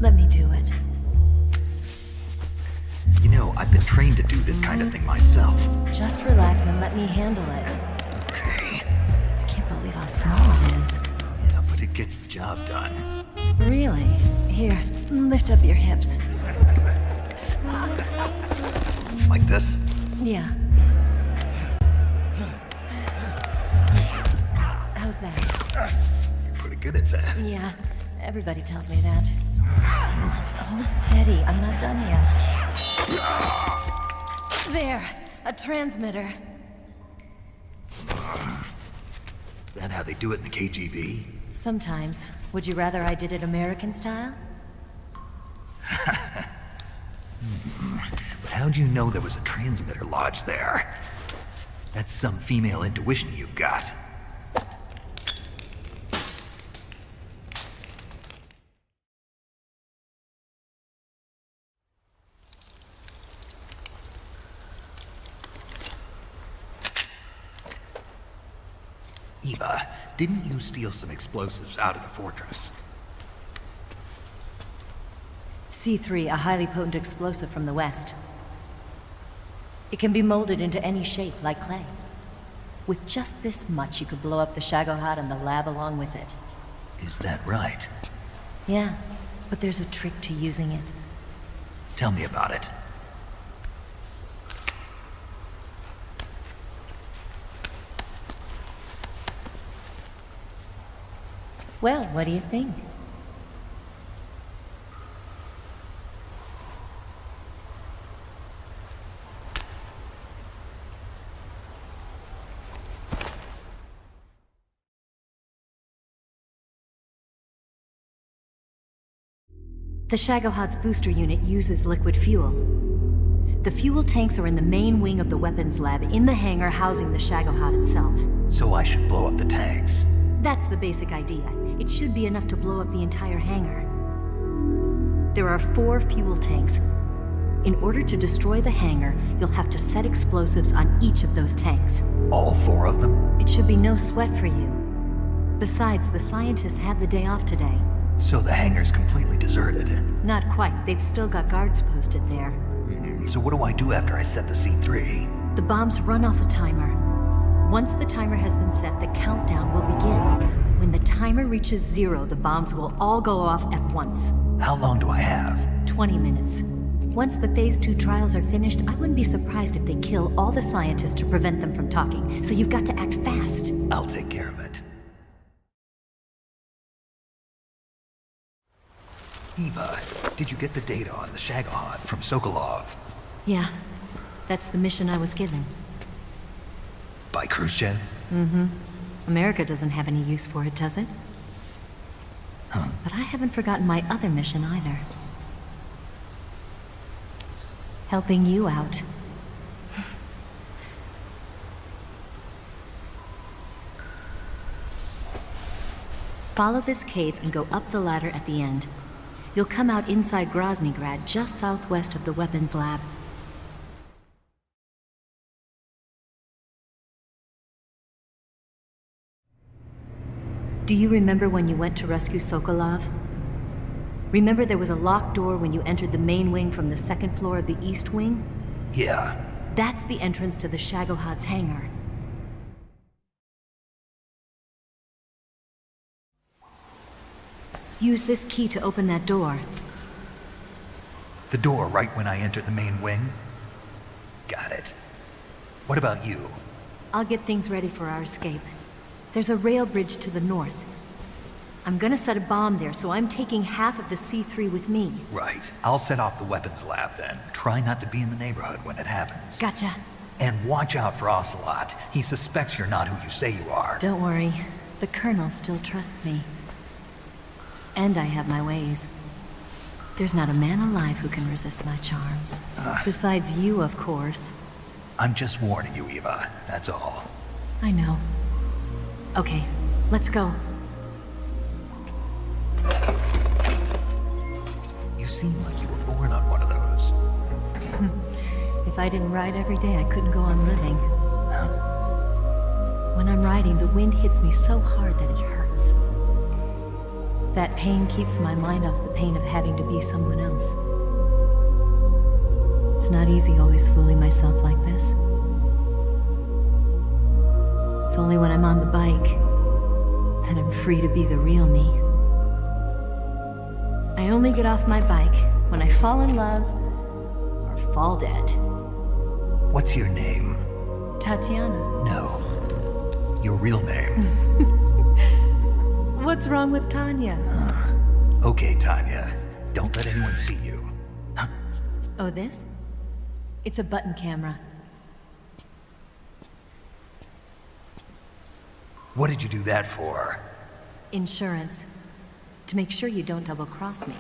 Let me do it. You know, I've been trained to do this kind of thing myself. Just relax and let me handle it. Okay. I can't believe how small it is. Yeah, but it gets the job done. Really? Here, lift up your hips. Like this? Yeah. How's that? You're pretty good at that. Yeah, everybody tells me that. Hold steady, I'm not done yet. There, a transmitter. Is that how they do it in the KGB? Sometimes. Would you rather I did it American style? But how'd you know there was a transmitter lodged there? That's some female intuition you've got. Eva, didn't you steal some explosives out of the fortress? C3, a highly potent explosive from the west. It can be molded into any shape, like clay. With just this much, you could blow up the Shagohod and the lab along with it. Is that right? Yeah, but there's a trick to using it. Tell me about it. Well, what do you think? The Shagohod's booster unit uses liquid fuel. The fuel tanks are in the main wing of the weapons lab in the hangar housing the Shagohod itself. So I should blow up the tanks. That's the basic idea. It should be enough to blow up the entire hangar. There are 4 fuel tanks. In order to destroy the hangar, you'll have to set explosives on each of those tanks. All 4 of them? It should be no sweat for you. Besides, the scientists had the day off today. So the hangar's completely deserted. Not quite. They've still got guards posted there. So what do I do after I set the C3? The bombs run off a timer. Once the timer has been set, the countdown will begin. When the timer reaches 0, the bombs will all go off at once. How long do I have? 20 minutes. Once the Phase 2 trials are finished, I wouldn't be surprised if they kill all the scientists to prevent them from talking. So you've got to act fast. I'll take care of it. Eva, did you get the data on the Shagohod from Sokolov? Yeah, that's the mission I was given. By Khrushchev? Mm-hmm. America doesn't have any use for it, does it? Huh. But I haven't forgotten my other mission either. Helping you out. Follow this cave and go up the ladder at the end. You'll come out inside Groznygrad, just southwest of the weapons lab. Do you remember when you went to rescue Sokolov? Remember there was a locked door when you entered the main wing from the 2nd floor of the east wing? Yeah. That's the entrance to the Shagohod's hangar. Use this key to open that door. The door right when I enter the main wing? Got it. What about you? I'll get things ready for our escape. There's a rail bridge to the north. I'm gonna set a bomb there, so I'm taking half of the C3 with me. Right. I'll set off the weapons lab then. Try not to be in the neighborhood when it happens. Gotcha. And watch out for Ocelot. He suspects you're not who you say you are. Don't worry. The Colonel still trusts me. And I have my ways. There's not a man alive who can resist my charms. Besides you, of course. I'm just warning you, Eva. That's all. I know. Okay, let's go. You seem like you were born on one of those. If I didn't ride every day, I couldn't go on living. When I'm riding, the wind hits me so hard that it hurts. That pain keeps my mind off the pain of having to be someone else. It's not easy always fooling myself like this. It's only when I'm on the bike that I'm free to be the real me. I only get off my bike when I fall in love or fall dead. What's your name? Tatiana. No. Your real name. What's wrong with Tanya? Okay, Tanya. Don't let anyone see you. Oh, this? It's a button camera. What did you do that for? Insurance. To make sure you don't double-cross me.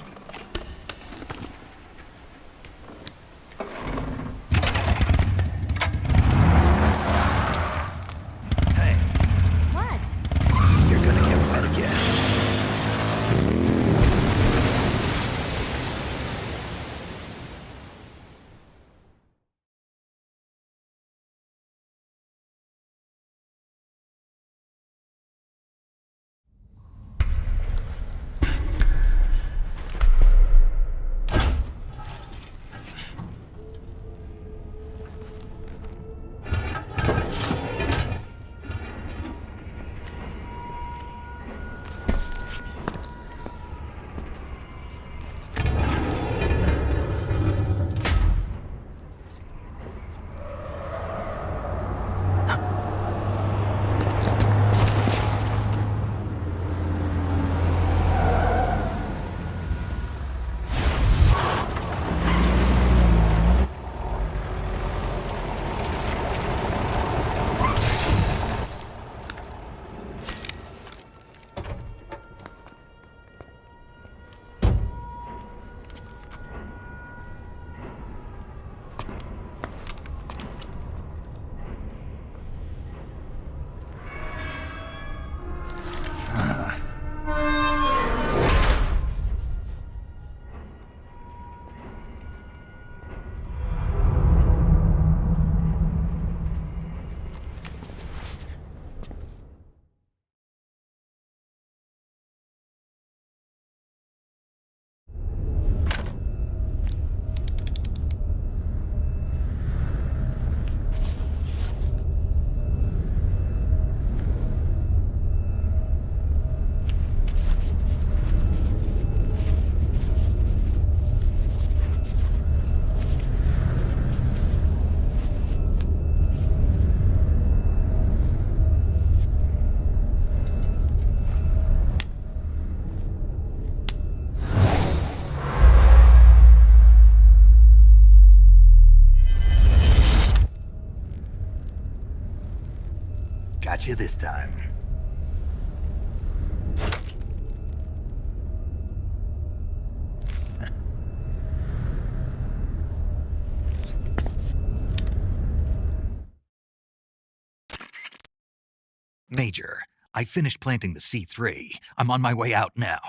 Hey. What? You're gonna get wet again. Got you this time. Major, I finished planting the C3. I'm on my way out now.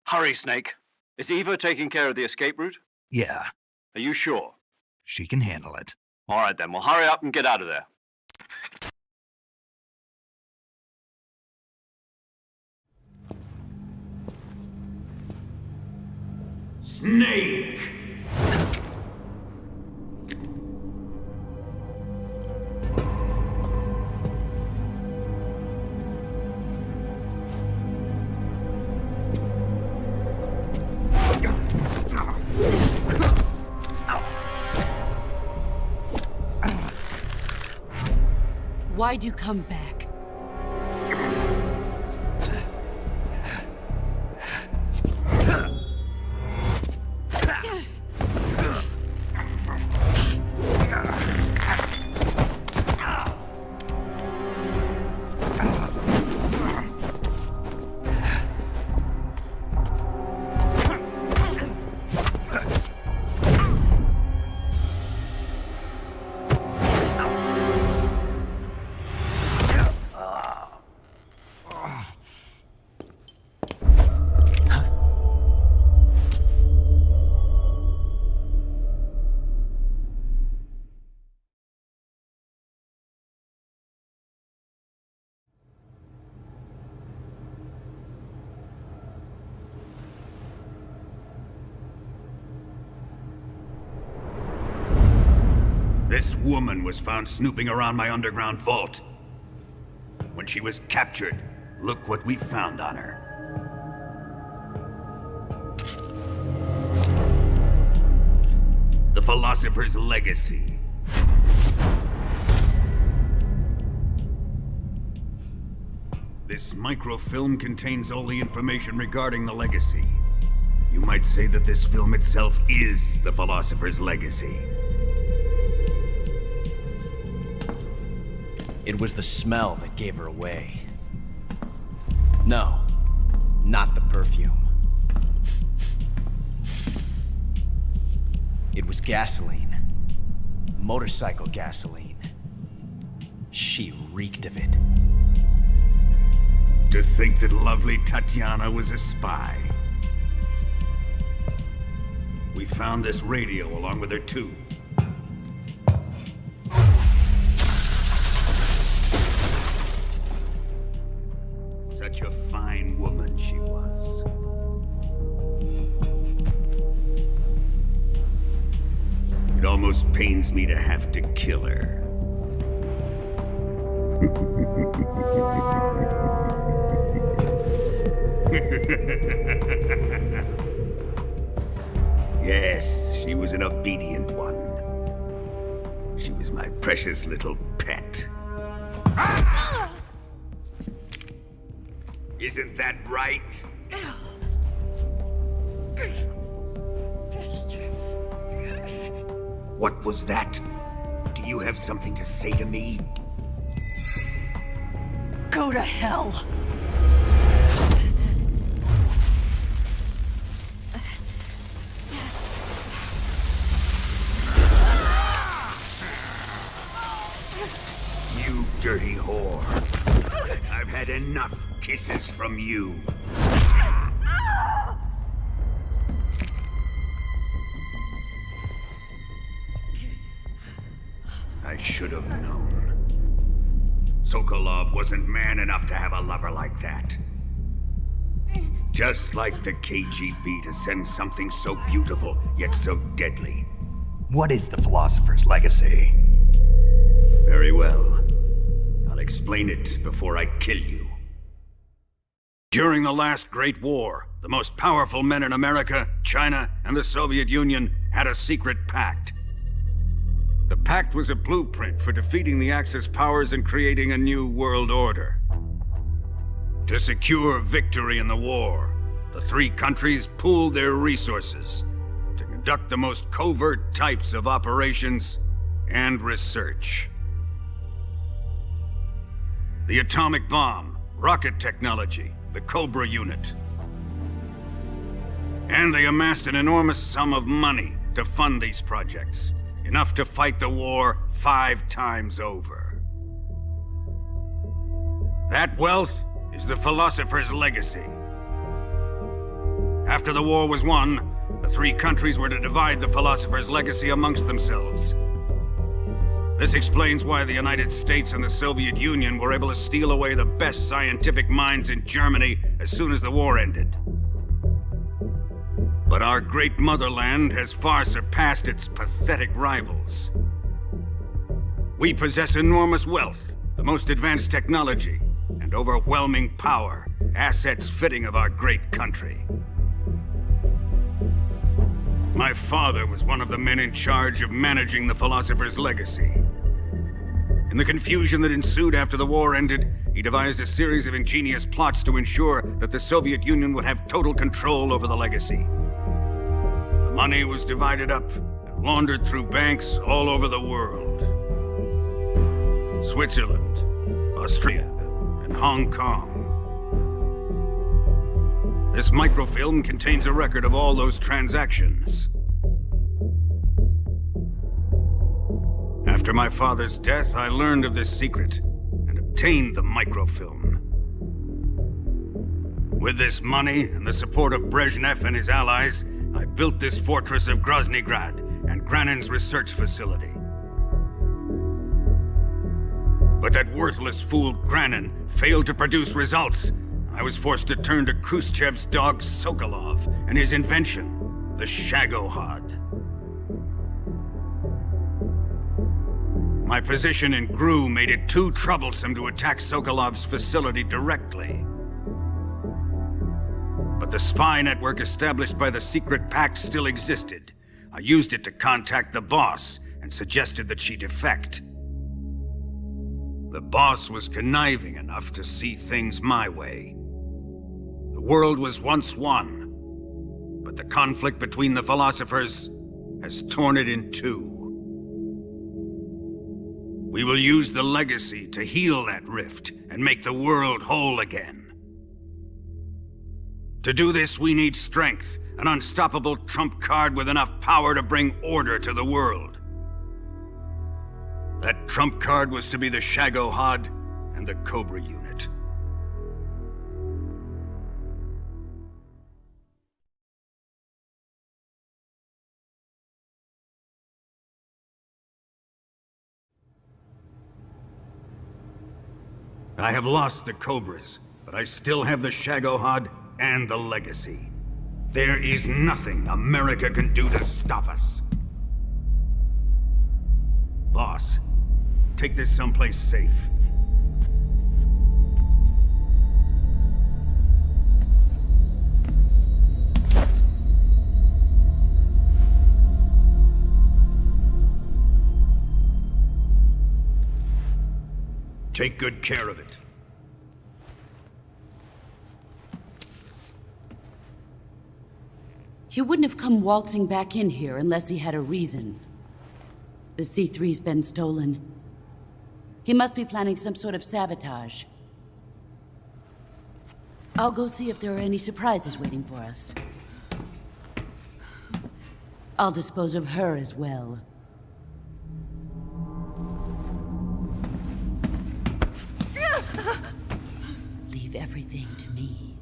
Hurry, Snake. Is Eva taking care of the escape route? Yeah, Are you sure? she can handle it. All right then, well hurry up and get out of there. Snake! Why'd you come back? This woman was found snooping around my underground vault. When she was captured, look what we found on her. The Philosopher's Legacy. This microfilm contains all the information regarding the Legacy. You might say that this film itself is the Philosopher's Legacy. It was the smell that gave her away. No, not the perfume. It was gasoline. Motorcycle gasoline. She reeked of it. To think that lovely Tatiana was a spy. We found this radio along with her too. Such a fine woman she was. It almost pains me to have to kill her. Yes, she was an obedient one. She was my precious little pet. Isn't that right? What was that? Do you have something to say to me? Go to hell! You dirty whore. I've had enough kisses from you. I should have known. Sokolov wasn't man enough to have a lover like that. Just like the KGB to send something so beautiful, yet so deadly. What is the Philosopher's Legacy? Very well. I'll explain it before I kill you. During the last Great War, the most powerful men in America, China, and the Soviet Union had a secret pact. The pact was a blueprint for defeating the Axis powers and creating a new world order. To secure victory in the war, the three countries pooled their resources to conduct the most covert types of operations and research. the atomic bomb, rocket technology, the Cobra unit. And they amassed an enormous sum of money to fund these projects. Enough to fight the war 5 times over. That wealth is the Philosopher's legacy. After the war was won, the 3 countries were to divide the Philosopher's legacy amongst themselves. This explains why the United States and the Soviet Union were able to steal away the best scientific minds in Germany as soon as the war ended. But our great motherland has far surpassed its pathetic rivals. We possess enormous wealth, the most advanced technology, and overwhelming power, assets fitting of our great country. My father was one of the men in charge of managing the Philosopher's legacy. In the confusion that ensued after the war ended, he devised a series of ingenious plots to ensure that the Soviet Union would have total control over the legacy. The money was divided up and laundered through banks all over the world. Switzerland, Austria, and Hong Kong. This microfilm contains a record of all those transactions. After my father's death, I learned of this secret and obtained the microfilm. With this money and the support of Brezhnev and his allies, I built this fortress of Groznygrad and Granin's research facility. But that worthless fool Granin failed to produce results. I was forced to turn to Khrushchev's dog Sokolov and his invention, the Shagohod. My position in GRU made it too troublesome to attack Sokolov's facility directly. But the spy network established by the secret pact still existed. I used it to contact the boss and suggested that she defect. The boss was conniving enough to see things my way. The world was once one, but the conflict between the philosophers has torn it in 2. We will use the legacy to heal that rift and make the world whole again. To do this, we need strength, an unstoppable trump card with enough power to bring order to the world. That trump card was to be the Shagohod and the Cobra unit. I have lost the Cobras, but I still have the Shagohod and the legacy. There is nothing America can do to stop us. Boss, take this someplace safe. Take good care of it. He wouldn't have come waltzing back in here unless he had a reason. The C3's been stolen. He must be planning some sort of sabotage. I'll go see if there are any surprises waiting for us. I'll dispose of her as well. Leave everything to me.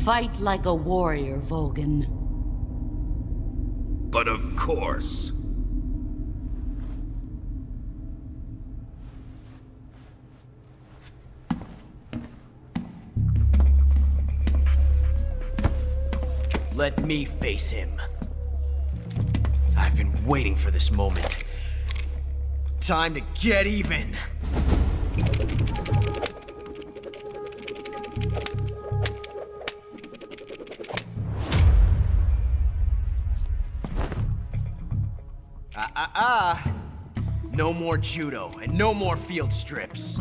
Fight like a warrior, Volgin. But of course. Let me face him. I've been waiting for this moment. Time to get even. No more judo, and no more field strips.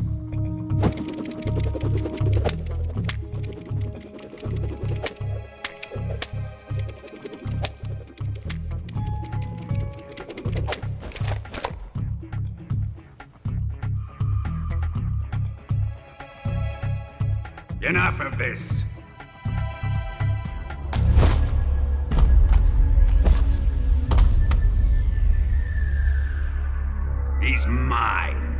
Enough of this. He's mine.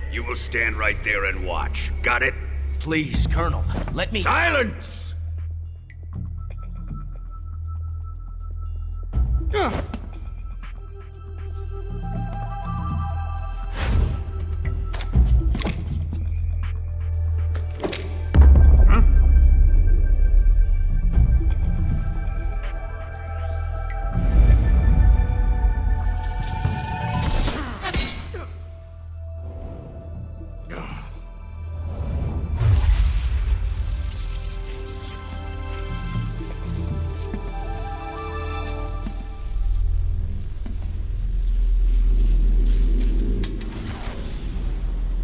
You will stand right there and watch. Got it? Please, Colonel, let me— Silence!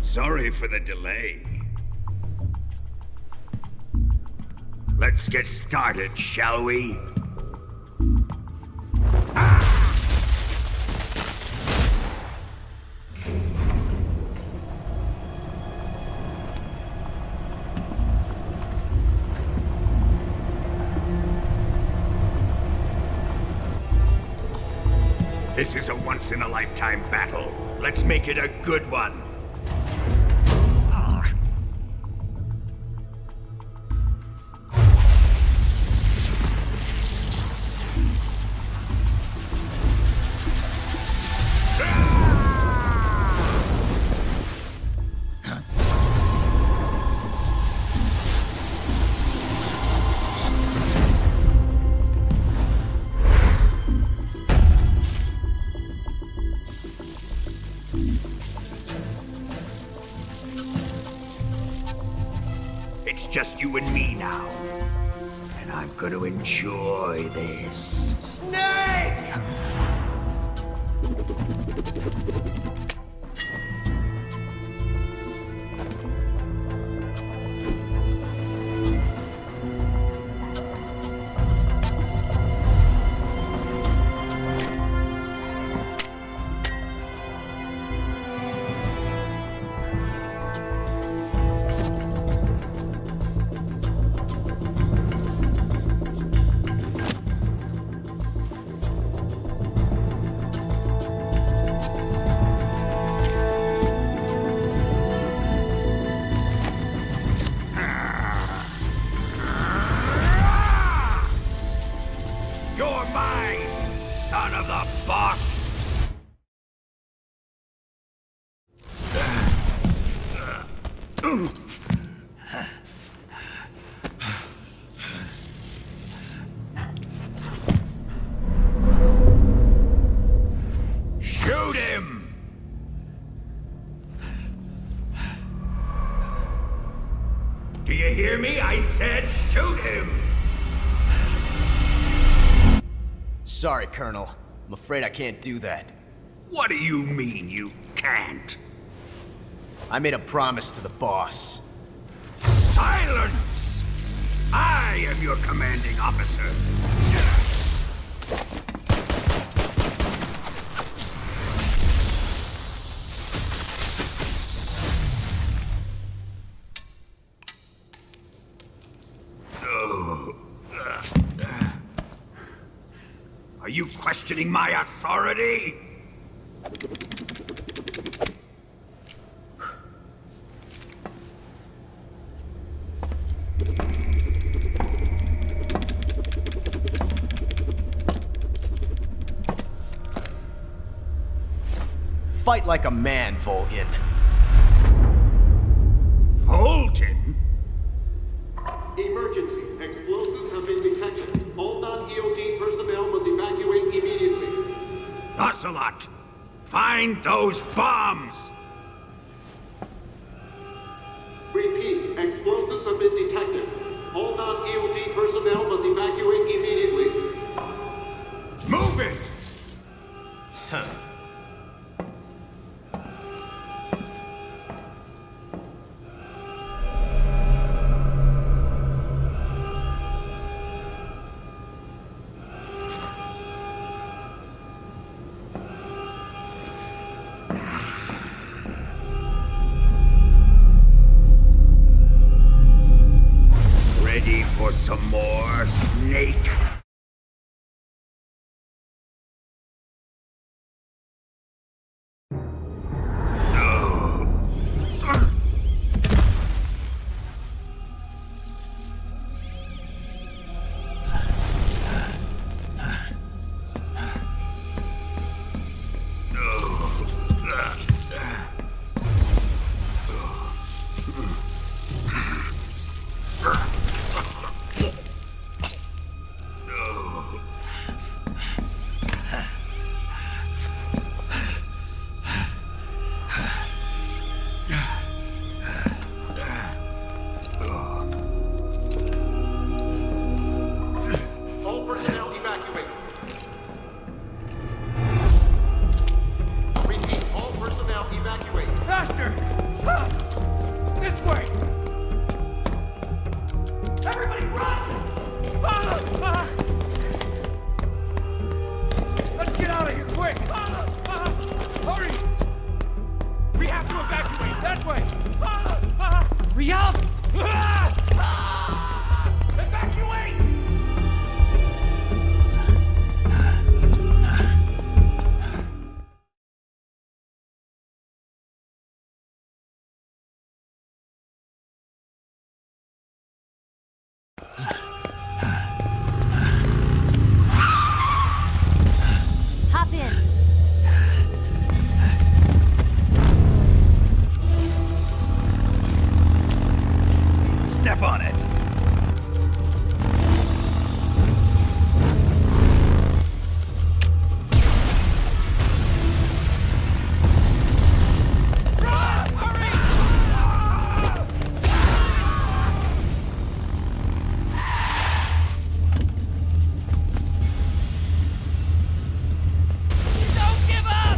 Sorry for the delay. Let's get started, shall we? This is a once-in-a-lifetime battle. Let's make it a good one. It's just you and me now. And I'm gonna enjoy this. Snake! You're mine, son of the boss! Shoot him! Do you hear me? I said shoot him! Sorry, Colonel. I'm afraid I can't do that. What do you mean you can't? I made a promise to the boss. Silence! I am your commanding officer. Are you questioning my authority? Fight like a man, Volgin. Volgin? Emergency. Explosives have been detected. All non-EOD personnel must evacuate immediately. Ocelot! Find those bombs! Repeat. Explosives have been detected. All non-EOD personnel must evacuate immediately. Move it! Huh. some more, Snake? All personnel evacuate. Repeat, all personnel evacuate. Faster! Ah! This way! Everybody run! Ah! Ah! Let's get out of here, quick! Ah! Ah! Hurry! We have to evacuate that way! Ah! Ah! Hurry up! Ah! Ah! Evacuate! Hop in. Step on it. Don't give up!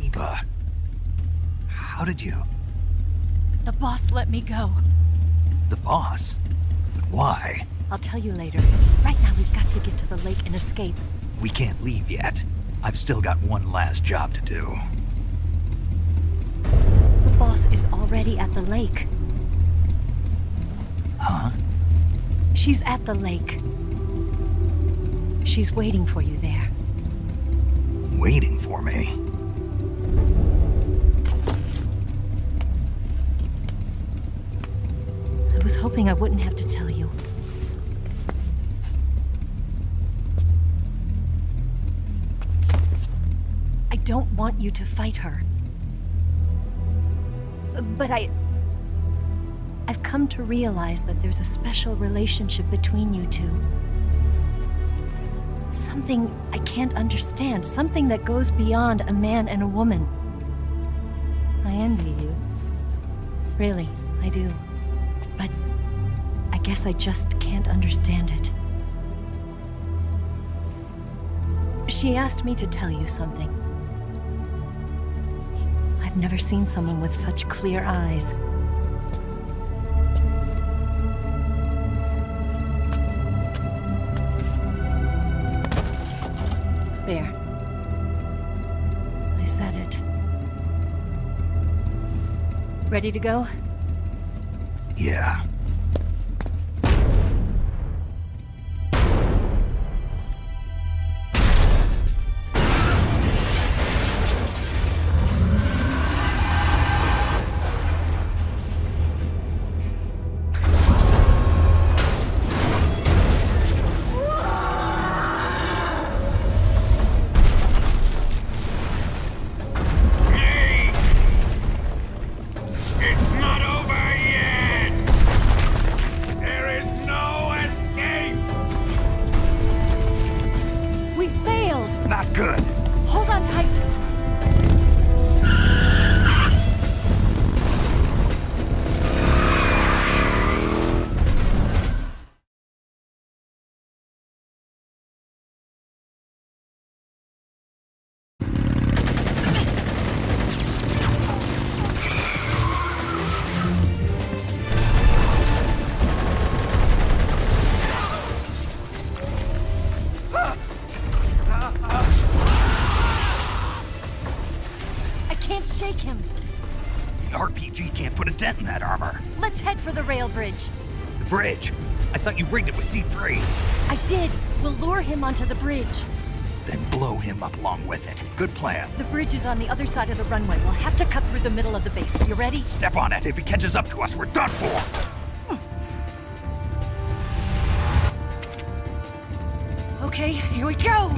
Eva, how did you? The boss let me go. The boss? But why? I'll tell you later. Right now, we've got to get to the lake and escape. We can't leave yet. I've still got one last job to do. The boss is already at the lake. Huh? She's at the lake. She's waiting for you there. Waiting for me? I was hoping I wouldn't have to tell you. I don't want you to fight her. But I've come to realize that there's a special relationship between you two. Something I can't understand. Something that goes beyond a man and a woman. I envy you. Really, I do. But I guess I just can't understand it. She asked me to tell you something. I've never seen someone with such clear eyes. There. I said it. Ready to go? Yeah. It's not over yet! rail bridge. The bridge? I thought you rigged it with C3. I did. We'll lure him onto the bridge. Then blow him up along with it. Good plan. The bridge is on the other side of the runway. We'll have to cut through the middle of the base. You ready? Step on it. If he catches up to us, we're done for. Okay, here we go!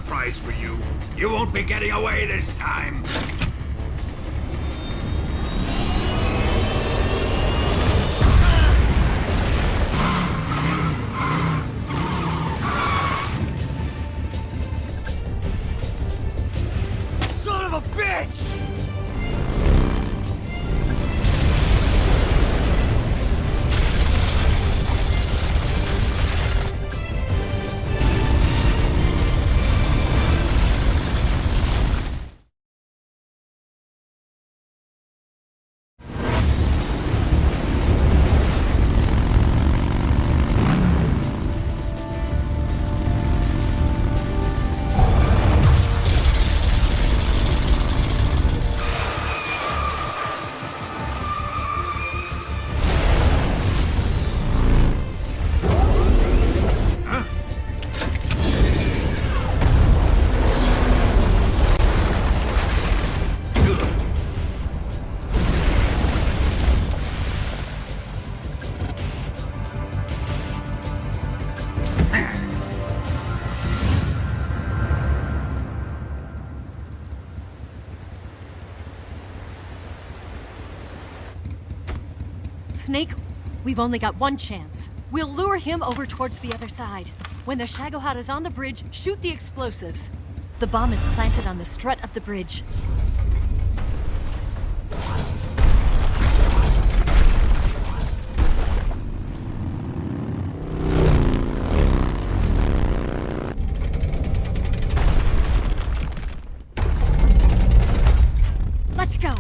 surprise for you. You won't be getting away this time. Son of a bitch! Snake, we've only got one chance. We'll lure him over towards the other side. When the Shagohod is on the bridge, shoot the explosives. The bomb is planted on the strut of the bridge. Let's go.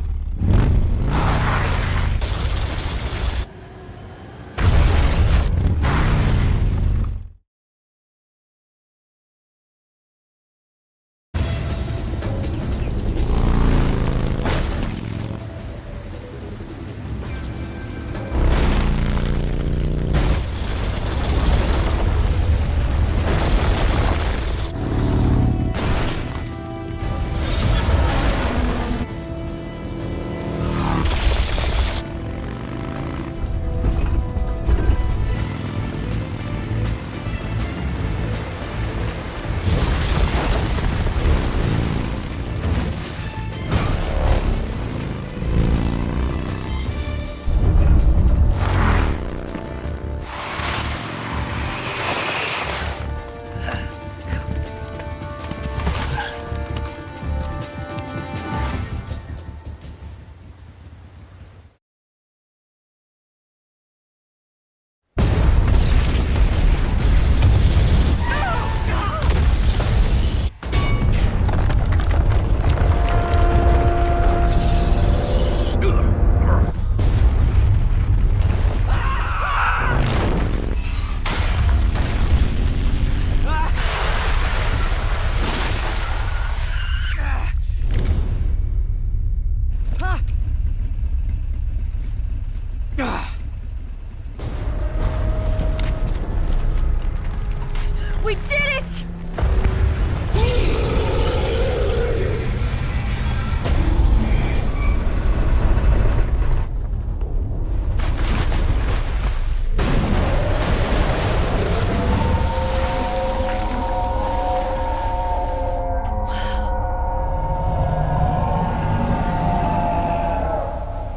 We did it!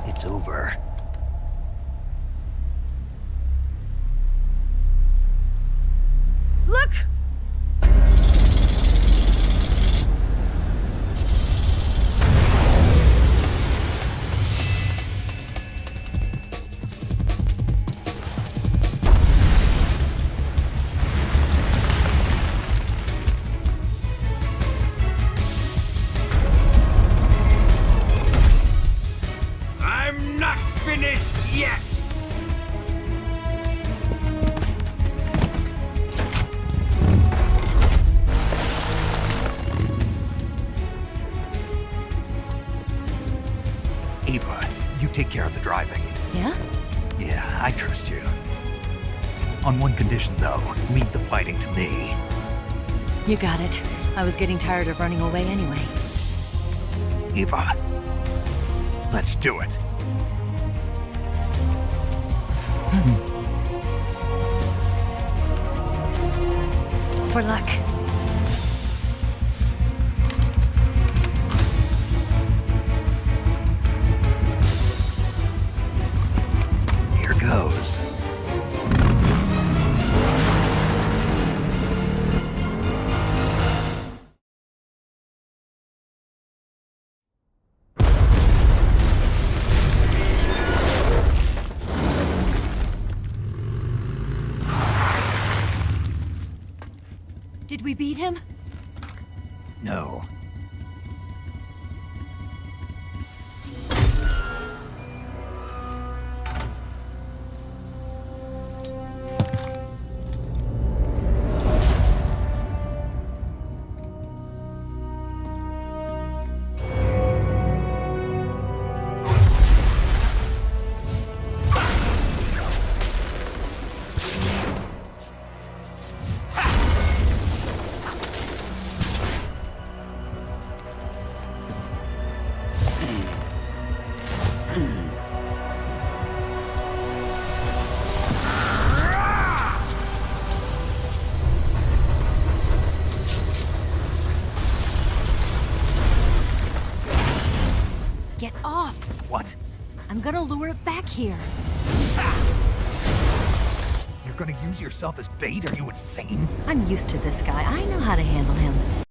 It's over. Look! I'm not finished yet! Ava, you take care of the driving. Yeah? Yeah, I trust you. On one condition, though, leave the fighting to me. You got it. I was getting tired of running away anyway. Ava, let's do it. For luck. Here goes. Did we beat him? No. Get off! What? I'm gonna lure it back here. You're gonna use yourself as bait? Are you insane? I'm used to this guy. I know how to handle him.